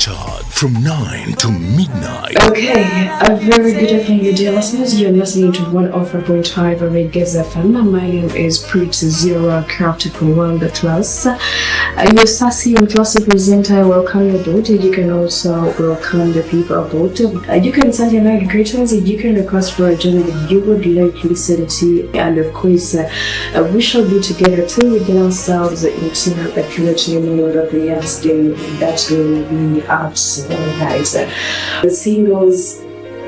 chart from 9 to midnight. Okay, a very good evening, dear listeners. You're listening to 104.5 Reggae FM. My name is Pretty Zero, crafted from World Class. Your sassy and classy presenter, I welcome you aboard. You can also welcome the people aboard. You can send your night greetings. You can request for a journey that you would like to listen to. And of course, we shall be together till we get ourselves into the community of the yesterday that will be out soon, guys. The singles,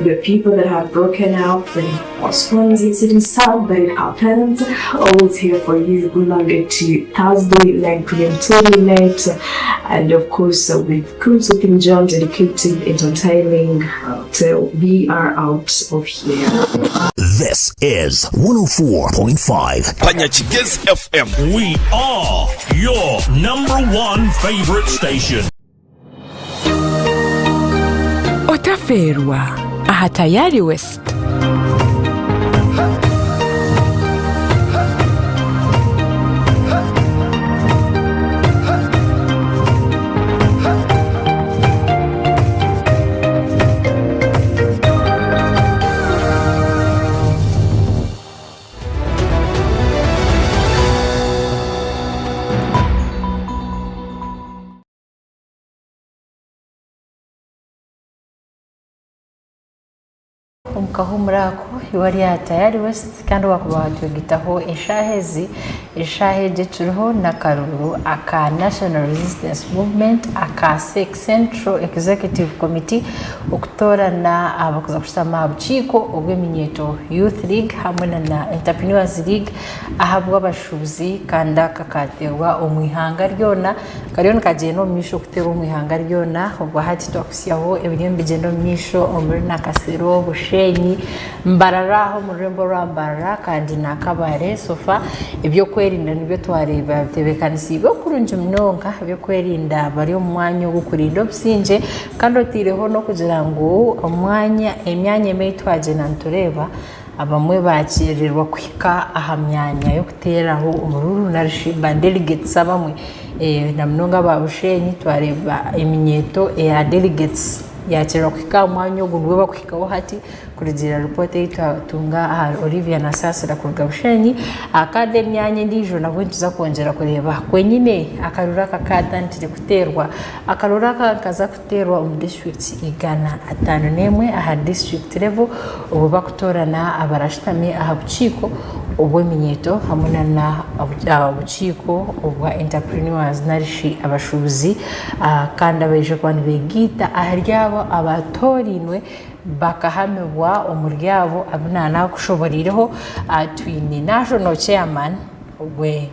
the people that have broken out, the postpones incident sad, but it happens. Always here for you. We love it to Thursday, 9 p.m. till midnight. And of course, with cool King John, dedicated, entertaining, till we are out of here. This is 104.5 Panyachigez FM. We are your #1 favorite station. Otaferwa aha tayari West. Umkahumrako iwari tayari West kandi wakuba watugitaho eshaheje turiho na karuru aka National Resistance Movement aka Central Executive Committee okutorana abakuza kusama abchiko obweminyeto Youth League hamwe na Entrepreneurs League ahabwa abashubuzi kandi akakatewa omwihanga ryona kariyo kageno misho kutera omwihanga ryona obwa hati twakusyaho ebiryo bigendo misho omuri nakasero bushenyi mbararaho murembo rambara kandi nakabare sofa ibyo kwerinda nibyo twareba tebekanisi byo kurunje mnonga byo kwerinda bari omwanya wo kurinda obusinje kandi otireho no kugira ngo emyanya emetwaje nantureba abamwe bakirerwa kwika aha myanya yo kuteraho umururu na rishiba delegates abamwe na mnonga babushenyi twareba eminyeto ya delegates yakira kwika umwanya ogundwe bakwikaho hati kurugira report yitunga Olivia na Sasira kurugabushenyi academy yanye ndijo nabwo tuza kongera kureba kwenyine akarura kakatantire kuterwa akarura kaza kuterwa mu district igana atano nemwe aha district level ubu bakutorana abarashitame aha buciko ubwo minyeto hamuna na buciko ubwa entrepreneurs narishi abashubuzi kandi abeje kwandi begita aharyabo abatorinwe bakahamibwa umuryabo abunana kushoboririho twini National Chairman we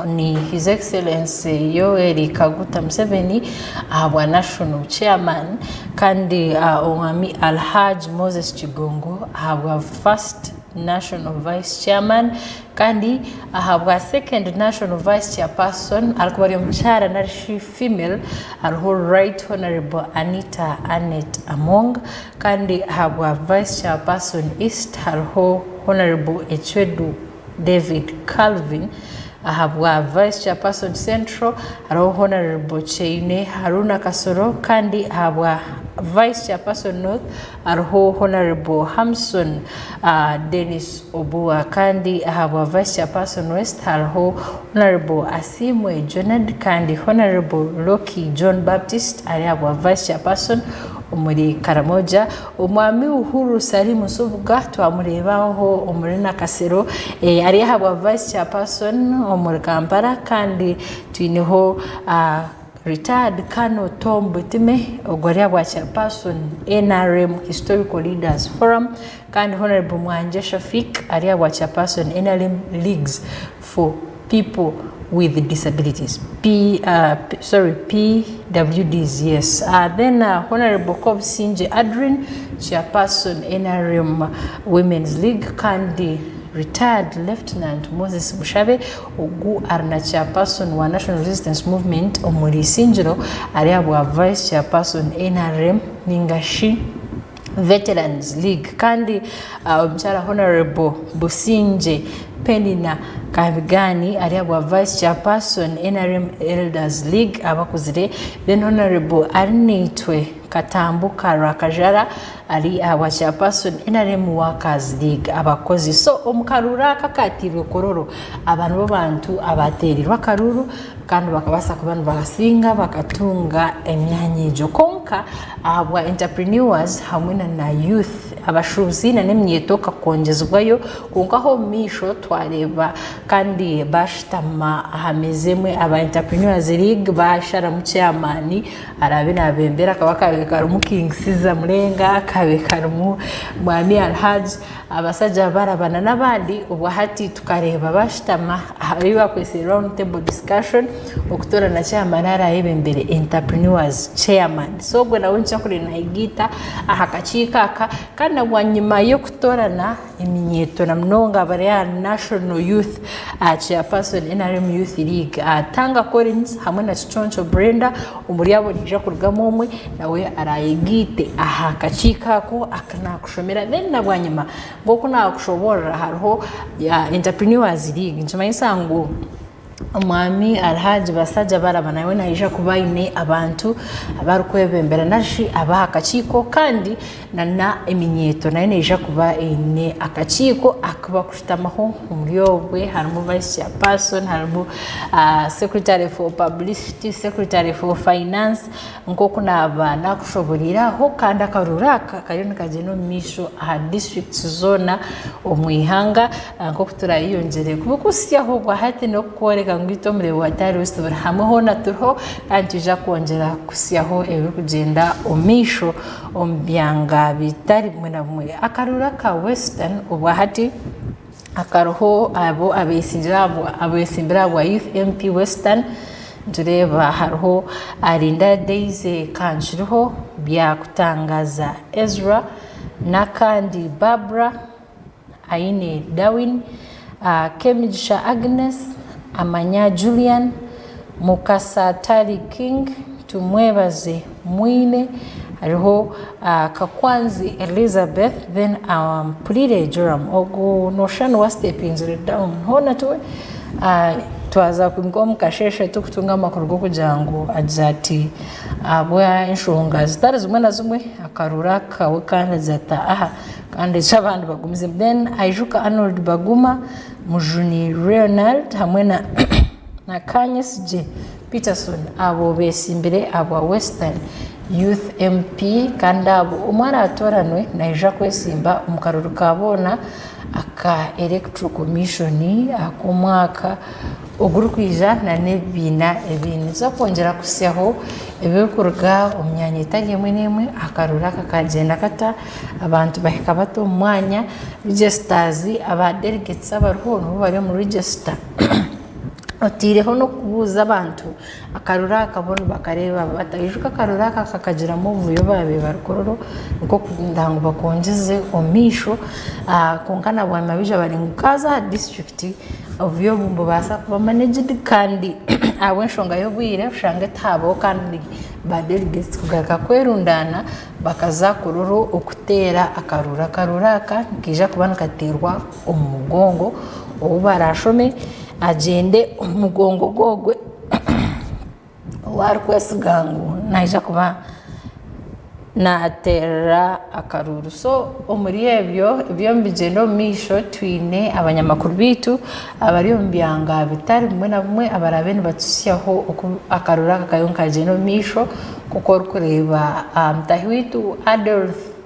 ni His Excellency Yoweri Kaguta Museveni ahabwa National Chairman kandi Omwami Alhaj Moses Chigongo ahabwa First National Vice Chairman kandi ahabwa Second National Vice Chairperson alikuwa mchara na female alho Right Honorable Anita Annette Among kandi ahabwa Vice Chairperson East alho Honorable Echwedu David Calvin ahabwa Vice Chairperson Central alho Honorable Cheine Haruna Kasoro kandi ahabwa Vice Chairperson North alho Honorable Hamson Dennis Obua kandi ahabwa Vice Chairperson West alho Honorable Asimwe Jonad kandi Honorable Loki John Baptist ahabwa Vice Chairperson umuri Karamoja umwami Uhuru Salimu Subuga twamurebaho umurina Kasero ari ahabwa Vice Chairperson umuri Kampala kandi twiniho retired Colonel Tom Butime ogwari abwa Chairperson NRM Historical Leaders Forum kandi Honorable Mwanje Shafik ari abwa Chairperson NRM Leagues for People with Disabilities PWDs, yes. Then Honorable Cobb Sinje Adrin, Chairperson NRM Women's League kandi retired Lieutenant Moses Mushabe ugu arna Chairperson wa National Resistance Movement omuri Sinjiro ari abwa Vice Chairperson NRM ningashi Veterans League kandi omukyala Honorable Businje Penina Kabigani ari agwa Vice Chairperson NRM Elders League abakuzire, then Honorable Arnitwe Katambuka Rakajara ari awa Chairperson NRM Workers League abakozi. So omukarura kakatibwe kororo abantu b'abantu abaterirwa karuru kandi bakabasa kubantu bagasinga bakatunga emyanya ejo konka abwa entrepreneurs hamwe na youth abashuzi na nemyeto kakongezwayo kunkaho misho twareba kandi bashitama hamezemwe aba entrepreneurs league bashara mu chairman arabe nabembera kabaka mu King Siza Mulenga kabeka mu Mwami Alhaji abasajja barabana nabandi ubwa hati tukareba bashitama abiba kwese round table discussion okutora na chairman arabe mbere entrepreneurs chairman. So gwe nawe nchakuri na igita ahakachikaka kandi gwanyuma yo kutorana iminyeto na mnonga bari ya National Youth Chairperson NRM Youth League Tanga Collins hamwe na Choncho Brenda umuri yabo nije kurugamo umwe nawe arayigite ahakachikako akana kushomera then nabwanyuma ngoko na kushobora hariho ya Entrepreneurs League njuma isango Mwami Alhaji basajja barabana we naija kubaine abantu abarukwebembera nashi abaha akachiko kandi na eminyeto nayo naija kuba ine akachiko akaba kushitamaho umuyobwe harimo Vice Chairperson harimo Secretary for Publicity, Secretary for Finance nkoko nabana kushoboriraho kandi akaruraka kariyo kageno misho aha district zona omwihanga nkoko turayiyongere kubukusyaho gwa hati no koreka ngwito muri watari wese hamwe hona turho kandi tuje kongera kusyaho ebikugenda omisho ombyanga bitari mwe na mwe akarura ka Western ubwa hati akaroho abo abesimbira abo Youth MP Western tureba hariho Arinda Daisy kanjiriho bya kutangaza Ezra nakandi Barbara Aine Darwin Kemigisha Agnes Amanya Julian Mukasa Tari King tumwebaze mwine hariho Kakwanzi Elizabeth then Pulire Joram ogo noshano wa stepping down hona tuwe twaza kumkom kasheshe tukutunga makuru kujango ajati abwa inshunga zitari zimwe na zimwe akarura kawe kandi zata kandi cy'abantu bagumize then Ajuka Arnold Baguma Mujuni Leonard hamwe na Kanyes J Peterson abo besimbere abo Western Youth MP kandi abo umara atoranwe naija kwesimba umukaruru kabona aka Electoral Commission akumwaka ogurukwiza na nebina ebintu zo kongera kusyaho ebikurga omyanya itagiyemwe nemwe akarura kakagenda kata abantu bahika bato mwanya registers aba delegates abaruhono bari mu register otireho no kubuza abantu akarura akabona bakareba batayijuka akarura kakagira mu vuyo babe barukororo niko kugindango bakongeze omisho konkana bwa mabija bari ngukaza district ovyo bumbo basa kuba managed kandi awenshonga yo bwire ushange tabo kandi ba delegates kugaruka kwerundana bakaza kururu okutera akarura kija kubana katerwa umugongo obarashome agende umugongo gogwe warkwesigangu naija kuba natera akaruru. So omuri ebyo mbigendo misho twine abanyamakuru bitu abari ombyanga bitari mwe na mwe abarabeni batusyaho akarura kakayonka geno misho kuko kureba mtahiwitu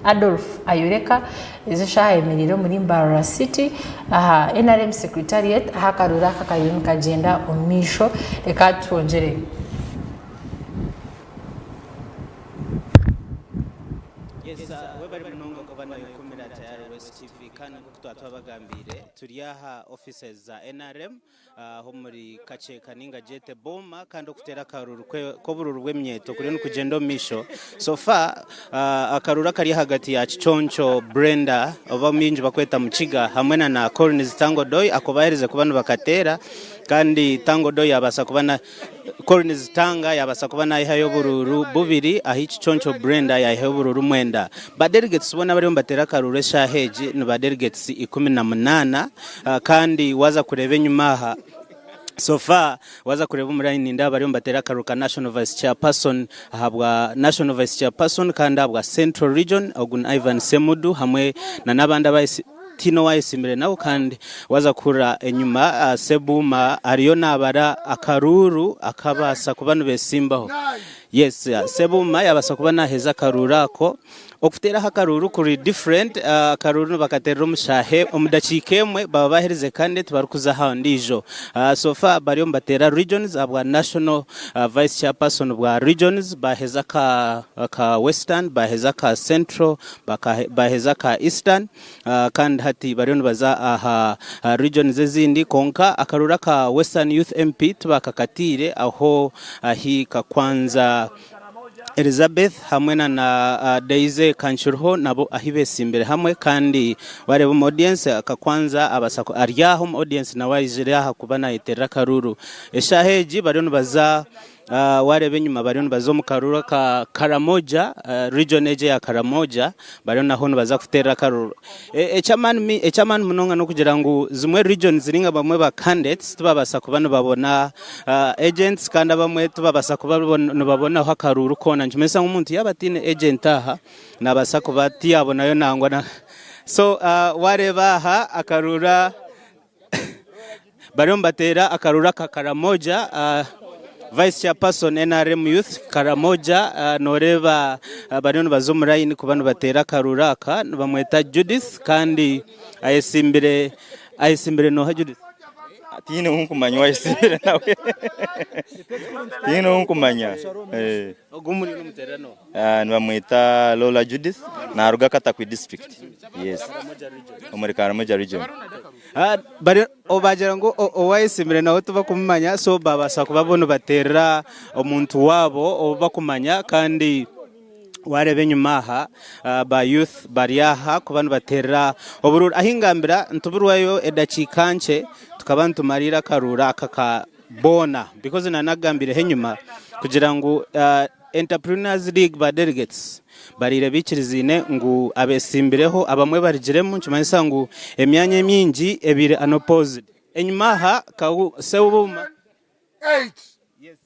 Adolf Ayureka izisha emiriro muri Mbarara City NRM Secretariat akarura kakayonka agenda omisho reka twongere. Yes, webali munonga kubana yokumira tayari West TV kandi nk'uko twabagambire turi aha offices za NRM ho muri Kacheka ninga Jete Boma kandi okutera akaruru ko bururu bw'emyeto kuri no kugendo misho so far akarura kari hagati ya Chichoncho Brenda oba minji bakweta mukiga hamwe na Collins Tango Doy akobahereze kubana bakatera kandi Tango Doy yabasa kubana Collins Tanga yabasa kubana ihayo bururu bubiri ahichi Choncho Brenda yahiyo bururu mwenda ba delegates ubona bari mbatera akaruru shaheji no ba delegates 18 kandi waza kurebe nyuma so far waza kureba umurayini ndaba bari mbatera akaruka National Vice Chairperson ahabwa National Vice Chairperson kandi ahabwa Central Region Ogun Ivan Semudu hamwe na nabanda bayisi Tino wayisimbere nawo kandi waza kura enyuma Sebuma ariyo nabara akaruru akabasa kubanu besimbaho yes Sebuma yabasa kubana heza akarurako okutera hakaruru kuri different akaruru bakatera umushahe omudakikemwe baba bahereze kandi tubarukuza handijo so far bariyo mbatera regions abwa National Vice Chairperson bwa regions baheza ka Western baheza ka Central baheza ka Eastern kandi hati bariyo baza aha regions ezindi konka akarura ka Western Youth MP tubakakatire aho ahika kwanza Elizabeth hamwe na Daisy Kanchurho nabo ahibese imbere hamwe kandi bareba mu audience akakwanza abasako aryaho mu audience na wayijira hakubana itera karuru eshaheji bariyo baza warebe nyuma bariyo bazo mu karuru ka Karamoja region eje ya Karamoja bariyo naho baza kutera karuru echaman munonga no kugira ngo zimwe region ziringa bamwe ba candidates tubabasa kubana babona agents kandi bamwe tubabasa kubabona babona ho karuru kona njumesa nk'umuntu yabatine agent aha nabasa kubati yabo nayo nangwa na so wareba aha akarura bariyo mbatera akarura ka Karamoja Vice Chairperson NRM Youth Karamoja noreba bariyo bazomurayini kubanu batera karuraka bamweta Judith kandi ayesimbire no Judith tine unkumanya wayesimbire nawe tine unkumanya ogumuri no muterano nibamweta Lola Judith na ruga kata ku district yes omuri Karamoja region bari obagira ngo owayesimbire nawe tuba kumanya so babasa kubabona batera omuntu wabo oba kumanya kandi warebe nyuma aha ba youth bariyaha kubana batera obururu ahingambira ntuburwayo edakikanche tukabantu marira karura akaka bona because nanagambire henyuma kugira ngo Entrepreneurs League ba delegates barire bikirizine ngo abesimbireho abamwe barijiremo cyumanyisa ngo emyanya myingi ebire unopposed enyuma ha ka Sebuma 8 yes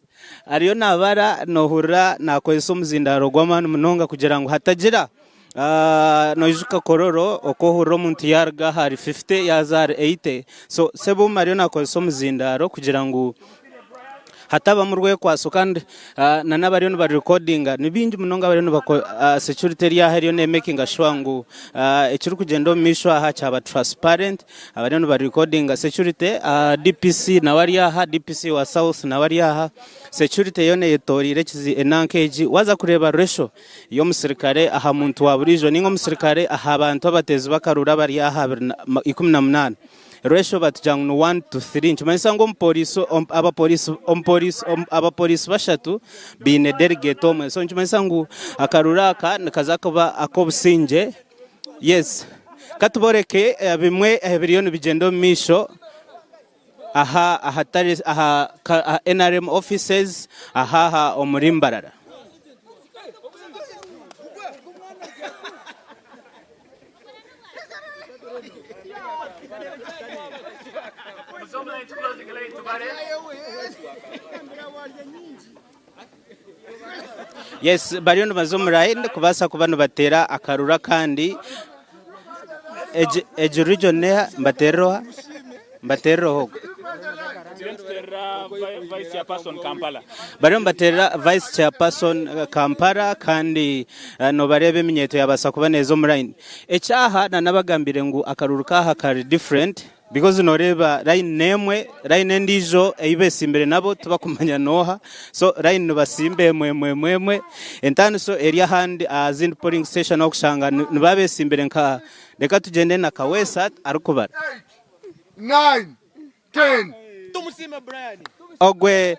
ariyo nabara nohura nakoyesa umuzindaro gw'amanu munonga kugira ngo hatagira nojuka kororo okohuro umuntu yarga hari 50 yazar 80 so Sebuma ariyo nakoyesa umuzindaro kugira ngo hataba mu rwe kwaso kandi na nabariyo ba recordinga nibingi munonga bariyo bako security ya hariyo ne making sure ngo ekiri kugendo misho aha cyaba transparent abariyo ba recordinga security DPC na wari aha DPC wa South na wari aha security yone yetorire kizi enankeji waza kureba ratio yo musirikare aha muntu wa burijo ningo musirikare aha abantu abatezi bakarura bari aha 18 ratio batujanga no 1 to 3 nchimanyisa ngo abapolisi bashatu bine delegate omwe so nchimanyisa ngo akaruraka nakazakuba akobusinje yes katuboreke bimwe billion bigendo misho aha ahatari aha NRM offices aha omurimbarara yes bariyo bazomuraye kubasa kubano batera akarura kandi eje region ne mbateroha Vice Chairperson Kampala bariyo mbatera Vice Chairperson Kampala kandi no barebe minyeto yabasa kubaneza omuraine echaha na nabagambire ngo akaruruka aha kari different because noreba line nemwe line ndijo eyibese imbere nabo tubakumanya noha so line basimbe mwe entano so area hand azindi polling station okushanga nibabese imbere nka reka tugende na kawesa arukubara 9 10 tumusime Brian ogwe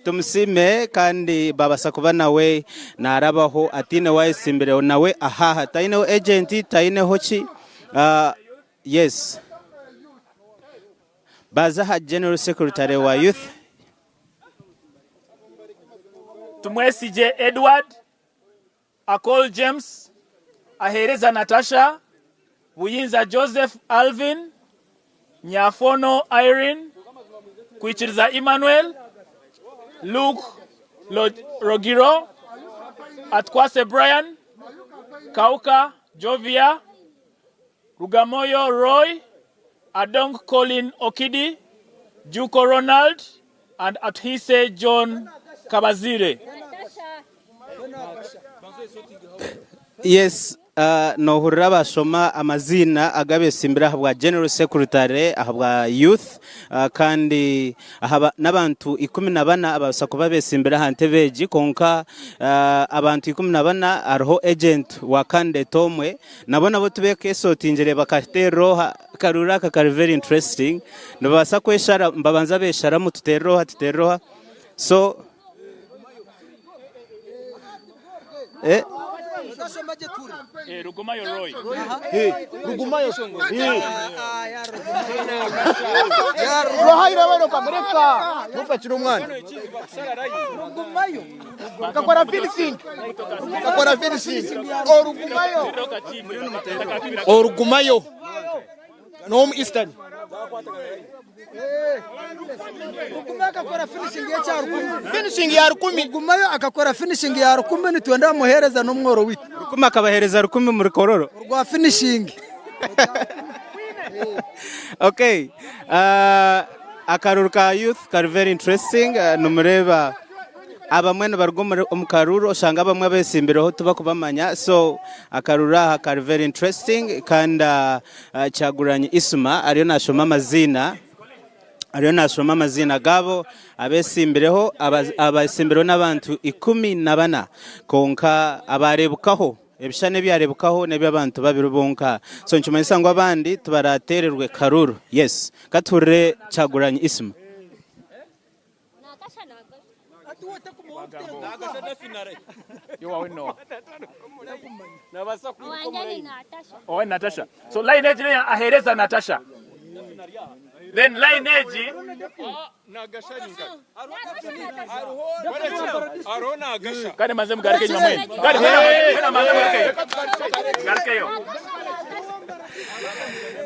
tumusime kandi babasa kuba nawe narabaho atine wahise imbere nawe ahaha taineho agent taineho ki yes bazaha general secretary wa youth tumwesije Edward Akol James ahereza Natasha Buyinza Joseph Alvin Nyafono Irene Kuichiriza Emmanuel Luke Rogiro Atkwase Brian Kauka Jovia Rugamoyo Roy Adong Colin Okidi Juko Ronald and Athise John Kabazire. Yes, no huraba shoma amazina agabe simbira habwa general secretary habwa youth kandi ahaba nabantu 14 abasa kuba besimbira hantebeji konka abantu 14 arho agent wa kande tomwe nabona bo tubeke sotingere bakateroha karura ka very interesting nabasa kweshara mbabanza beshara mu tuteroha so Rugumayo Roy. Rugumayo songo. Rohaira bano kamereka. Mufachira umwana. Rugumayo. Kakora finishing. Orugumayo. No Eastern. akakora finishing ya cyarukumi finishing ya rukumi gumayo akakora finishing ya rukumi nitwenda muhereza no mworo witi rukumi akabahereza rukumi muri kororo rwa finishing okay akaruruka youth kari very interesting numureba abamwe barugomere omukaruru oshanga bamwe besimbireho tuba kubamanya so akarura kari very interesting kanda cyaguranye isuma ariyo nashoma amazina gabo abesimbireho abasimbiro n'abantu 14 konka abarebukaho ebishane byarebukaho nebyo abantu babirubonka so nchumanyisa ngo abandi tubaratererwe karuru yes kature cyaguranye isuma Natasha. So line edge ahereza Natasha. Then line edge Arona Gasha. Kani manze mgareke nyuma mwe. Kani manze mgareke yo.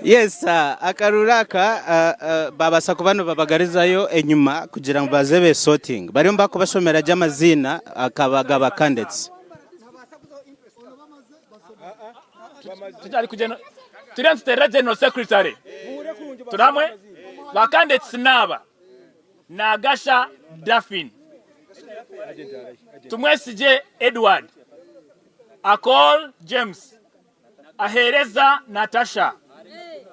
Yes, akaruraka babasa kubano babagarizayo enyuma kugira ngo bazebe sorting. Bari mbako bashomera jamazina akabagaba candidates. Tujali kujeno. Turian stera general secretary. Turamwe ba candidates naba. Nagasha Daffin. Tumwesije Edward. Akol James. Ahereza Natasha.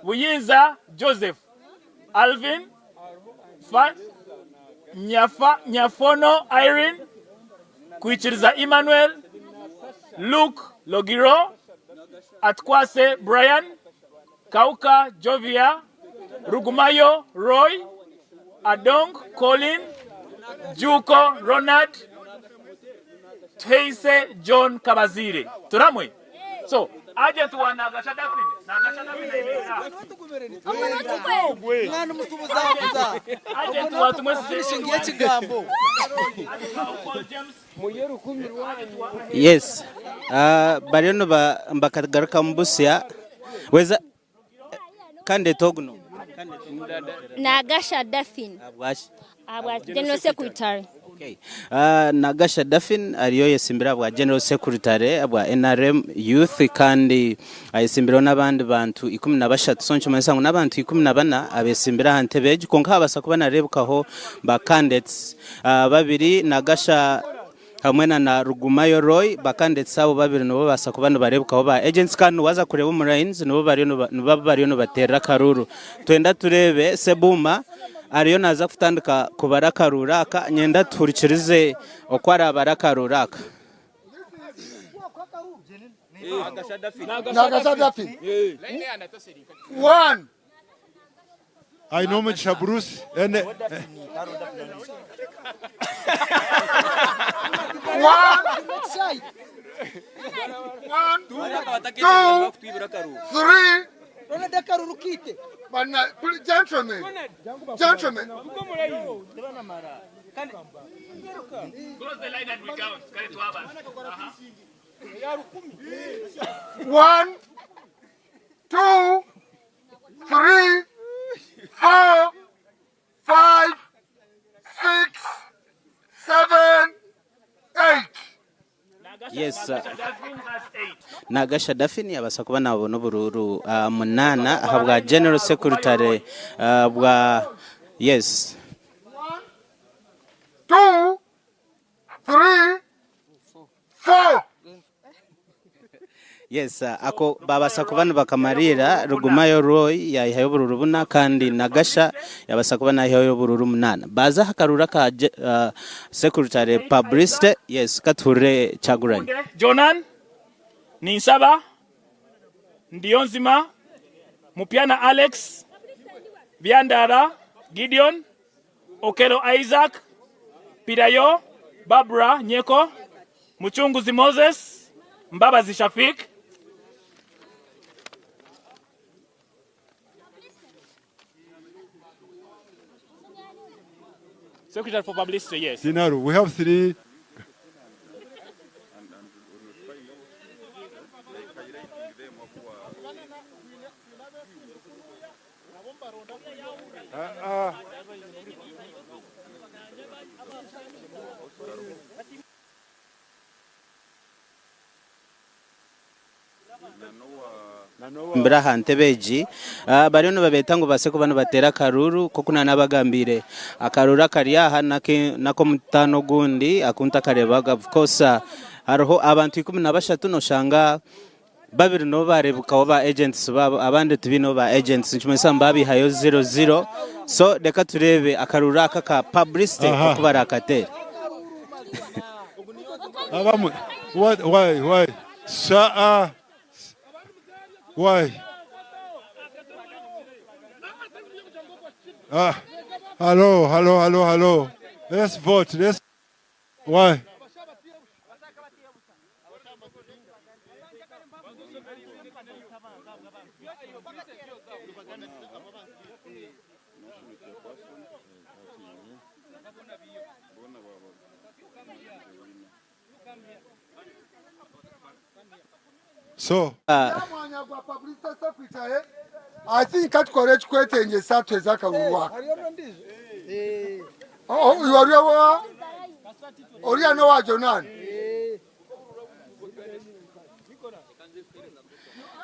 Buyinza Joseph. Alvin. Nyafono Irene. Kuichiriza Emmanuel. Luke Logiro. Atkwase Brian. Kauka Jovia. Rugumayo Roy. Adong Colin. Juko Ronald. Theise John Kabazire. Turamwe. So, agent wa Nagasha Daffin. Nagasha Daffin mwana musubuzabuza agent wa tumwesije ya kigambo Yes. Barino mbakagaruka mbusia. Weza kande togno. Nagasha Daffin. General Secretary. Okay. Nagasha Daffin ariyo yesimbira bwa General Secretary abwa NRM Youth kandi ayesimbira n'abandi bantu 13 soncho mansango n'abantu 14 abesimbira hantebeje konka abasa kuba narebukaho ba candidates babiri Nagasha hamwe na Rugumayo Roy bakandetse abo babiri nabo basa kubana barebuka abo ba agents kandi waza kureba umurayins nabo bari no batera karuru twenda turebe Sebuma ariyo naza kutandika kubara karuraka nyenda turikirize okwara barakaruraka Nagashadafi. One. I know Mr. Bruce and one, two, three. Gentlemen. Close the line and we count. 1, 2, 3, 4, 5, 6, 7, 8. Yes, Nagasha Dafini abasa kuba nabo n'ubururu munana ahabwa General Secretary bwa yes 2, 3, 4. Yes, ako babasa kubana bakamarira Rugumayo Roy yayihaye ubururu buna kandi Nagasha yabasa kubana yayihaye ubururu munana baza hakarura ka Secretary Publicity yes kature chaguranye Jonan Ninsaba Ndionzima Mupiana Alex Biandara Gideon Okelo Isaac Pirayo Barbara Nyeko Muchunguzi Moses Mbabazi Shafik Secretary for Publicity, yes. Dinaru, we have 3. Mbraha Ntebeji bari no babeta ngo base kubana batera karuru ko kuna nabagambire akarura kariyaha nako mutano gundi akunta karebaga of course hariho abantu 13 no shanga babiri no barebuka abo ba agents babo abandi tubino ba agents nchumesa mbabi hayo 00 so deka turebe akarura ka publicity ko barakatera abamu why why? Hello. Let's vote. Why? So, I think kat correct kwetenge satwe zakaruwaka. Oh, you are Oria no wa Jonan.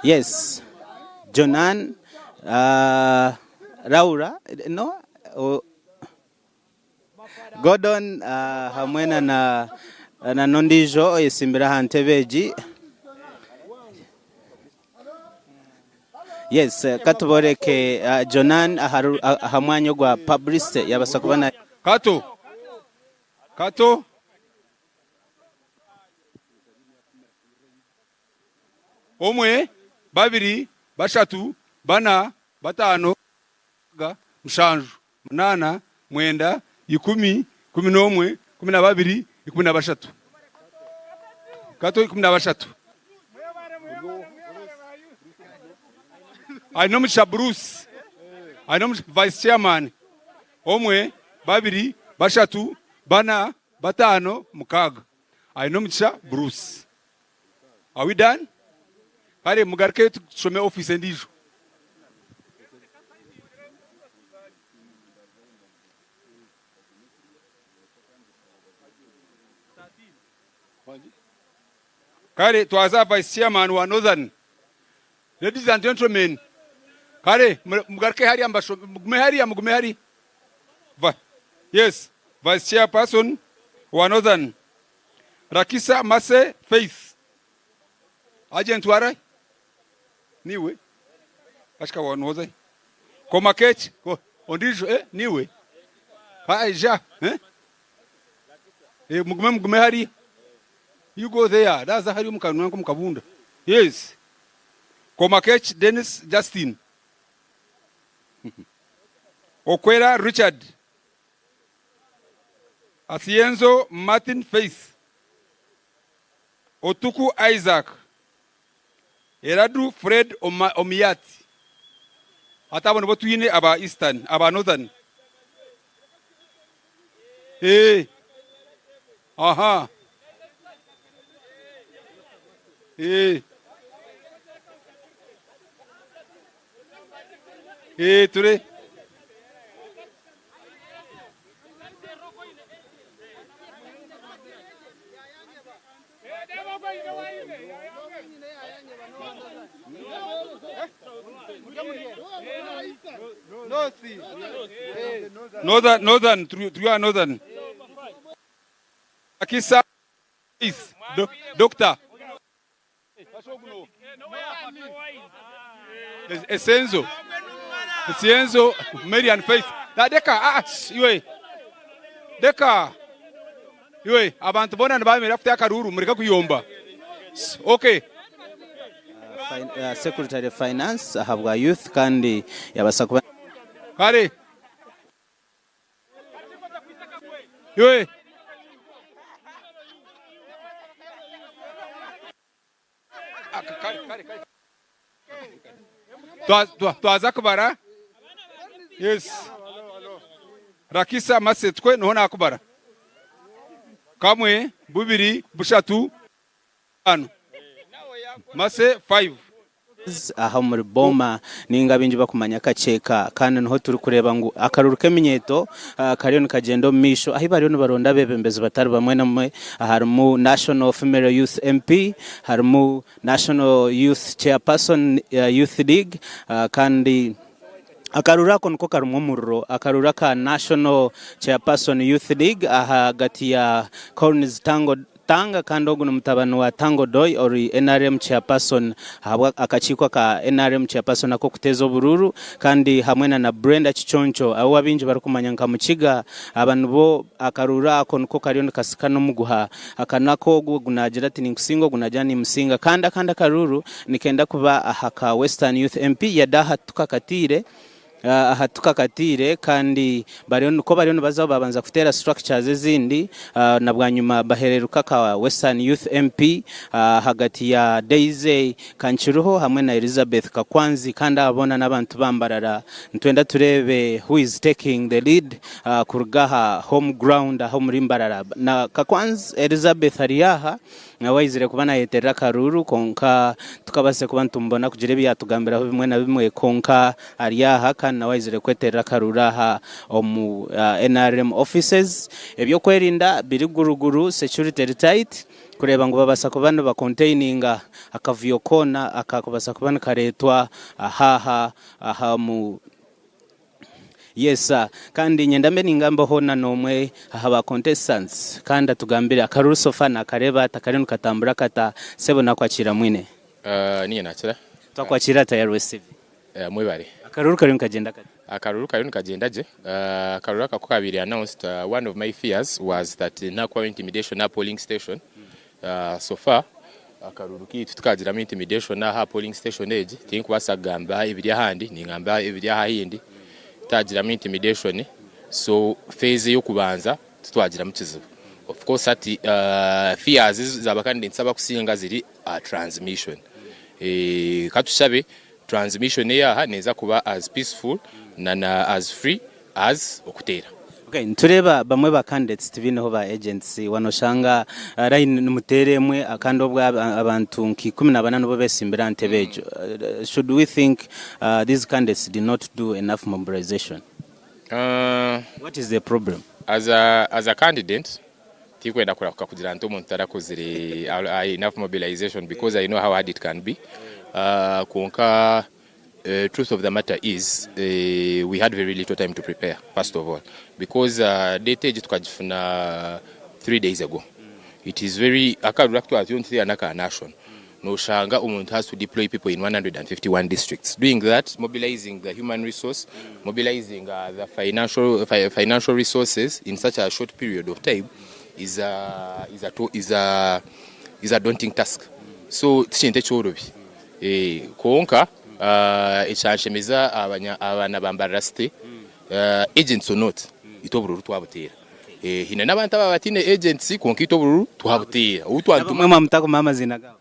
Yes. Jonan Raura no Gordon hamwena na Nondijo oyesimbira Hantebeji. Yes, katuboreke Jonan ahamwanyo gwa publicity yabasa kubana Kato Omwe babiri bashatu bana batano mushanju munana mwenda 10 11 12 13 Kato 13 I know Mr. Bruce. I know Mr. Vice Chairman. Omwe, babiri, bashatu, bana, batano, mukaga. I know Mr. Bruce. Are we done? Kare mugarke tusome office ndijo. Kare twaza Vice Chairman wa Northern. Ladies and gentlemen, Kare, mugarke hari ambasho, mugume hari. Yes, Vice Chairperson wa Northern. Rakisa Mase Faith. Agent Warai. Niwe. Ashka wanoze. Komakech. Ondijo niwe. Haija. Mugume hari. You go there. That's the hari mukanu mukabunda. Yes. Komakech Dennis Justin. Okwera Richard. Asienzo Martin Faith. Otuku Isaac. Eradu Fred Omiati. Atabona botwine aba Eastern, aba Northern. Aha. Ture. Northern, through our Northern. Akisa is doctor. Essenzo, Mary and Faith. Deka, yue. Deka, yue. Abantu bona nabame rafte akaruru mureka kuyomba. Okay. Secretary of Finance ahabwa youth kandi yabasa kuba kare yue twaza kubara. Yes. Rakisa Masetwe nohona akubara. Kamwe bubiri bushatu ano. Mase 5. Aha muri Boma ninga binji bakumanya kaceka kandi niho turi kureba ngo akaruru keminyeto kariyo kagendo misho aho bariyo baronda bebembeze batari bamwe namwe harimo National Female Youth MP, harimo National Youth Chairperson Youth League kandi akarura ko niko karumwo murro akarura ka National Chairperson Youth League hagati ya Corners Tanga kandi oguno mutabano wa Tango Doi ori NRM Chairperson habwa akachikwa ka NRM Chairperson ako kutezo bururu kandi hamwena na Brenda Chichoncho abo abinji barakumanya nka mukiga abantu bo akarura ako niko kariyo kasikano muguha akanako gunagira ati ninkusingo gunajani msinga kandi karuru nikenda kuba ahaka Western Youth MP yadaha tukakatire tukakatire kandi bariyo bazaho babanza kutera structures ezindi na bwanyuma bahereruka ka Western Youth MP hagati ya Daisy Kanchiruho hamwe na Elizabeth Kakwanzi kandi abona nabantu bambarara ntwenda turebe who is taking the lead kurugaha home ground aho muri mbarara na Kakwanzi Elizabeth ariyaha nawayizire kubana yetera karuru konka tukabase kubantu mbona kugire byatugambira bimwe na bimwe konka ariyaha kandi nawayizire kwetera karuraha omu NRM offices ebyo kwerinda biri guruguru security tight kureba ngo babasa kubana ba containinga akavuyo kona akakubasa kubana karetwa aha mu Yes kandi nyendambe ningambo hona nomwe haba contestants kandi atugambira akaruru sofa na kareba takarenu katambura kata sebo nakwakira mwine niye nakira twakwakira tayari receive mwebare akaruru karenu kagenda kati akaruru karenu kagenda je akaruru kakukabiri announced one of my fears was that nakwa intimidation na polling station so far akaruru kitu tukagira intimidation na ha polling station age tinkubasagamba ibiri handi ningamba ibiri hahindi tagira intimidation so phase yo kubanza tutwagira mukizibu of course ati fears zabakandi nsaba kusinga ziri transmission katushabe transmission yaha neza kuba as peaceful na as free as okutera. Okay, ntureba bamwe ba candidates tibino ba agency wanoshanga line muteremwe akando bwa abantu nki 14 no besimbira ntebejo. Should we think these candidates did not do enough mobilization? What is the problem? As a candidate tikwenda kugira nto umuntu tarakozire enough mobilization because I know how hard it can be. Konka truth of the matter is we had very little time to prepare first of all because date tukajifuna 3 days ago it is very akarura twatyo naka nation no shanga umuntu has to deploy people in 151 districts. Doing that, mobilizing the human resource, mobilizing the financial resources in such a short period of time is a daunting task. So tshinte chorobi konka ichanshemeza abana bambara state agents or not itobururu twabutera hina n'abantu ababatine agency konka itobururu twabutera utwantumwe mamutako mama zinaga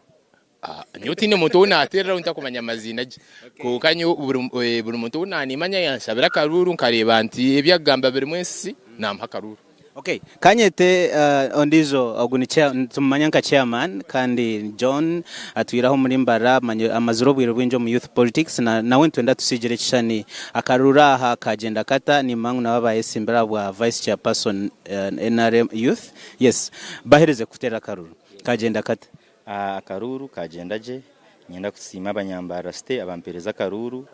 nyotine muntu unatera untakumanya amazina ko kanyo buri muntu unanimanya yanshabira karuru nkareba nti ebyagamba biri mwesi nampa karuru. Okay, kanyete ondizo ogunicha tumanyanga chairman kandi John atwiraho muri mbara amazuro bwiro bwinjo mu youth politics na wentu enda tusijire chishani akarura ha kagenda kata ni mangu na baba esimbera bwa vice chairperson NRM youth. Yes, bahereze kutera karuru kagenda kata akaruru kagendaje nyenda kusima abanyambara state abampereza karuru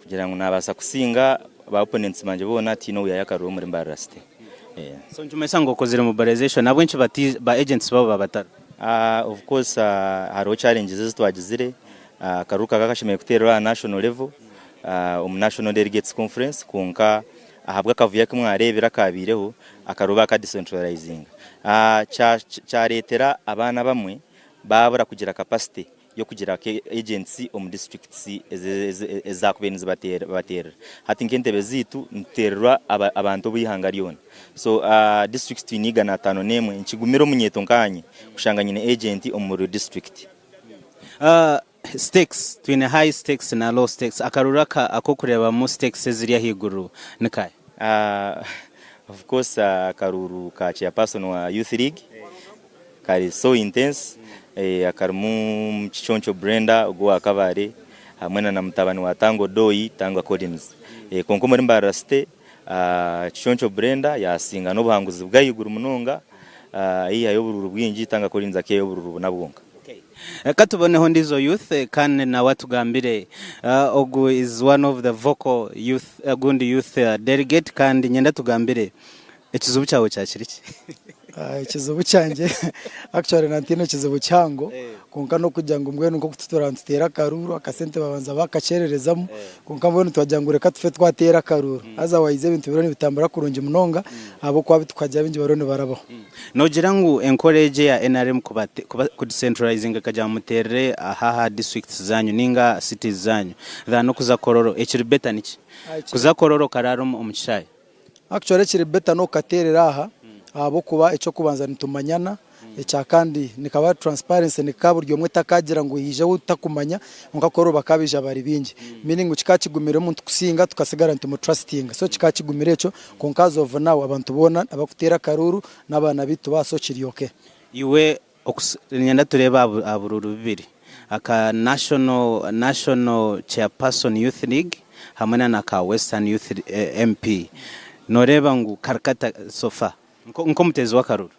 kugira ngo nabasa kusinga ba opponents manje bona tino ya karuru muri mbara state. So njumesa ngo kozira mobilization nabwenshi bati ba agents babo babatara. Of course haro challenges twagizire karuka kakashimeye kutera national level national delegates conference kunka ahabwa kavuye kumwarebera kabireho akaruba ka decentralizing cyaretera abana bamwe babura kugira capacity yo kugira agency mu districts ezakubeniza batera hati nkentebe zitu nterwa abantu bihangariyona. So districts twiniga na 5 nemwe nkigumiro munyeto nkanye kushanga nyine agent mu district. Stakes twine high stakes na low stakes akaruraka akokureba mu stakes ziriya higuru nikaye. Of course karuru ka chairperson wa youth league kari so intense akarmu Chichoncho Brenda ogwa akabare hamwe na mutabani wa Tango Doi Tango Collins konko muri mbara state Chichoncho Brenda yasinga no buhanguzi bwayigura munonga iya yobururu bwinji Tango Collins akeyo bururu nabwonka. Katuboneho ndizo youth kan na watu gambire ogu is one of the vocal youth gundi youth delegate kandi nyenda tugambire ekizubu cyawe cyakiriki. Ikizubu cyanjye actually nantino kizubu cyango konka no kujya ngo mbwe nuko tuturantera karuru akasente babanza bakacererezamo konka mbone twajyangure katwe twatera karuru otherwise ibintu birone bitambara kurunje munonga abo kwa bitukajya bingi barone barabaho. Nogira ngo encourage ya NRM ku decentralizing akajya muterere aha districts zanyu ninga cities zanyu no kuza kororo ekiri better niki kuza kororo kararo mu kishayi actually ekiri better no katerera aha abo kuba icyo kubanza nitumanyana icya kandi nikaba transparency nikaburyo mwe takagira ngo yije utakumanya ngakoro bakabije bari bingi meaning ukikakigumire umuntu kusinga tukasigara ntumu trusting so kikakigumire cyo konkazo of now abantu bona abakutera karuru nabana bitu basokiriyoke iwe nyanda tureba abururu bibiri aka national chairperson youth league hamwe na ka western youth MP noreba ngo karkata sofa nko mutezi wa karuru.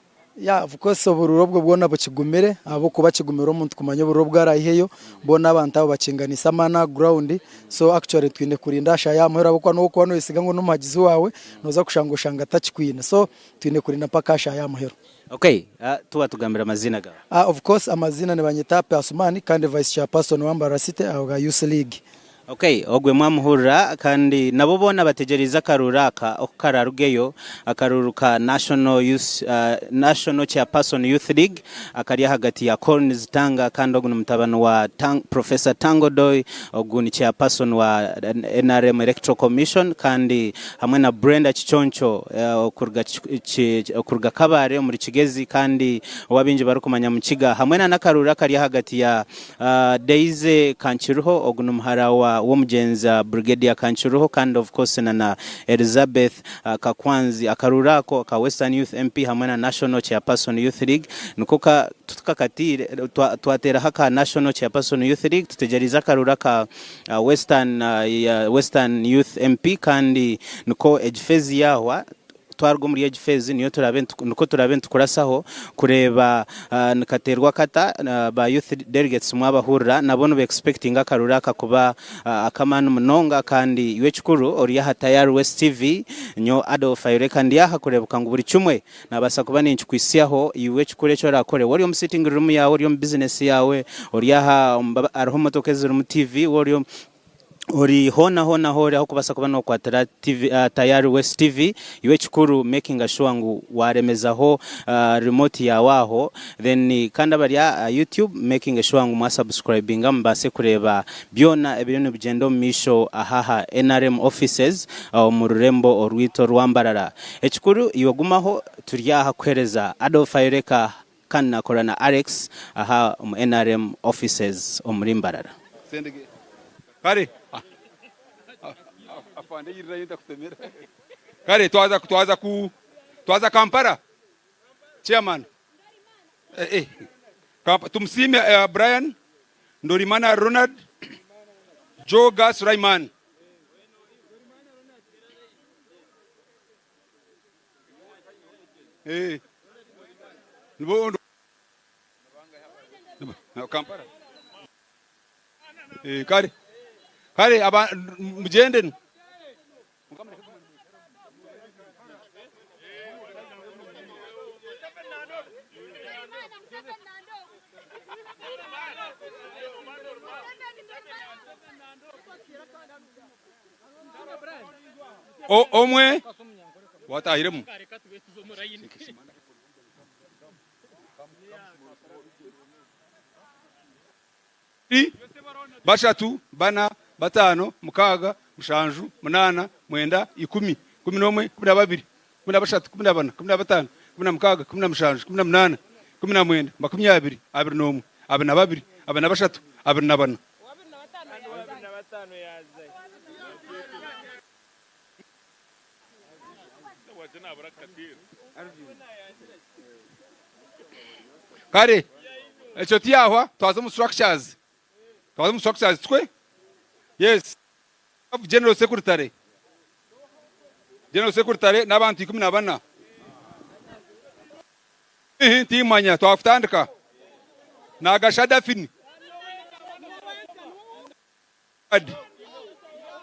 Yeah, of course obururo bwo bwona bukigumire abo kuba kigumiro umuntu kumanya obururo bwarahiyeyo bona abantu abo bacinganisa mana ground so actually twine kurinda shaya muhera bwo no kwano isiga ngo numuhagizi wawe noza kushangoshanga tachikwina so twine kurinda paka shaya muhero. Okay, tuwa tugambira amazina gawe. Of course amazina ne banyetape Asumani kandi vice chairperson wa Mbara City aho youth league. Okay, ogwe mwamuhura kandi nabo bona bategereza karuraka okararugeyo akaruruka national chairperson youth league akari hagati ya Collins Tanga kandi ogwe mutabano wa Professor Tango Doi oguni chairperson wa NRM Electoral Commission kandi hamwe na Brenda Chichoncho okurga kabare muri Kigezi kandi wabinje barukumanya mukiga hamwe na nakaruraka kari hagati ya Daisy Kanchiruho ogunu muhara wa mugenza Brigadier Kanchiruho kandi of course na Elizabeth Kakwanzi akarurako ka Western Youth MP hamwe na National Chairperson Youth League nukoka tutukakatire twatera haka National Chairperson Youth League tutegeriza karuraka Western Youth MP kandi nuko ejfezi yawa rutwarwa muri edge phase niyo turabe tukurasaho kureba nikaterwa kata ba youth delegates mwabahurira nabone be expecting akarura kakuba akamana munonga kandi iwe chikuru ori Hatayari West TV nyo Adolf Ayure kandi yaha kurebuka ngo buri cyumwe nabasa kuba ninchi kwisiyaho iwe chikure cyo rakore wari mu sitting room yawe ori mu business yawe ori yaha ariho motoka ziri mu TV ori hona hori aho kubasa kuba no kwatara TV Tayari West TV iwe chikuru making sure ngo waremezaho remote yawaho then kanda bari YouTube making sure ngo mwasubscribing mbase kureba byona ebintu bigendo misho ahaha NRM offices mu rurembo orwito rwambarara echikuru iwagumaho turyaha kwereza Adolf Ayureka kandi nakorana Alex aha mu NRM offices omurimbarara kare afande yirayenda kutemera kare twaza Kampala chairman tumsime Brian Ndorimana Ronald Joe Gas Rayman Kampala kare aba mugende omwe watahiremu bashatu bana batano mukaga mushanju munana mwenda 10 11 12 14 15 15 mukaga 10 mushanju 18 19 20 21 22 23 24 kare echo tiahwa twaza mu structures twe yes general secretary n'abantu 14 timanya twafutandika nagashada fini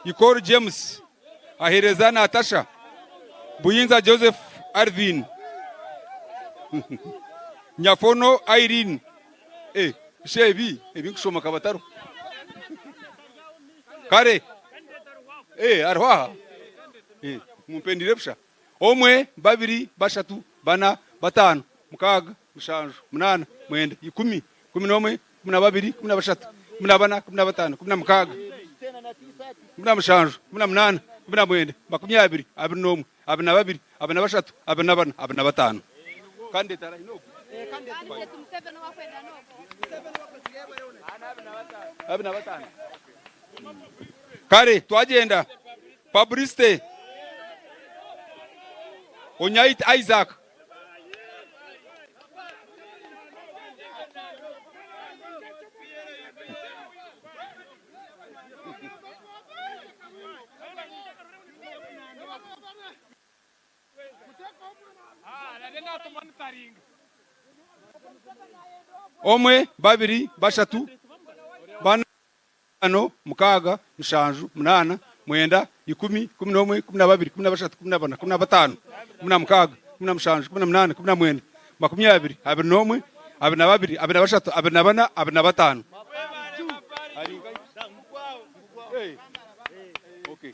Ikoro James ahereza Natasha Buyinza Joseph Arvin Nyafono Irene shebi kusoma kabataro kare arwa mumpendire busha omwe babiri bashatu bana batano mukaga mushanju munana mwenda 10 11 12 13 14 15 16 mushanju 18 19 20 21 22 23 24 25 kandi tara ino kare twagenda Fabriste Onyait Isaac omwe babiri bashatu bana mukaga mushanju munana mwenda 10 11 12 13 14 15 mukaga mushanju 18 19 20 21 22 23 24 25 okay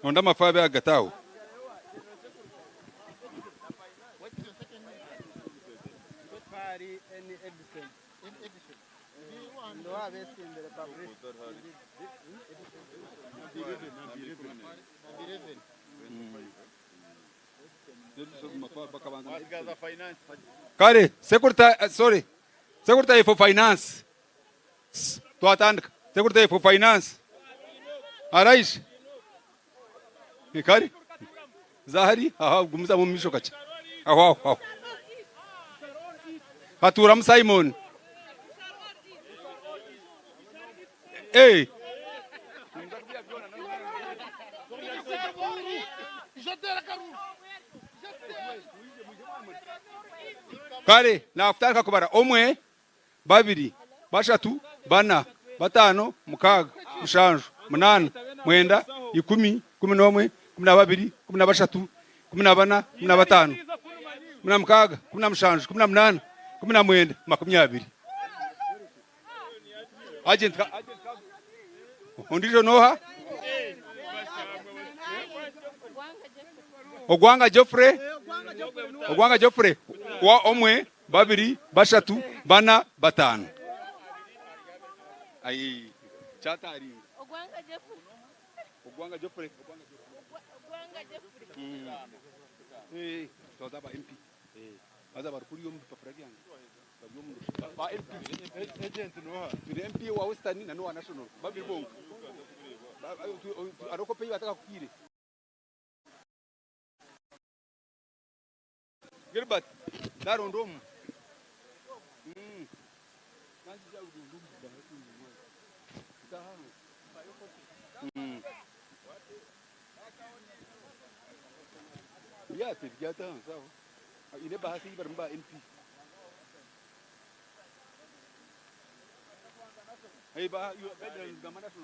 onda mafabe agatao kare secretary for finance tuatandika secretary for finance araish kare zahari gumza mu misho kacha aho Haturam Simon kare nafutarika kubara omwe babiri bashatu bana batano mukaga mushanju munana mwenda 10 11 12 13 14 15 mukaga 16 18 19 20 agent ondijo noha Ogwanga Geoffrey wa omwe babiri bashatu bana batano ai chatari Ogwanga Geoffrey toza ba MP baza barukuri yo mupafragi yangu ba MP agent no turi MP wa Western na no national babiri bongo aroko peyi bataka kukire Gilbert, darondom. Ya, tiga tahun, sahaja. Ini bahasa ini bermbak MP. Hei, bah, you better gambar apa?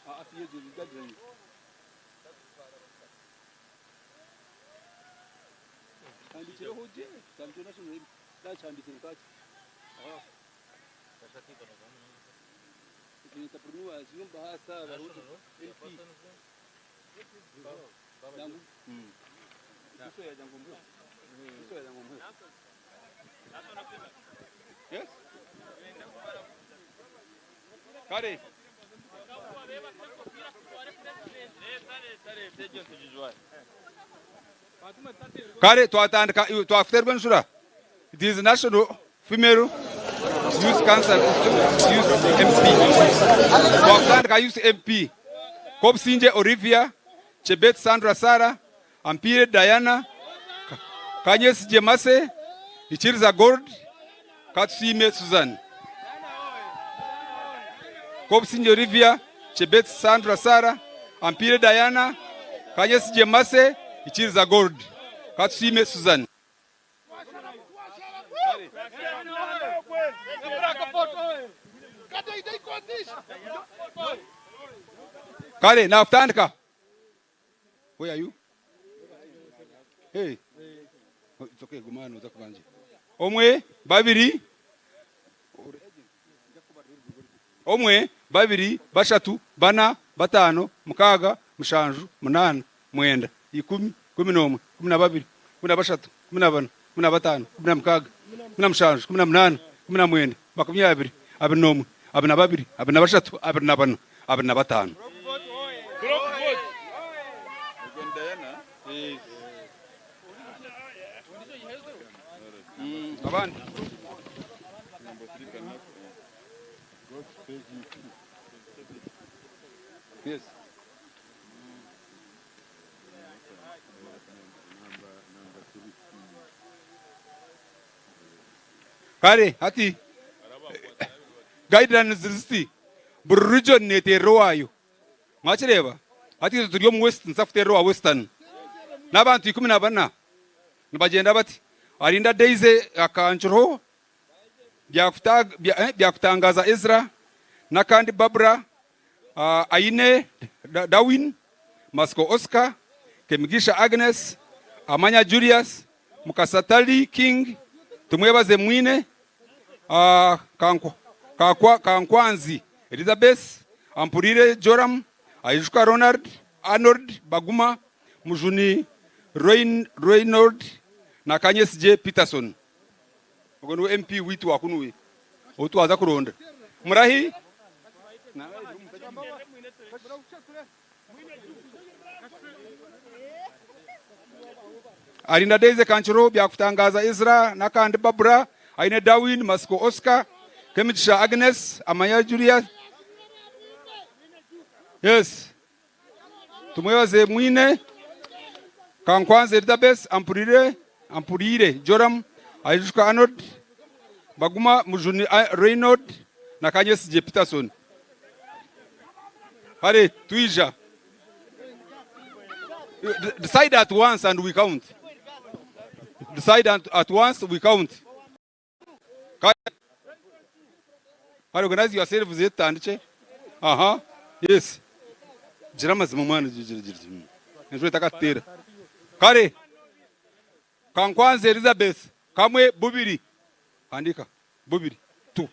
Asyik jadi jadi. Andi chiro hoje, tanto national da chandi sirkati. Tashati kono kono. Ini tapurnu azum bahasa baru MP. Jangan. Itu ya jangan gumbu. Itu ya jangan gumbu. Yes. Kare. Kare twatandika twafuterwa nsura. It is National Female Youth Council Youth MP. Twatandika Youth MP. Kopsinje Olivia, Chebet Sandra Sara, Ampire Diana, Kanyes Jemase, Ichiriza Gold, Katsime Susan. Kopsinje Olivia, Chebet Sandra Sara, Ampire Diana, Kanyes Jemase, Ichiriza Gold, Katsime Susan. Kare, naftandika. Where are you? Hey. It's okay, gumano zakubanje. Omwe, babiri. Omwe, babiri, bashatu, bana, batano, mukaga, mushanju, munana, mwenda, 10, 11, 12, 13, 14, 15, 16, 17, 18, 19, 20, 21, 22, 23, 24, 25. Abandi. Yes. Kare, hati. Guidelines ziristi. Region netero wayo. Machireba. Hati turiyo mu Western safutero wa Western. Nabantu 14. Nibagenda bati. Arinda Daisy akanchuro byakutangaza Ezra nakandi Barbara Aine Darwin Masco Oscar Kemigisha Agnes Amanya Julius Mukasatali King tumwebaze mwine Kankwanzi Elizabeth Ampurire Joram Ayishuka Ronald Arnold Baguma Mujuni Reynolds na Kanyes J Peterson ogono MP witu wakunuwe otwaza kuronda murahi Arinda Daisy Kanchuro byakutangaza Ezra nakandi Barbara Aine Darwin Masco Oscar Kemigisha Agnes Amaya Julia. Yes, tumwebaze mwine Kankwanze Elizabeth Ampurire Joram Ayishuka Arnold Baguma Mujuni Reynolds na Kanyes J Peterson. Kare tuija. Decide at once and we count. Decide at once we count. Organize yourselves yet and yes. Jiramas mumana jira. Enjoy takatera. Kare. Kankwanze Elizabeth. Kamwe bubiri. Andika. Bubiri. 2.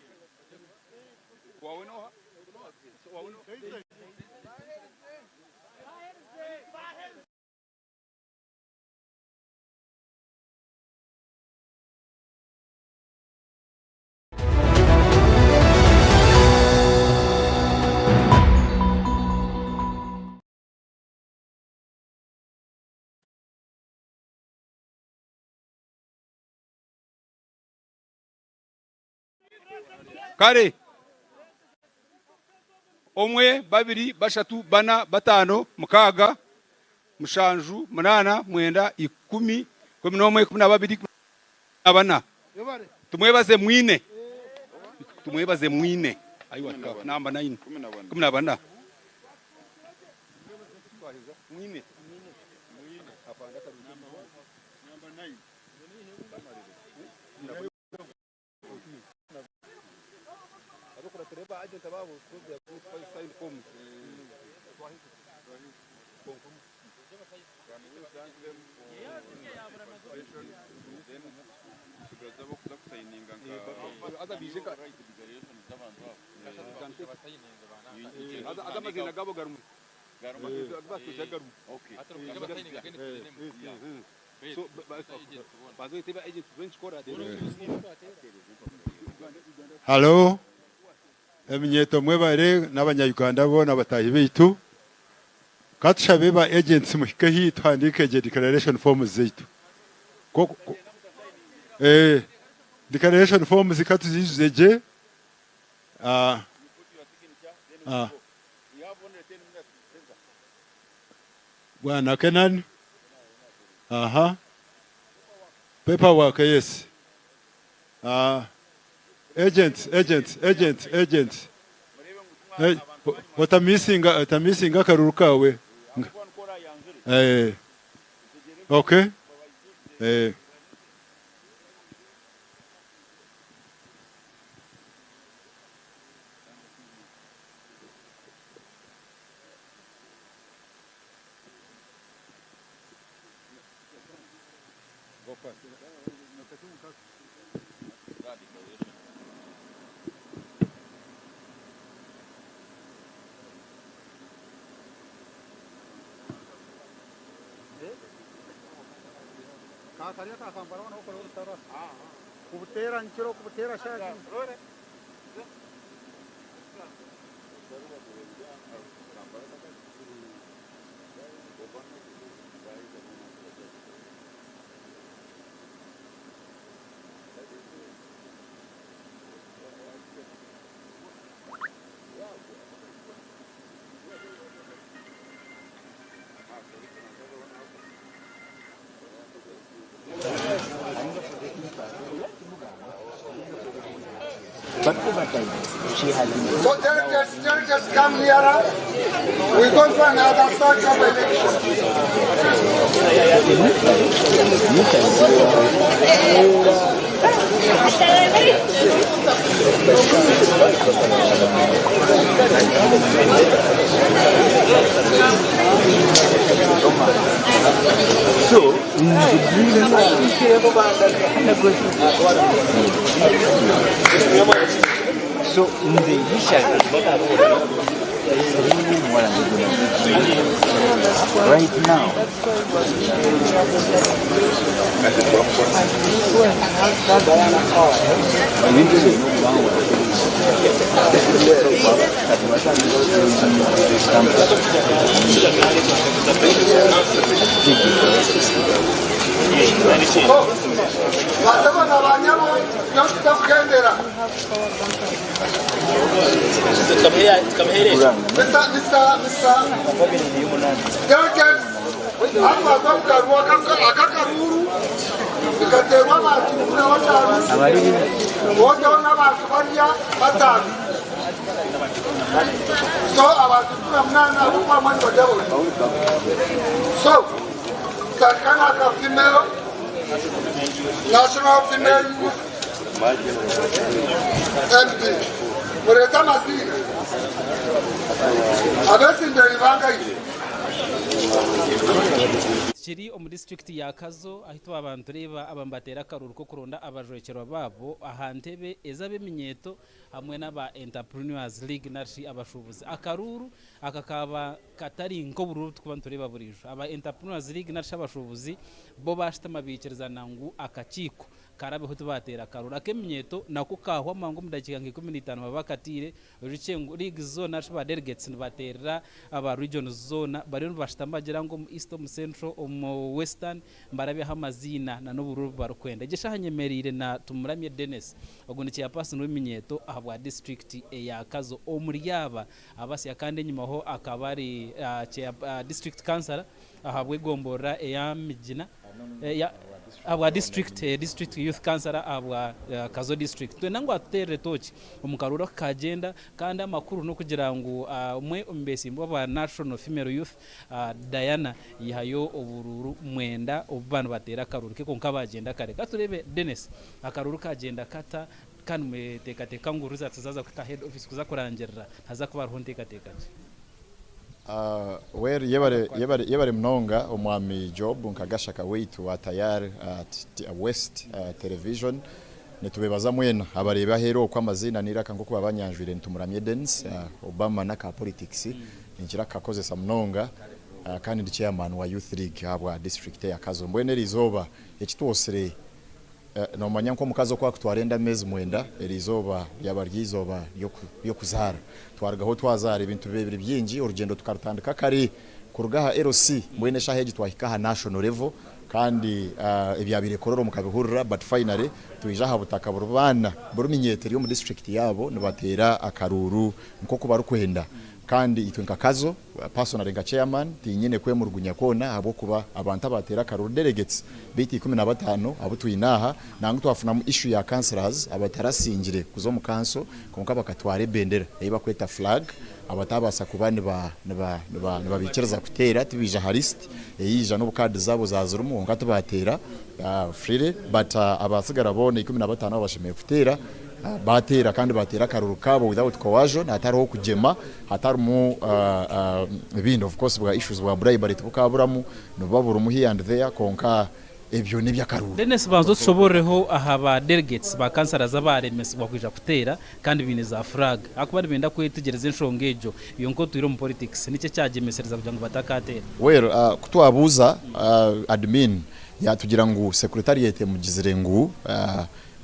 Kare omwe babiri bashatu bana batano mukaga mushanju munana mwenda 10 11 12 abana tumwebaze mwine aiwa namba 9 14 mwine Hello, eminyeto mwebare n'abanyayuganda bo n'abatahi bitu katushabeba agents muhikehi twandike je declaration forms zitu declaration forms zikatuzizeje bwana Kenan paperwork yes agents what I'm missing akaruru kawe okay So just come here. We go to another sort of So in the initial right now So So abantu tunamnana kwa mwendo wajabo. So kakana ka female national female MD mureta mazina abesinda ibanga iki kiri omu district ya Kazo ahitwa abantu reba abambatera karuru ko kuronda abajwekero babo ahantebe ezabeminyeto hamwe n'aba entrepreneurs league nashi abashubuzi akaruru akakaba katari nko bururu tw'abantu reba burijo aba entrepreneurs league nashi abashubuzi bo bashitama bikirizana ngu akakiko karabe hutu batera karura akemyeto nako kahwa mango mudakika nk15 babakatire urucengo league zone nashi ba delegates batera aba region zone bari bashitamagira ngo east mu central mu western mbarabe hamazina na n'ubururu barukwenda gisha hanyemerire na tumuramye Dennis ogunikiye person w'imyeto ahabwa district ya Kazo omuri yaba abasi yakande nyuma ho akabari district councilor ahabwe gombora ya mijina ya abwa district youth councilor abwa Kazo district twe nangwa atere tochi omukarura kagenda kandi amakuru no kugira ngo umwe umbesi mbo national female youth Diana yihayo ubururu mwenda obantu batera karuru ke konka bagenda kare katurebe Dennis akaruru kagenda kata kandi metekateka ngo ruzaza ku head office kuza kurangerera haza kuba ruhontekateka where yebare mnonga omwami Job nkagashaka weitu wa tayari at West television netubebaza mwena abareba hero kwa mazina niraka ngo kuba banyanjwire ntumuramye Dennis Obama na ka politics injira kakoze samnonga kandi ndi chairman wa youth league habwa district ya Kazo mbwene rizoba ekitwosere no manya nko mukazo kwa kutwarenda mezi mwenda erizoba yabaryizoba yo kuzara twargaho twazara ibintu bibiri byingi urugendo tukarutandika kari kurugaha LC mwene shaheji twahikaha national level kandi ibyabire kororo mukabihurira but finally tuijaha butaka burubana buruminyeteri yo mu district yabo nibatera akaruru nko kubarukwenda kandi itwenka Kazo personal nga chairman tinyene kwe mu rugunya kona abo kuba abantu abatera karuru delegates biti 15 abo tuyinaha nangu twafuna mu issue ya councillors abatarasingire kuzo mu kanso konka bakatware bendera yiba kweta flag abatabasa kubani ba bikirza kutera tibija harist yija no bukadi zabo zazurumu ngato batera freely but abasigara bone 15 abashimiye kutera batera kandi batera karuru kabo without coercion atariho kugema hatarumu ibindi of course bwa issues bwa bribery tukaburamu no babura mu here and there konka ebyo nibya karuru Dennis banzo tshoboreho ahaba delegates ba councillors abaremesi bakwija kutera kandi bine za flag akubari benda kwitegereza inshongejo iyo nko tuyiro mu politics nice cyagemesereza kugira ngo batakatera well kutwabuza admin yatugira ngo secretariat mugizire ngo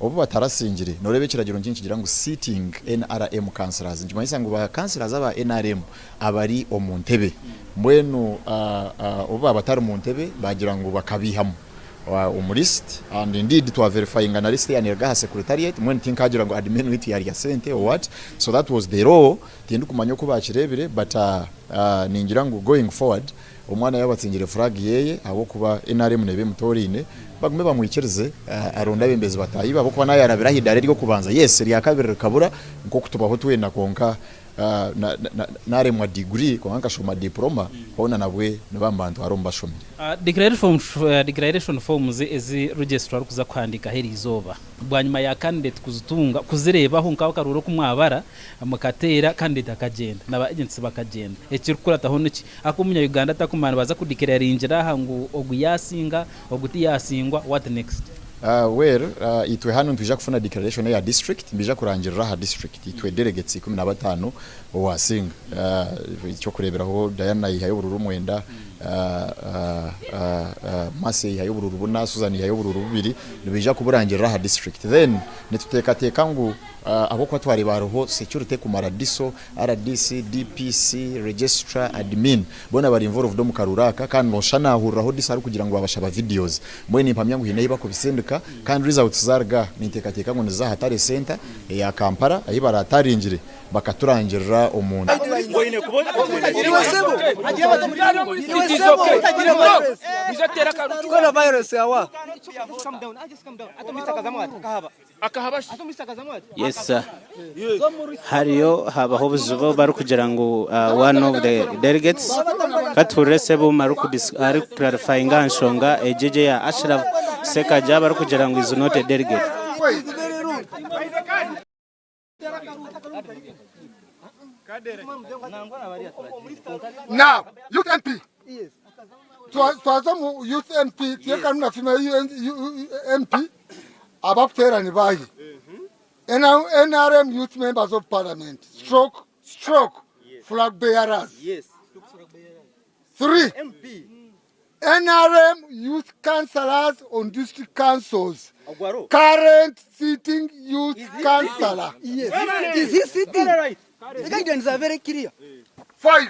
obo batarasingire norebe kiragiro nkinki kigira ngo sitting NRM councillors njimanyisa ngo ba councillors aba NRM abari omuntebe mwenu obo abatari muntebe bagira ngo bakabihamo umurist and indeed to verifying an list ya nerga secretariat mwenu tinkagira ngo admin with ya sente or what so that was the role tindu kumanya ko bakirebere but ningira ngo going forward umwana yabatsingire flag yeye abo kuba NRM nebe mutorine bagume bamwikirize aronda bembezi batayiba abo kuba nayo yarabira hidare ryo kubanza yes ri yakabiri kabura nko kutubaho twena konka naremwa degree konka shoma diploma hona nabwe nibambantu aromba shomye declaration forms ezi registrar kuza kwandika heri izoba bwanyuma ya candidate kuzitunga kuzireba ho nkaho karuro kumwabara amakatera candidate akagenda naba agency bakagenda ekirukura taho niki akumunya Uganda takumana baza kudikira rinjira hangu oguyasinga oguti yasingwa what next itwe hano tuje kufuna declaration ya district mbija kurangirira ha district itwe delegates 15 owasinga icyo kureberaho Diana yihaye ubururu mwenda Mase yihaye ubururu buna Susan yihaye ubururu bubiri nibija kuburangirira ha district then nitutekateka ngo abo kwa twari baroho security kumara diso RDC DPC registrar admin bona bari involved mu karuraka kandi no shana ahuraho disaru kugira ngo babashaba videos mweni mpamya ngo hinaye bakubisendeka kandi results zarga nitekateka ngo niza hatare center ya Kampala ayi barataringire bakaturangirira umuntu. Yes, hariyo habaho ubuzubo bari kugira ngo one of the delegates katurese bo marukudis ari clarifying anshonga ejeje ya Ashraf Sekaja bari kugira ngo is not a delegate. Now, youth MP. Yes. So youth MP, tiyekanuna female MP abaptera ni bayi. NRM youth members of parliament. Stroke. Flag bearers. Yes. 3. NRM youth councillors on district councils. Current sitting youth councillor. Yes. Is he sitting? Right. The guidance are very clear. 5.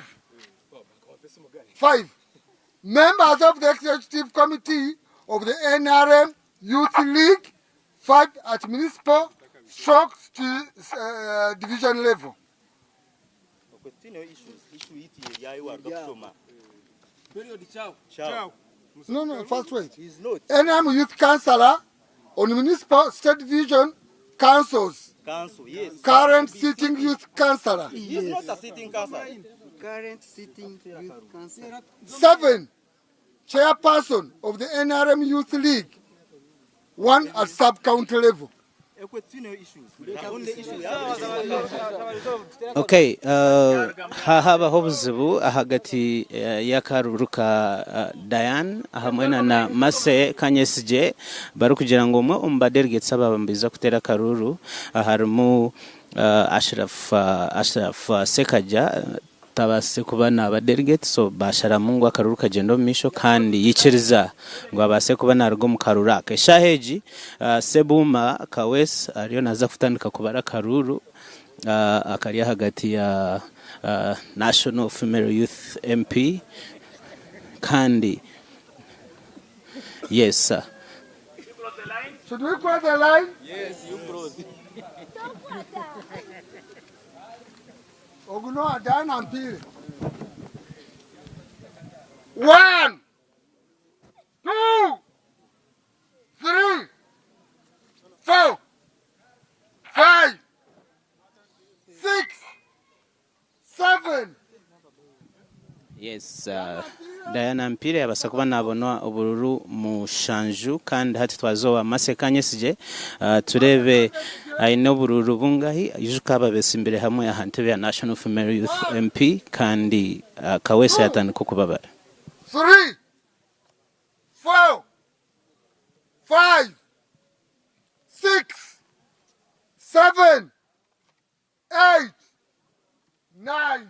Members of the executive committee of the NRM Youth League, 5 at municipal, stroke division level. No, first wait. NRM Youth Councillor on municipal, state division, councils. Yes. Current sitting youth councillor. He's not a sitting councillor. Current sitting youth councillor. 7. Chairperson of the NRM Youth League, 1 at sub-county level. Okay, habaho ubuzubu hagati y'akaruru ka Diane hamwe na Mase Kanyesije bari kugira ngo umwe umbadelegate abambiza kutera karuru harimo Ashraf Sekaja tabase kubana abadelegate so bashara mungu akaruru kagendo misho kandi yiciriza ngo abase kubana argo mu karura keshaheji Sebuma Kawes ariyo naza kutandika kubara karuru akari hagati ya National Female Youth MP kandi yes sir. Should we cross the line? Yes, you cross. Oguno Adana Mpire. 1, 2, 3, 4, 5, 6, 7. Yes, Diana Mpire abasa kuba nabona ubururu mu shanju kandi hati twazoba masekanye sije turebe aino bururu bungahi yujuka babese imbere hamwe ya hantebe ya National Female Youth MP kandi Kawese yatani ko kubabara 3, 4, 5, 6, 7, 8, 9.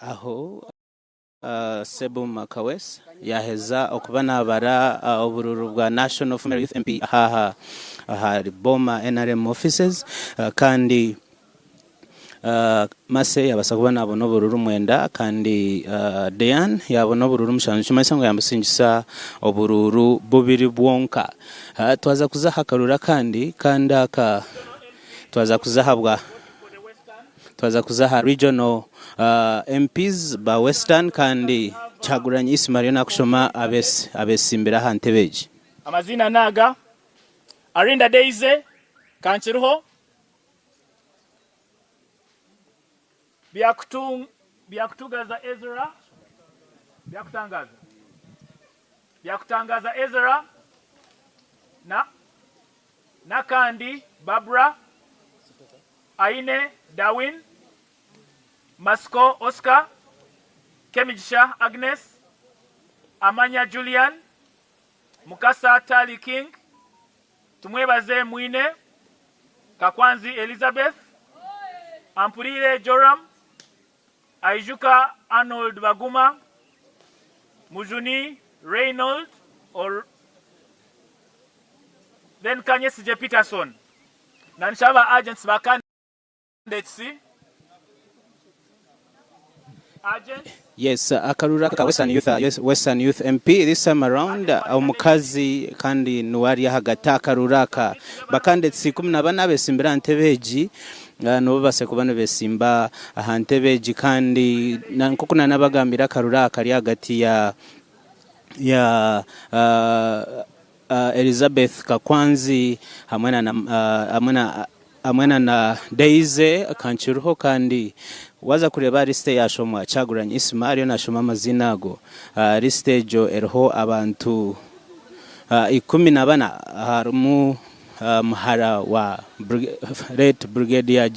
Aho Sebuma Kawes yaheza okuba nabara ubururu bwa National Female Youth MP hari Boma NRM offices kandi Mase yabasa kuba nabona ubururu mwenda kandi Diane yabona ubururu mushanju cyuma isango yambusingisa ubururu bubiri bwonka twaza kuzaha karura kandi aka twaza kuzaha regional MPs ba Western kandi chaguranye Ismail na kushoma abesimbira hantebeji amazina naga Arinda Daisy Kanchiruho Byakutangaza Ezra Byakutangaza Ezra na kandi Barbara Aine Darwin Masco Oscar Kemijisha Agnes Amanya Julian Mukasa Tali King Tumwebaze Mwine Kakwanzi Elizabeth Ampurire Joram Aijuka Arnold Baguma Mujuni Reynold or then Kanyesije Peterson Nanshaba agents bakan Yes, akarura ka Western Youth MP this time around umukazi kandi nuwari hagata akarura ka bakandetsi 17 besimbira ntebeji no base kubana besimba ahantebe jikandi nkokuna nabagambira karura kali hagati ya Elizabeth Kakwanzi hamwe na Daisy Kanchiruho kandi waza kureba liste yashomwa cyaguranye Ismail nashoma amazina go liste jo erho abantu 14 harumu mhara wa Brigadier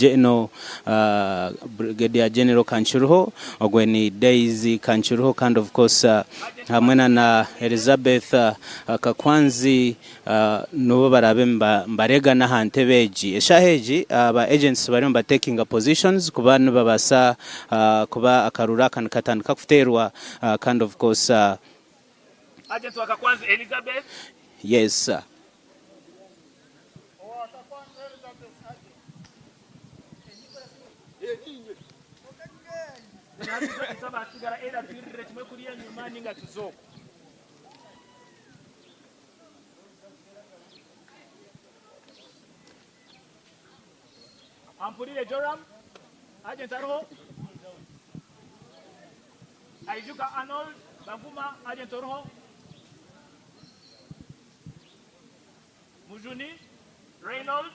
General Kanchiruho ogweni Daisy Kanchiruho kind of course hamwena na Elizabeth Kakwanzi no barabe mbarega na hantebeji eshaheji aba agents bari mba taking positions kubantu babasa kuba akarura kan katandika kufuterwa kind of course agent wa Kakwanzi Elizabeth yes sir. Ampulile Joram, Agent Arho, Aijuka Arnold, Banguma, Agent Arho, Mujuni, Reynolds,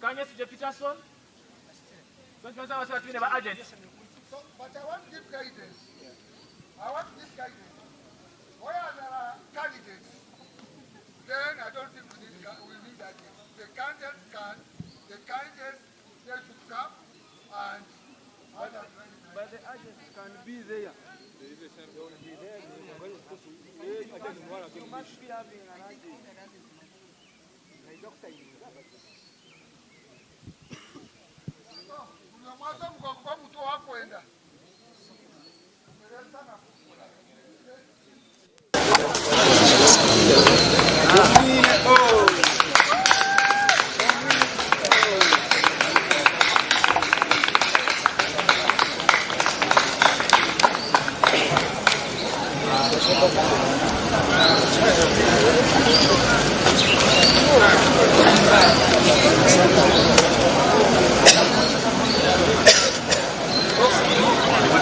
Kanyes Peterson. Don't you know what I'm about agents? So, but I want to give guidance. I want to give guidance. Where are the candidates? Then I don't think we need that. The candidates they should come and but the agents can be there. You must be having an agent.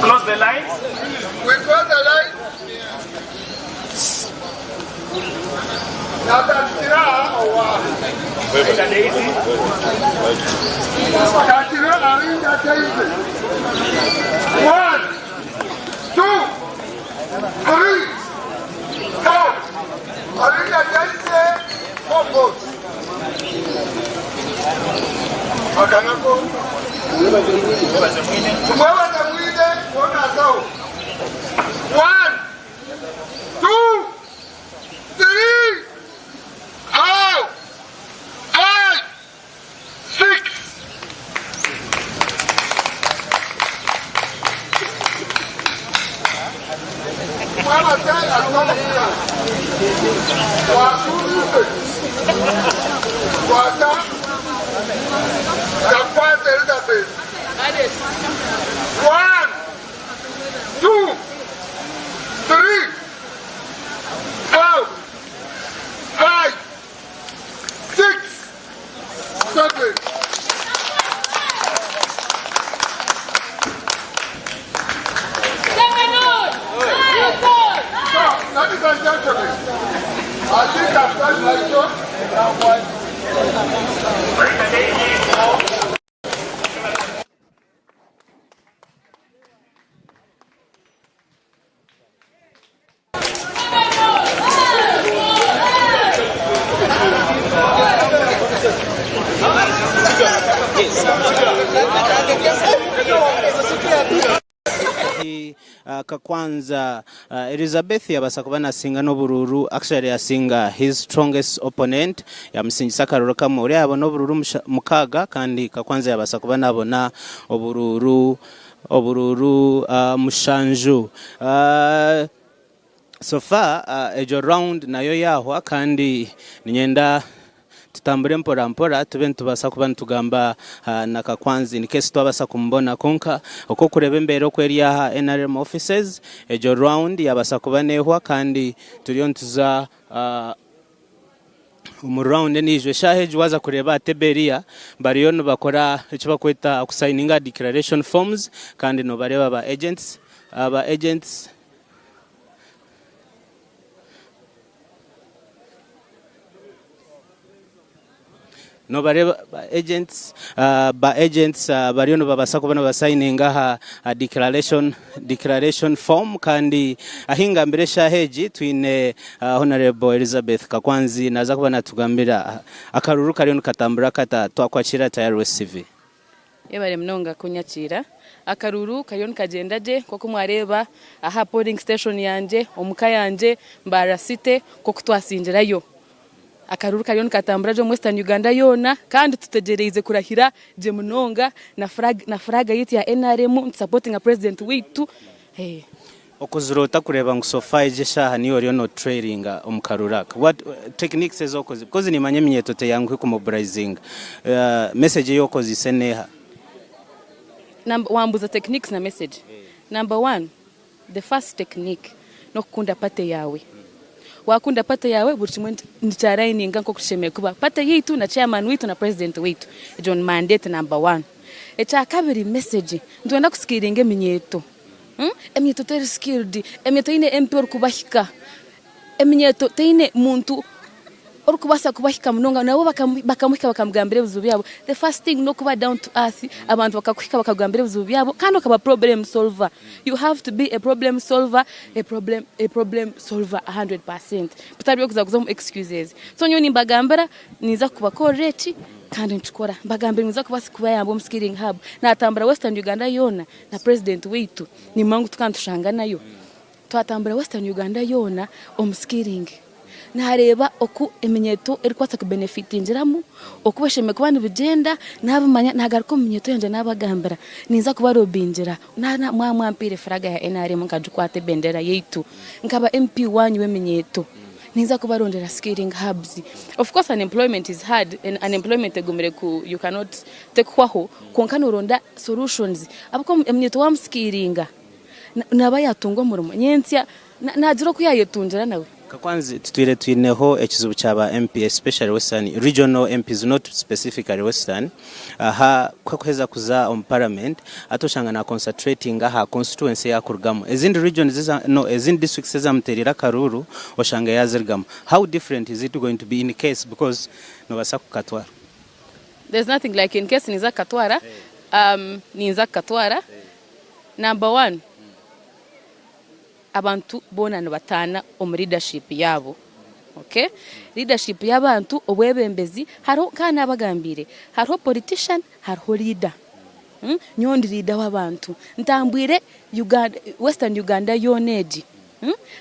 Close the line. We close the line. One, two, three, four. Arinda Daisy, 4 votes. Makanako. Mwewa na mwide, kuona zao. 1, 2, 3, 4, 5, 6. Mwewa zai alukama kira. Wasurupe. Wasa. Kakwanzi Elizabeth. 1, 2, 3, 4, 5, 6, 7. Ladies and gentlemen, I think I've done my job. Kakwanza Elizabeth yabasa kubana singa n'obururu actually yasinga his strongest opponent yamusingisa karoro kamwe uri abo n'obururu mukaga kandi Kakwanza yabasa kubana abona obururu mushanju so far ejo round nayo yahwa kandi ninyenda tutambure mpora tube tubasa kuba ntugamba na Kakwanzi in case twabasa kumbona konka uko kureba imbere ko eri ya NRM offices ejo round yabasa kuba nehwa kandi turiyo ntuza mu round nijwe shaheje waza kureba teberia bariyo no bakora icyo bakwita kusigninga declaration forms kandi no bareba aba agents no bareba agents bariyo no babasa kubona basigninga ha declaration form kandi ahinga mbere shaheji twine honorable Elizabeth Kakwanzi naza kubana tugambira akaruru kariyo no katambura kata twakwakira tayari CV yebare mnonga kunyakira akaruru kariyo kagendaje koko mwareba aha polling station yanje omuka yanje mbara city koko twasinjirayo akaruru kariyo katambura jo Western Uganda yona kandi tutegereze kurahira je munonga na fraga yiti ya NRM supporting a president witu okuzurota kureba ngo sofa ije shaha niyo ryo no trailing omukaruraka what techniques ezokoze because ni manye minyeto te yangu ku mobilizing message yokoze iseneha wambuza techniques na message number 1 the first technique no kunda pate yawe wakunda pate yawe buri kimwe nicharaininga nko kushemeye kuba pate yitu na chairman witu na president witu John mandate number 1 echa kabiri message ndwenda kusikiringe minyeto eminyeto teri skilled eminyeto ine MP kubahika eminyeto teine muntu orukubasa kubahika munonga nabo bakamuhika bakamugambira buzubi yabo the first thing no kuba down to earth abantu bakakuhika bakagambira buzubi yabo kandi okaba problem solver you have to be a problem solver a problem solver 100% butari okuza kuzamu excuses so nyoni mbagambira niza kuba correct kandi nchukora mbagambira niza kuba sikuba yambo mskiring hub na atambara Western Uganda yona na president witu ni mangu tukantushanga nayo twatambara Western Uganda yona omskiring nareba oku eminyeto erikwasa ku benefit injiramu okubasheme kubana bigenda nabamanya nagaruko minyeto yanje nabagambira niza kuba robinjira na mwampire fraga ya NRM nkajukwate bendera yitu nkaba MP wanyu weminyeto niza kuba rondera skilling hubs of course unemployment is hard and unemployment egumire ku you cannot take kwaho konkano ronda solutions abako eminyeto wa mskiringa naba yatungwa murumo nyensya najiro kuyayetunjira nawe Kakwanzi tutwire twineho ekizubu cyaba MP especially Western regional MPs not specifically Western aha kwakweza kuza on parliament atoshanga na concentrating aha constituency ya kurugamo ezindi regions ezindi districts za mterira karuru oshanga yazirgamo how different is it going to be in case because no basaku katwara there's nothing like in case niza katwara niza katwara number 1 abantu bona batana leadership yabo okay leadership y'abantu obwebembezi haro kana abagambire haro politician haro leader nyondi leader w'abantu ntambwire Uganda Western Uganda yoneji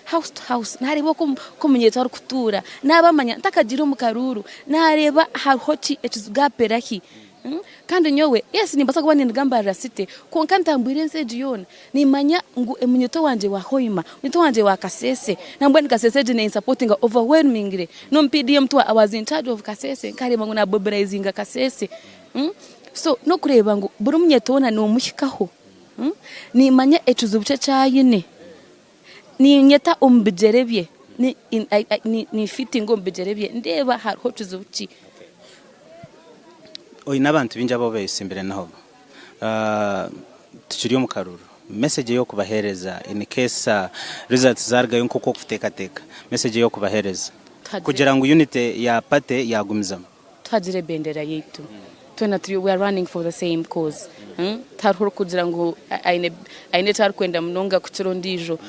house to house nareba ko munyeto ari kutura nabamanya ntakagira umukaruru nareba haro ki ekizugaperahi kandi nyowe yes nimbasa kuba ningambara city konka ntambwire nseje yona nimanya ngo emunyeto wanje wa hoima munyeto wanje wa kasese nambwe nikasese je supporting overwhelmingly no PDM to I was in charge of kasese kare mangu na mobilizing kasese so no kureba ngo buri munyeto wona no muhikaho nimanya etuzubuce cyayine ni nyeta umbijerebye ni fitting umbijerebye ndeba hariho tuzubuci oyina abantu binjabo bese imbere naho tukiriyo mukaruru message yo kubahereza in case results zargayo nkoko kutekateka message yo kubahereza kugira ngo unity ya pate yagumizamo twagire bendera yitu we are running for the same cause tarho kugira ngo aine tar kwenda munonga kukirondijo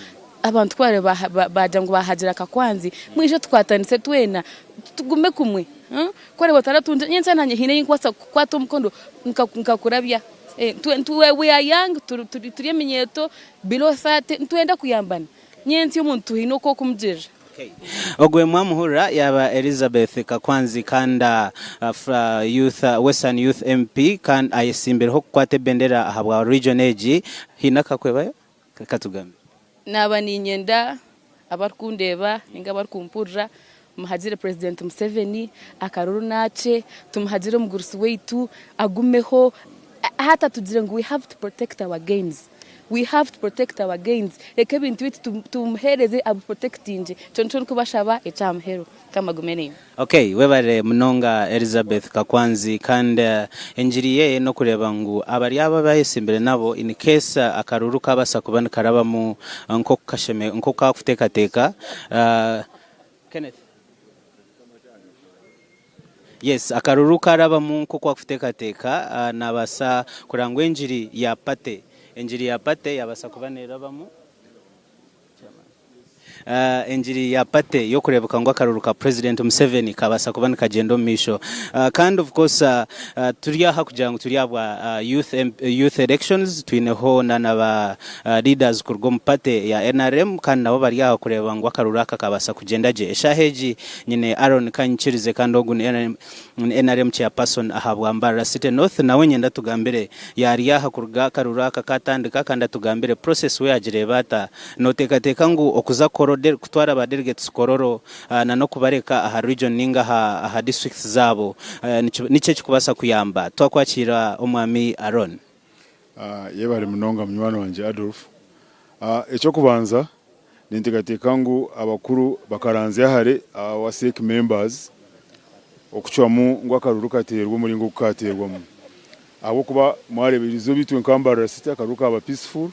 abantu kware baja ngo bahagira kakwanzi mwisho twatanise twena tugume kumwe kware bataratunje nyensa nanye hine kwasa kwato mkondo nkakurabya we are young turi minyeto below 30 twenda kuyambana nyensi y'umuntu hino ko kumjira ogwe mwamuhura yaba Elizabeth Kakwanzi kanda youth Western Youth MP kan ayisimbere ho kwate bendera ahabwa region age hinaka kwebayo katugambe naba ninyenda abarkundeba ninga barkumpurra muhajire president Museveni akaruru nace tumuhajire mugurusi weitu agumeho hata tugire ngo we have to protect our gains we have to protect our gains reka ibintu bitu tumuhereze abu protecting cyo kubashaba ecamhero kama gumene. Okay, webare Munonga Elizabeth Kakwanzi kandi enjiriye no kureba ngo abari aba bahise imbere nabo in case akaruru kabasa kubana karaba mu nko kasheme nko kafutekateka Kenneth. Yes, akaruru karaba mu nko kwafutekateka nabasa kurangwa enjiri ya pate yabasa kubanera bamu enjiri ya pate yo kurebuka ngo akaruruka President Museveni kabasa kubana kagendo misho kind of course turiyaha kugira ngo turiyabwa youth elections twineho naba leaders kurgo mpate ya NRM kandi nabo bariyaha kureba ngo akaruraka kabasa kugendaje eshaheji nyine Aaron Kanchirize kandi ogu NRM chairperson ahabwa Mbara City North nawe nyenda tugambire yariyaha kurga karuraka katandika kandi tugambire process we agirebata notekateka ngo okuza kutwara ba delegates kororo na no kubareka aha region ninga aha districts zabo nice kikubasa kuyamba twakwakira omwami Aaron yebare Munonga munywano wanje Adolf echo kubanza nintegateka ngo abakuru bakaranze yahare wa SEC members okuchwamu ngo akaruruka aterwa muri ngo kukaterwamo abo kuba mwarebirizo bitwe nkambara city akaruruka aba peaceful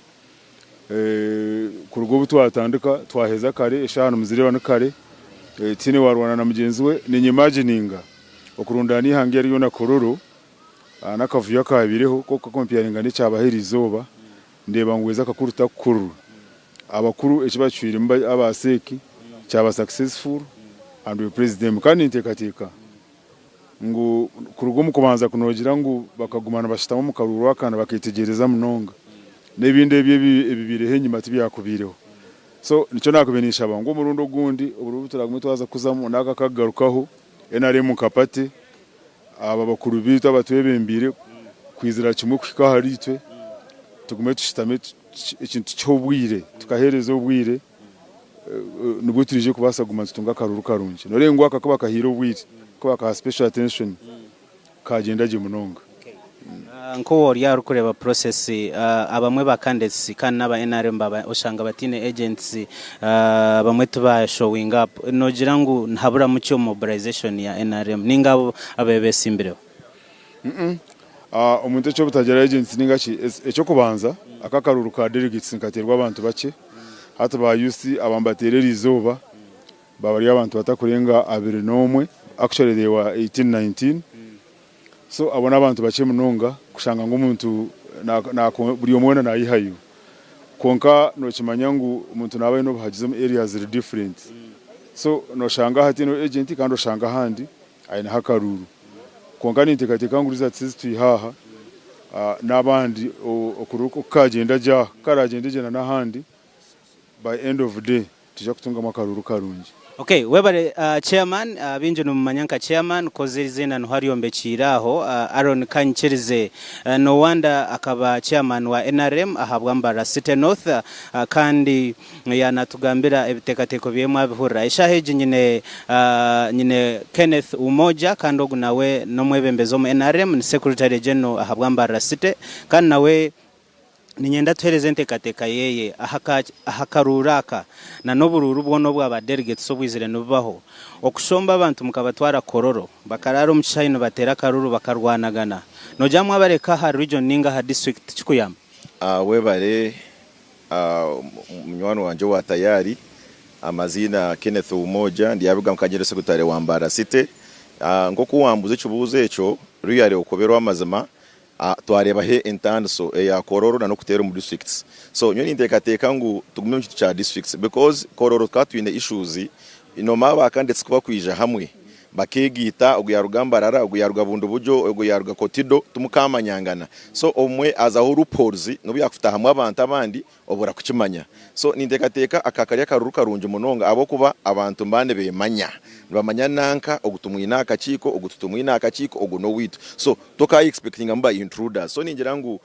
kurugo butwatandika twaheza kare eshanu muzireba nakare tine warwana na mugenzi we ni imagininga okurundani hangi ari yo na kororo nakavuya kabireho koko comparinga ni cyabaherizoba ndeba ngweza kakuruta kururu abakuru ekibacwira mba abaseki cyaba successful and we president kandi intekateka ngo kurugo mukubanza kunogira ngo bakagumana bashitamo mu karuru akana bakitegereza Munonga nebinde bibire nyuma tibyakubireho so nico nakubenisha abango murundo gundi uburubu turagumwe twaza kuzamo naka kagarukaho NRM kapate aba bakuru bitu abatuye bembire kwizira kimwe kwika haritwe tugume tushitame ikintu cyobwire tukahereza ubwire nubwo turije kubasa gumanza tunga karuru karunje norengo akakaba kahiro ubwire ko ka special attention kagenda je Munonga nko wari yarukureba process abamwe bakandesi kandi naba NRM baba oshanga batine agents bamwe tuba showing up nogira ngo ntabura mu cyo mobilization ya NRM ningabo abebese imbere umuntu cyo butagira agents ningachi echo kubanza akakaruru ka delegates nkaterwa abantu bake hata ba UC abambaterera izoba babari abantu batakurenga 21 actually they were 18-19 so abona abantu bake Munonga kushanga ngo umuntu na buri umwana nayihayo konka no kimanya ngo umuntu nabaye no bahagize areas are different so no shanga hati no agent kandi oshanga handi ayina hakaruru konka nintekateka ngo rizatsi twihaha nabandi okuruko kagenda ja karagenda jena na handi by end of the day tujya kutunga makaruru karungi. Okay, webare chairman binje no manyanka chairman kozizina no hariyombe chiraho Aaron Kanchirize no wanda akaba chairman wa NRM ahabwa Mbara City North kandi yanatugambira ebitekateko byemwe abihura ishaheje nyine Kenneth Umoja kandi ogu nawe no mwebembezo mu NRM ni secretary general ahabwa Mbara City kandi nawe ninyenda tuherezente kateka yeye ahakaruraka na nobururu bwono bwa delegates obwizire nubaho okushomba abantu mukabatwara kororo bakararo muchino batera karuru bakarwanagana nojamwe abareka ha region ninga ha district chikuyama webare munywano wanje wa tayari amazina Kenneth Umoja ndiyabiga mukagere secretary wa Mbara City ngo kuwambuze cyubuze echo ruyare okoberwa amazima twareba he intanso ya kororo na no kutera mu districts so nyoni ndekateka ngo tugume mu kitu cha districts because kororo katwine issues inoma bakandetse kuba kwija hamwe bakegita oguyarugambarara oguyarugabundu bujo oguyaruga kotido tumukamanyangana so omwe azaho reports no byakuta hamwe abantu abandi obura kukimanya so nindekateka akakari akaruru karunje Munonga abo kuba abantu mbane bemanya bamanya nanka ogutumwina akachiko ogututumwina akachiko oguno witu so toka expecting amba intruders so ningira ngo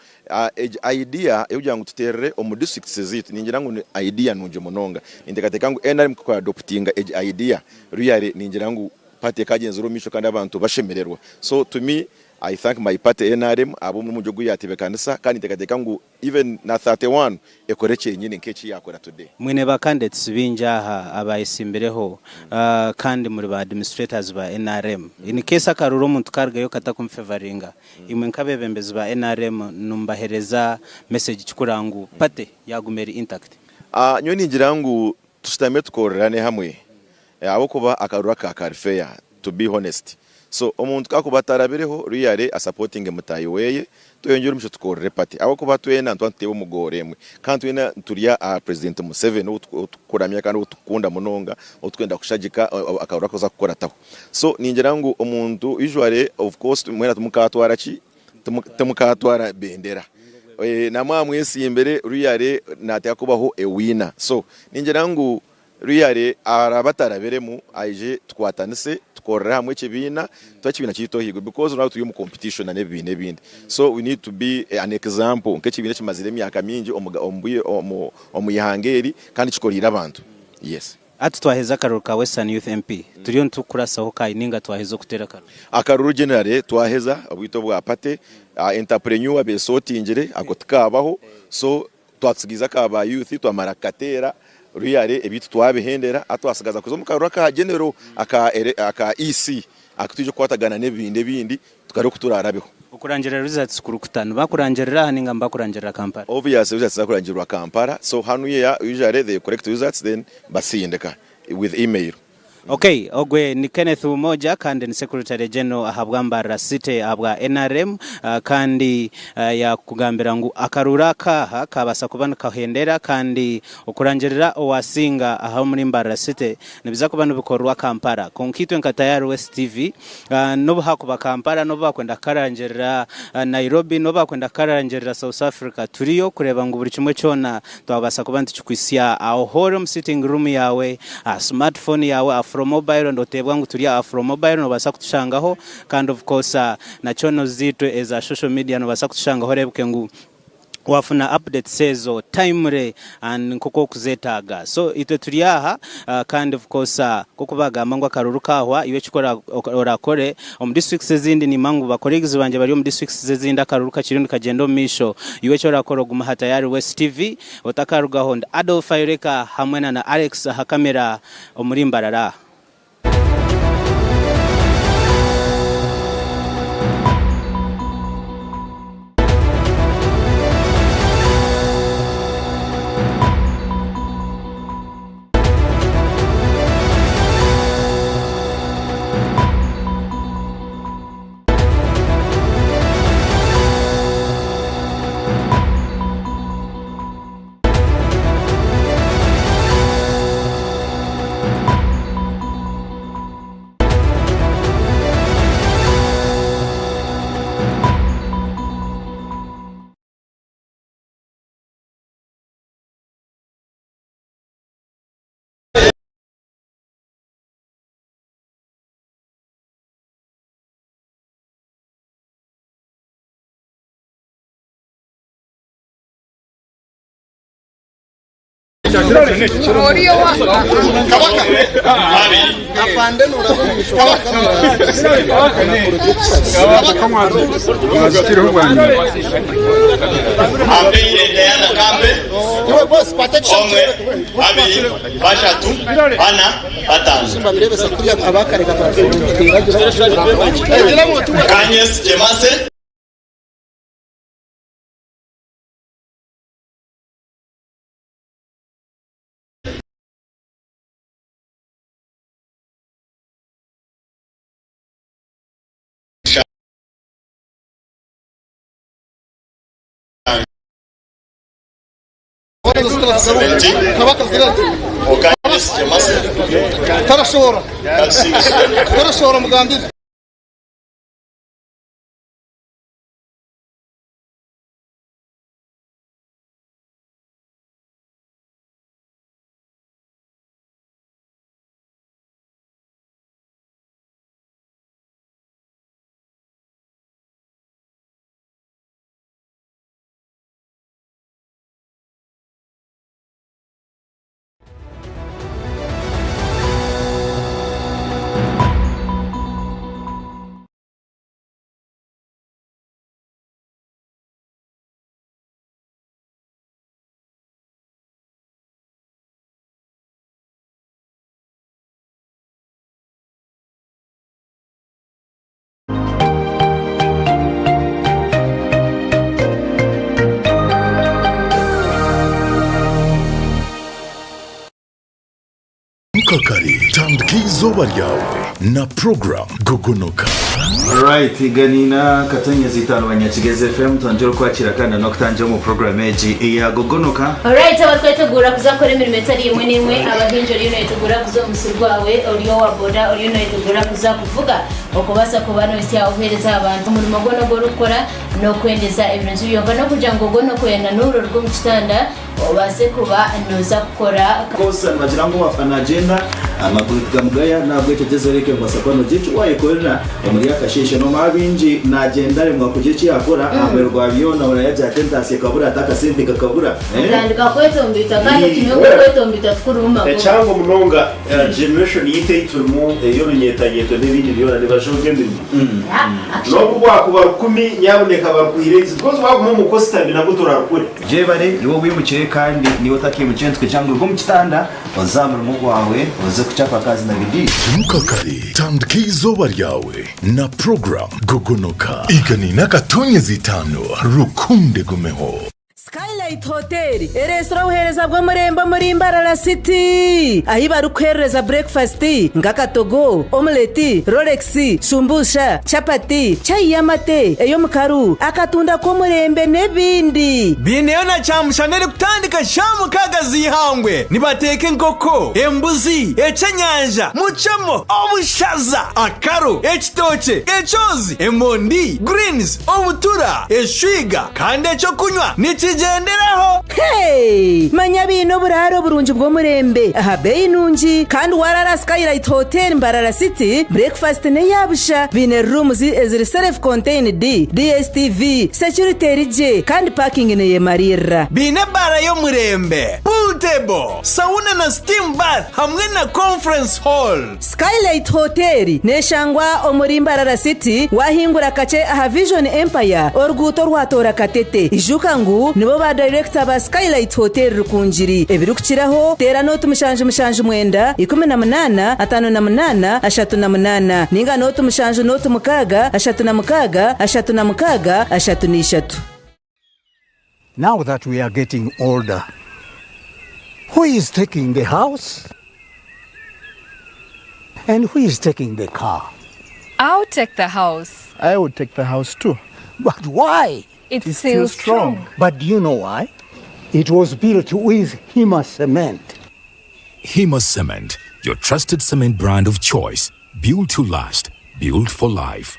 idea eujya ngo tuterere omu districts zitu ningira ngo idea nuje Munonga nindekateka ngo NRM ko adoptinga idea ruyare ningira ngo pate kagenzo rumisho kandi abantu bashemererwa so to me I thank my party NRM abo mu mujogu yatebe kanisa kandi tekateka ngu even na 31 ekoreche nyine nkechi yakora today mwine ba candidates binjaha abayisimbireho kandi muri ba administrators ba NRM in case akaruro muntu kargayo katakumfavoringa imwe nkabebembezi ba NRM numbahereza message kikurangu pate yagumeri intact nyoni ngirangu tushitame tukorerane hamwe abo kuba akarura ka Carfair to be honest. So omuntu kakuba tarabireho ruyare a supporting mutayi weye tuyongera umusho tukorere party abo kuba twena ntwantebe umugoremwe kandi twena turiya president Museveni ukuramya kandi utukunda munonga utwenda kushagika akarura koza gukora taho. So ningira ngo omuntu usually of course mwena tumukatwara ki tumukatwara bendera namwe mwesi imbere ruyare natya kubaho a winner. So ningira ngo ruyare arabataraberemu aje twatanise tukorera hamwe kibina twakibina cyitohigo because now turi mu competition na nebindi. So we need to be an example nk'ekibina kimazire myaka mingi omuyihangeri kandi kikorira abantu. Yes. Ati twaheza akaruru ka Western Youth MP turiyo ntukurasaho kayininga twaheza kutera akaruru akaruru generale twaheza abwito bwa pate entrepreneur besotingire akotukabaho. So twatsugiza kaba youth twamara katera ruyare ebitu twabihendera atwasigaza kuzo mukarura ka genero aka EC akutuje kwatagana nebindi tukari kuturarabeho ukurangira results kurukutana bakurangira haninga mbakurangira Kampala obviously results zakurangira Kampala. So hanu ya usually the correct results then basindeka with email. Okay, ogwe ni Kenneth Umoja kandi ni Secretary General ahabwamba rasite abwa NRM kandi ya kugambira ngu akarura kaha kabasa kubana kahendera kandi okurangirira owasinga aho muri mbarasite nibiza kubana bikorwa Kampala konkitwe nkatayari West TV no bahakuba Kampala no bakwenda karangirira Nairobi no bakwenda karangirira South Africa turiyo kureba ngu buri kimwe cyona twabasa kubana tukwisia aho home sitting room yawe smartphone yawe from mobile ndo tebwa ngo turiya from mobile no basa kutushangaho kandi of course na chono zitwe as a social media no basa kutushangaho rebwe ngo wafuna update sezo timely and nkoko kuzetaga. So itwe turiyaha kandi of course kukubaga mangwa karuru kahwa iwe chikora orakore om districts zindi ni mangu ba colleagues banje bari mu districts zindi akaruruka kirindi kagendo misho iwe chora koro guma hatayari West TV otakaruga honda Adolf Ayureka hamwe na Alex hakamera omurimbarara. Tarashobora mugambira Tandikizo baryawe na program Gogonoka. Right, ganina katanya zitano banyakigeze FM tanjiro kwakira kandi no kutangira mu program eji ya Gogonoka. Alright, abatwetegura kuzakora imirimo itari imwe n'imwe abahinjo ryo netegura kuzomusurwawe oriyo wa boda oriyo netegura kuzakuvuga okubasa kubano isi yaohereza abantu umurimo gono go rukora no kwendeza ibintu byumva no kugira ngo gono kwenda nuru rwo mu kitanda obase kuba noza gukora kosa bagira ngo wafana agenda amapolitika mugaya nabwo cyegezereke basakano gicu wayikorera muri yakashishe no mabinji nagenda rimwe kugici yakora amerwa byona urayajya tentasi kabura atakasindi kakabura kandi kakwetombita kandi kinyo kwetombita tkuruma cyangwa munonga generation yite turimo yo runyetayeto n'ibindi byona nibajoge ndimo no kubwa 10 nyaboneka bakwireze because waguma mu kostambi nabwo turarakure je bare iwo wimukiye kandi niwo takimukiye twe cyangwa ubwo mu kitanda bazamura mu gwawe uze kuchapa kazi na bidi Mukakari Tandikizo baryawe na program Gogonoka iganina katonye zitano rukunde gumeho. Skylight Hotel eresora uhereza bwo murembo muri Mbarara City ahiba rukwereza breakfast ngakatogo omelette Rolex shumbusha chapati chai yamate eyo mukaru akatunda ko murembe nebindi bineyo na chamushanere kutandika shamu kagazi ihangwe nibateke nkoko embuzi ecenyanja muchamo obushaza akaro ekitoche echozi emondi greens obutura eshwiga kandi echo kunywa nikigenderaho hey manya bino buraro burunji bwo murembe aha beyi nunji kandi warara Skylight Hotel Mbarara City breakfast ne yabusha bine rooms eziri self contained DSTV security rije kandi parking ne yemarira bine bara yo murembe pool table sauna na steam bath hamwe na conference hall. Skylight Hotel neshangwa omuri Mbarara City wahingura kace aha Vision Empire orguto rwatora katete ijuka ngu nibo ba director ba Skylight Hotel rukunjiri ebirukiraho tera note mushanje mwenda 18 58 38 ninga note mushanje note mukaga 36 Now that we are getting older, who is taking the house and who is taking the car? I'll take the house. I would take the house too. But why? It's still strong. But do you know why? It was built with Hima Cement. Hima Cement, your trusted cement brand of choice, built to last, built for life.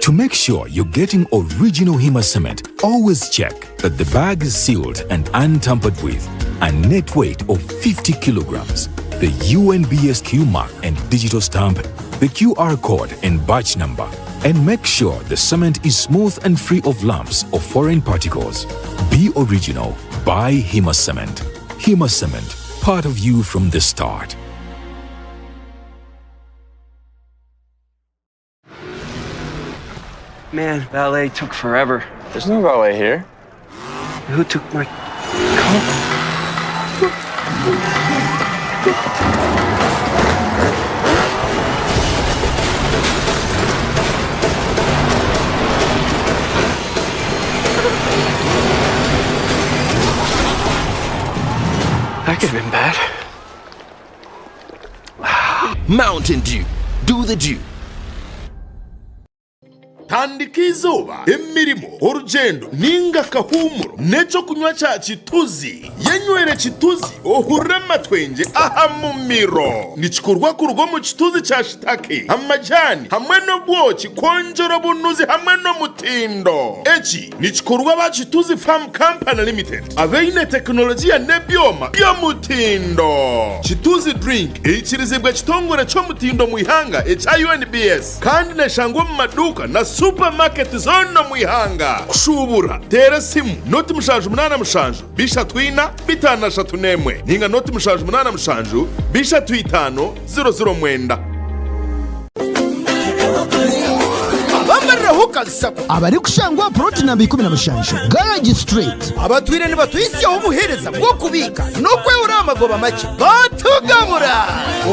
To make sure you're getting original Hima Cement, always check that the bag is sealed and untampered with, a net weight of 50 kilograms, the UNBSQ mark and digital stamp, the QR code and batch number, and make sure the cement is smooth and free of lumps or foreign particles. Be original. Buy Hima Cement. Hima Cement, part of you from the start. Man, ballet took forever. There's no ballet here. Who took my That could have been bad. Mountain Dew. Do the Dew. Tandikizo emirimo urugendo ninga kahumuro neco kunywa cha chituzi yenywere chituzi ohurema twenge aha mumiro nichikurwa kurugo mu chituzi cha shitake amajani hamwe no bwoki konjoro bunuzi hamwe no mutindo echi nichikurwa ba chituzi farm company limited aveine teknolojia nebyoma byo mutindo chituzi drink echirizibwa chitongore cyo mutindo muihanga echa UNBS kandi neshangwa mu maduka na supermarket zono muihanga kushubura tera simu noti mushanju munana mushanju bisha twina bitana shatunemwe ninga noti mushanju munana mushanju bisha twitano 009 abambariraho Hawkers Sacco abari kushangwa plot namba 17 Garage Street abatwire ni batwisiyaho ubuhereza bwo kubika no kwewura amagoba make batugabura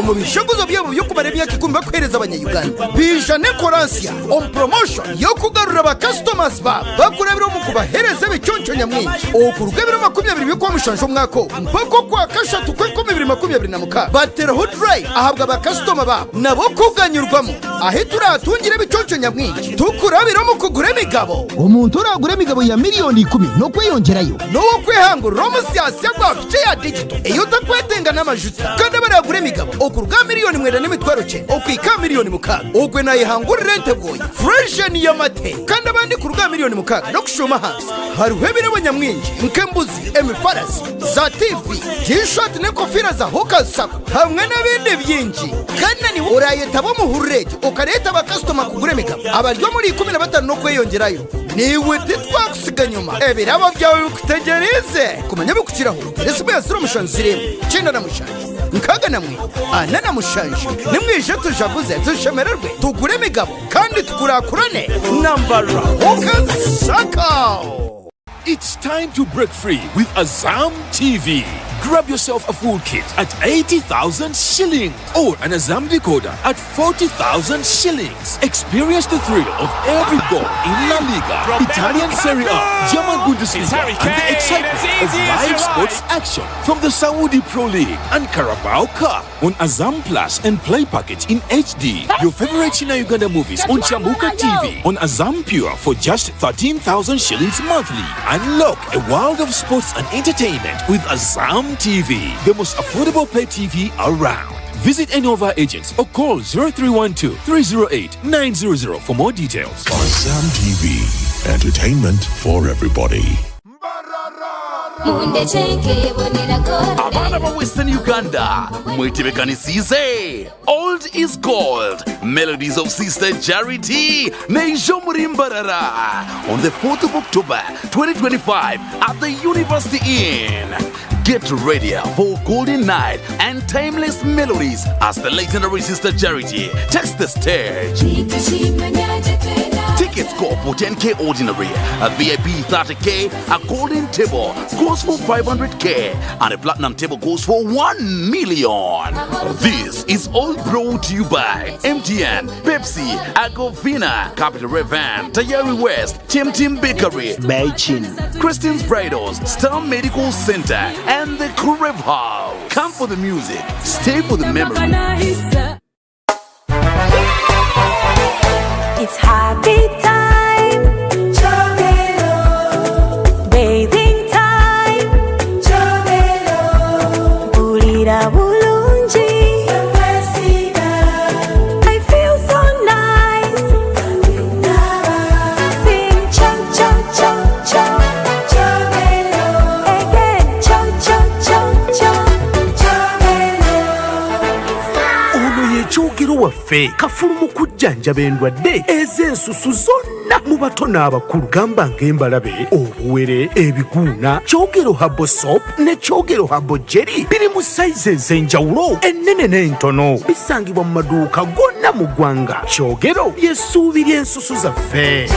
mu bishoguzo byabo byo kumara imyaka 10 bakwereza abanyayuganda bijane Corancia on promotion yo kugarura aba customers ba bakurabira mu kubahereza bicyonco nyamwinshi okurugebera 20 bikwa mushanjo mwako mpako kwa kashatu kwe 2024 batera hot dry ahabwa aba customer ba nabo kuganyurwamo ahe turatungire bicyonco nyamwinshi tukurabira mu kugura imigabo umuntu uragura imigabo ya miliyoni 10 no kwiyongerayo no kwihangura romusiasi y'abafite ya digital iyo takwetenga n'amajuta kandi baragura imigabo okuruga miliyoni 7 n'imitwaro 9 okwika miliyoni 6 ogwe nayihangura rente boy fresh and yamate kandi abandi kuruga miliyoni 6 no kushoma hasi haruhebire abanyamwinji nkembuzi emifarasi za TV t-shirt n'ekofira za Hawkers Sacco hamwe n'ibindi byinshi kandi ni urayeta bo muhurreje ukareta aba customer kugura imigabo abaryo muri 15 no kwiyongerayo niwe titwakusiga nyuma ebirabo byawe bikutegereze kumenya bukukiraho resube yasura mushanzire cyenda na mushanje nkaga namwe anana mushanje nimwije tujaguze tushemererwe tugure imigabo kandi tukurakurane nambara Hawkers Sacco. It's time to break free with Azam TV. Grab yourself a full kit at 80,000 shillings or an Azam decoder at 40,000 shillings. Experience the thrill of every goal in La Liga, Italian Serie A, German Bundesliga, and the excitement of live sports action from the Saudi Pro League and Carabao Cup on Azam Plus and Play Package in HD. Your favorite China Uganda movies on Chambuka TV on Azam Pure for just 13,000 shillings monthly. Unlock a world of sports and entertainment with Azam TV, the most affordable pay TV around. Visit any of our agents or call 0312 308 900 for more details. Azam TV, entertainment for everybody. Abana ba Western Uganda, mwitibekanisize. Old is gold. Melodies of Sister Charity. Nejo Murimbarara. On the 4th of October 2025 at the University Inn. Get ready for golden night and timeless melodies as the legendary Sister Charity takes the stage. Tickets go for 10k ordinary, a VIP 30k, a golden table goes for 500k, and a platinum table goes for 1 million. This is all brought to you by MTN, Pepsi, Agovina, Capital Revan, Tayari West, Tim Bakery, Beijing, Christian's Bridals, Star Medical Center, and the Crib House. Come for the music, stay for the memory. It's happy time, Chobelo. Bathing time, Chobelo. Bulira bulunji, I feel so nice. Sing chom chom chom chom, Chobelo. Again chom chom chom chom, Chobelo. Ono ye chogero waffe kafulumu kujjanjaba endwadde ez'ensusu zonna mu bato n'abakulu gamba ng'embalabe obuwere ebiguuna kyogero habo soap ne kyogero habo jeri biri mu sayizi ez'enjawulo ennene n'entono bisangibwa mu maduuka gonna mu ggwanga kyogero y'essuubi ly'ensusu zaffe.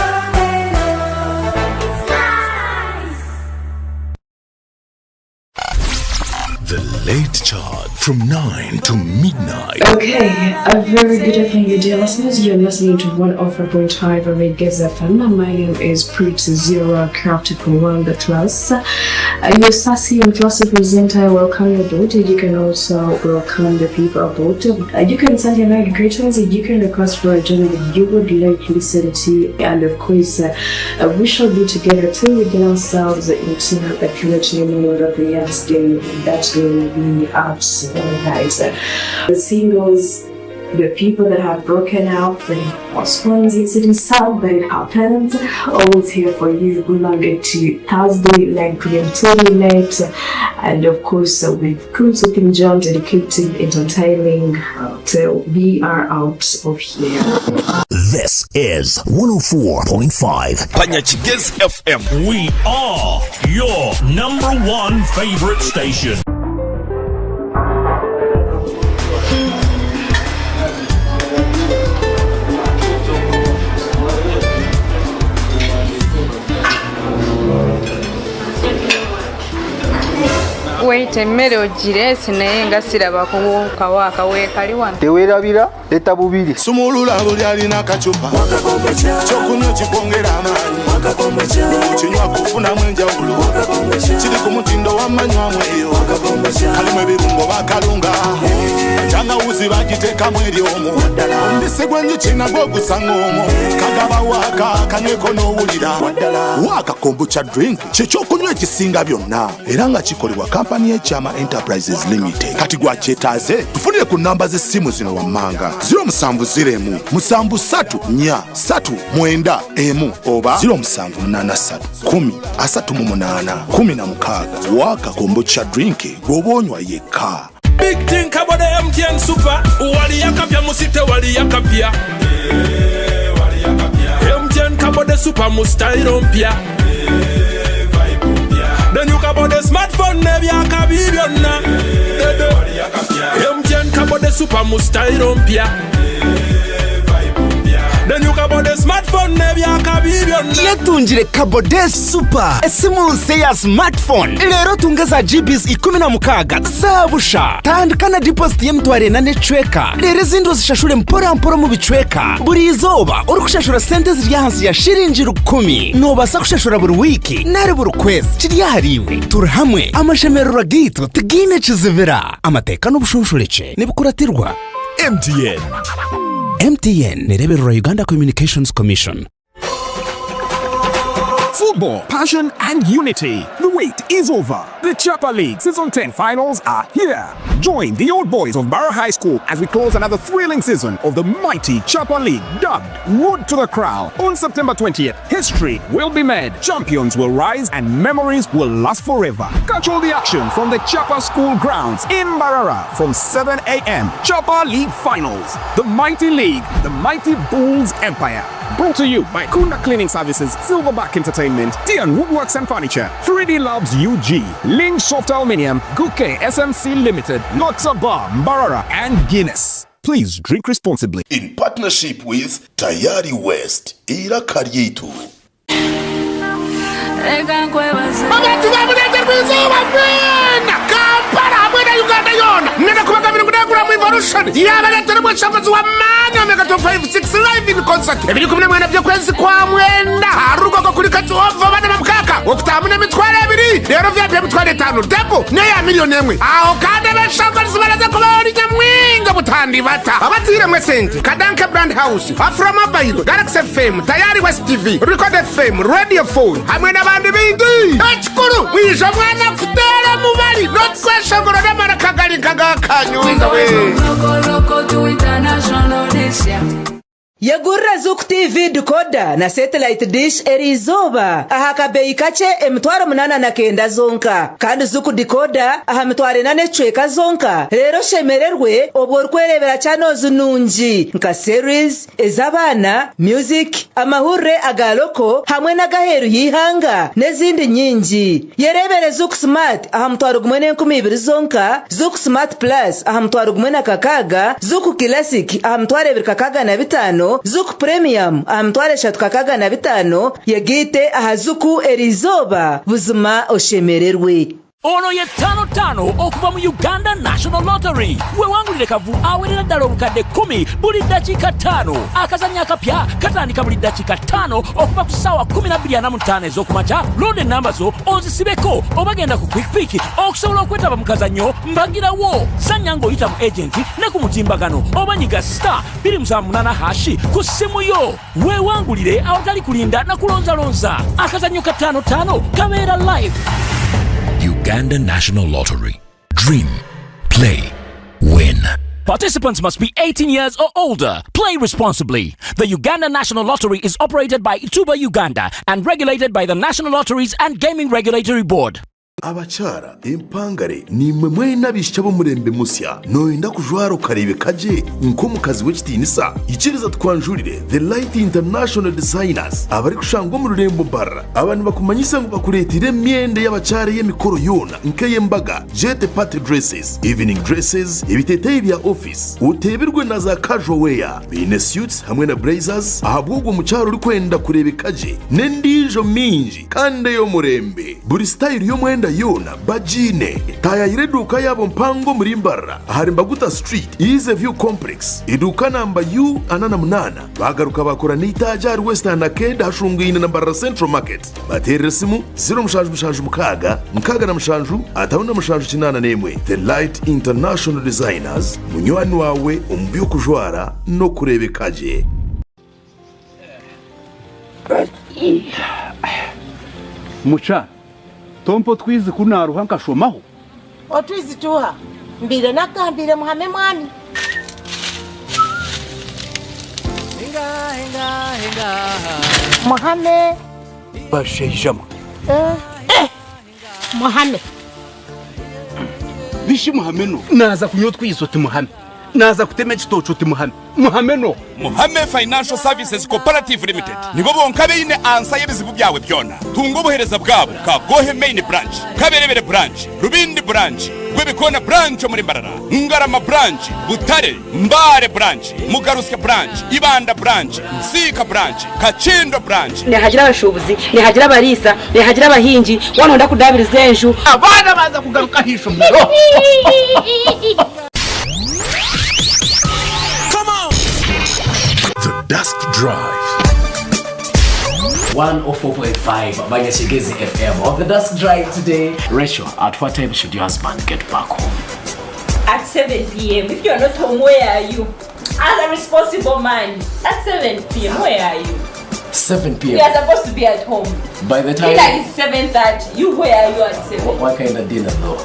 The Late Chart from 9 to midnight. Okay, a very good evening, dear listeners. You're listening to 104.5 Reggae FM. My name is Pretty Zero, crafted from World Class. Your sassy and classy presenter, welcome you aboard. You can also welcome the people aboard. You can send your night greetings. You can request for a journey that you would like to listen to. And of course, we shall be together till we get ourselves into the community mode of the yesterday. That will be absolutely nice. The singles, the people that have broken out, the husbands sitting sad, but it happens. Always here for you. Good luck to Thursday, 9 p.m. till midnight. And of course, with cool looking jobs, educating, entertaining, till we are out of here. This is 104.5 Panyachigez FM. We are your #1 favorite station. wait emmere ogire sinaye nga siraba kawaka weekali wano teweerabira leta bubiri sumulula buli alina akacupa kyokunywa kikwongera amaanyi kinywa kufunamu enjawulo kiri ku mutindo w'amanywamu eyo kalimu ebirungo bakalunga janawuzi bagiteekamu eryomu ombisi gw'enjuki nagwo gusanga omwo kagaba waaka kanyweko n'owulira waaka kombucha drink kyekyokunywa ekisinga byonna era nga kikolebwa kampani y'ekyama enterprises limited kati gwakyetaaze tufunire ku namba z'essimu zino wammanga 0701 734 oba 0783 10 38 waaka kombucha drink gw'oba yekka. Big think about the MTN Super. Wali yakapya musite wali yakapya. MTN kabo the super mustairo mpya. Then you kabo the smartphone nebi yakabibyonna. MTN kabo the super mustairo mpya. Then you kabo the smartphone nebi yakabibyonna. Yetungire kabo the super esimu nse ya smartphone lero tungeza GBs 16 zabusha tandikana deposit y'emitwaro 8 cweka lero izindi zishashure mpora mu bicweka buri izoba uri kushashura sente ziri hansi ya shiringi 10 nobasa kushashura buri wiki nari buri kwezi kiri yahariwe turi hamwe amashemerero gito tigine kizibira amateka n'ubushunshureke nibukuratirwa MTN nereberera Uganda Communications Commission. Football, passion and unity. The wait is over. The Chopper League Season 10 finals are here. Join the old boys of Barrow High School as we close another thrilling season of the mighty Chopper League, dubbed Road to the Crown. On September 20th, history will be made, champions will rise and memories will last forever. Catch all the action from the Chopper School grounds in Barara from 7 a.m. Chopper League Finals. The mighty league, the mighty Bulls Empire. Brought to you by Kunda Cleaning Services, Silverback Entertainment, Tian Woodworks and Furniture, 3D Labs UG, Link Soft Aluminium, Guke SMC Limited, Lotsa Bar, Mbarara and Guinness. Please drink responsibly. In partnership with Tayari West, Ira Karietu. Abantu babulete rwizuba mwena Kampala hamwe na Uganda yona nenda kubagabira kudagura mu evolution yabalete n'ubushobozi wa manya Mega 256 live in concert ebiri kumwe mwana byo kwezi kwa mwenda harugo ko kuri Katuova bana mukaka okutamuna mitware ebiri rero vya mitware 5 depo ne ya miliyoni emwe aho kandi abashambalizi baraza kubari nyamwinga butandi bata abatire mwesente Kadanke Brand House Afro Mobile Galaxy FM Tayari West TV Record FM Radio Phone hamwe n'abandi bindi ekikuru mwisho mwana kutera mubali not question goro n'amara kagali kagakanyuza we Loco to international this year. Yagurra Zuku TV decoder na satellite dish erizoba aha kabeyi kace emitwaro 89 zonka kandi Zuku decoder aha mitwaro 8 cweka zonka rero shemererwe obwo rwerebera channels nunji nka series ezabana music amahure agaloko hamwe na gaheru yihanga nezindi nyingi yerebere Zuku Smart aha mitwaro 12 zonka Zuku Smart Plus aha mitwaro 16 Zuku Classic aha mitwaro 25 Zuku Premium amtware 355 yagite ahazuku erizoba buzima oshemererwe ono ye 5 okuva mu Uganda National Lottery we wangulire kavu awerera ddala obukadde 10 buli dakika 5 akazanya akapya katandika buli dakika 5 okuva ku ssaawa 12:45 ez'okumakya londe namba zo ozisibeko obagenda ku quick pick okusobola okwetaba mu kazanyo mbagirawo zanya ng'oyita mu agenti ne ku mutimbagano obanyiga star 278 hashi ku ssimu yo weewangulire awatali kulinda na kulonzalonza akazanyo ka 5 kabeera live. Uganda National Lottery. Dream. Play. Win. Participants must be 18 years or older. Play responsibly. The Uganda National Lottery is operated by Ituba Uganda and regulated by the National Lotteries and Gaming Regulatory Board. Abachara empangare nimwe mwena bishya bo murembe musya noyenda kujwaro karebe kaje nko mukazi w'ekitinisa ikiriza twanjurire The Light International Designers abari kushangwa mu rurembo barra abantu bakumanyisa ngo bakuretire myende y'abachare y'emikoro yona nkeye mbaga jet party dresses evening dresses ibiteteye bya office utebirwe na za casual wear bine suits hamwe na blazers ahabwo mu cyaro uri kwenda kurebe kaje nendijo minji kande yo murembe buri style yo mwenda yona bajine tayayire duka yabo mpango muri Mbarara ahari Mbaguta Street Easy View Complex iduka namba U88 bagaruka bakora n'itajari Western Akenda hashungwine na Mbarara Central Market baterera simu 0756 6 The Light International Designers munywani wawe umubyo kujwara no kurebekaje. Mucha tompo twizi kunaruha nkashomaho otwizi tuha mbire nakambire muhame mwami muhame bashejama muhame bishi muhame no naza kunywa twizo timuhame naza kutema kitocho timuhame muhame no Muhame Financial Services Cooperative Limited nibo bonka beine ansa yebizibu byawe byona tungo buhereza bwabo ka Gohe Main Branch Kaberebere Branch Rubindi Branch Gwebikona Branch muri Mbarara Ngarama Branch Butare Mbare Branch Mugaruske Branch Ibanda Branch Sika Branch Kachindo Branch nihagira abashubuzi nihagira abarisa nihagira abahinji wano ndakudabiriza enju abana baza kugaruka hisho muro The Dusk Drive 104.5 Banyashigezi FM on the Dusk Drive today. Rachel, at what time should your husband get back home? at 7 p.m. If you're not home, where are you? As a responsible man, at 7 p.m. where are you? 7 p.m. We are supposed to be at home. By the time Dinner is 7:30. You where are you at 7? What kind of dinner though?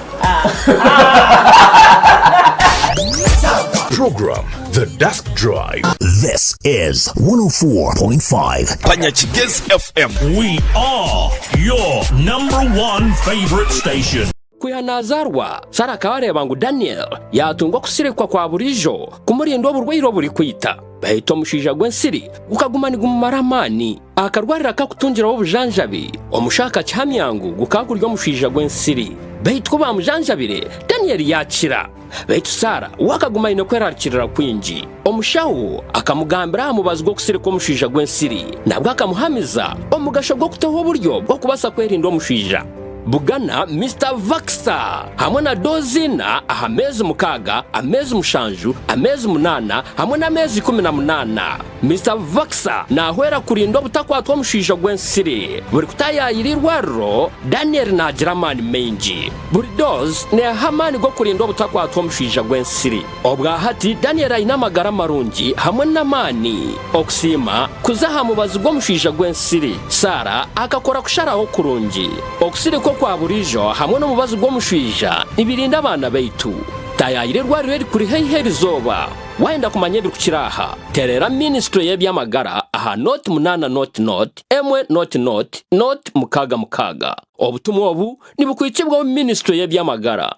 Program The Dusk Drive. This is 104.5 Banyachigezi FM. We are your #1 favorite station. kwihanazarwa Sara kabareba ngo Daniel yatungwa kusirekwa kwa burijo kumurindo burwayiro buri kwita bahita mushija gwensiri ukagumana gumaramani akarwarira kakutungira wobujanjabi omushaka cyamyangu gukaguryo mushija gwensiri bahita bamujanjabire Daniel yakira bahita Sara wakaguma ino kwerarikirira kwinji omushawo akamugambira amubazwa kusirekwa mushija gwensiri nabwo akamuhamiza omugasho gwo kutaho buryo bwo kubasa kwerinda omushija Bugana Mr. Vaxa hamwe na dozina ahamezi mukaga amezi mushanju amezi munana hamwe na mezi 18 Mr. Vaxa nahwera kurinda butakwatwa mushija gwensiri buri kutayayirirwaro Daniel na German menji buri doze ne hamani go kurinda butakwatwa mushija gwensiri obwa hati Daniel ayina magara marungi hamwe na mani oksima kuzaha mubazi go mushija gwensiri Sara akakora kusharaho kurungi oksiri ko kwa burijo hamwe no mubazi gwo mushija ibirinda abana baitu tayayirirwa rero kuri heiheri zoba wenda kumanyebira kukiraha terera ministry y'ebyamagara aha not munana not emwe not mukaga obutumwa obu nibukwikibwa ministry y'ebyamagara.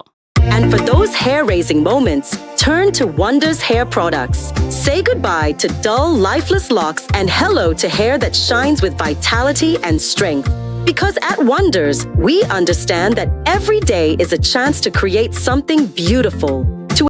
And for those hair-raising moments, turn to Wonders Hair Products. Say goodbye to dull, lifeless locks and hello to hair that shines with vitality and strength. Because at Wonders, we understand that every day is a chance to create something beautiful.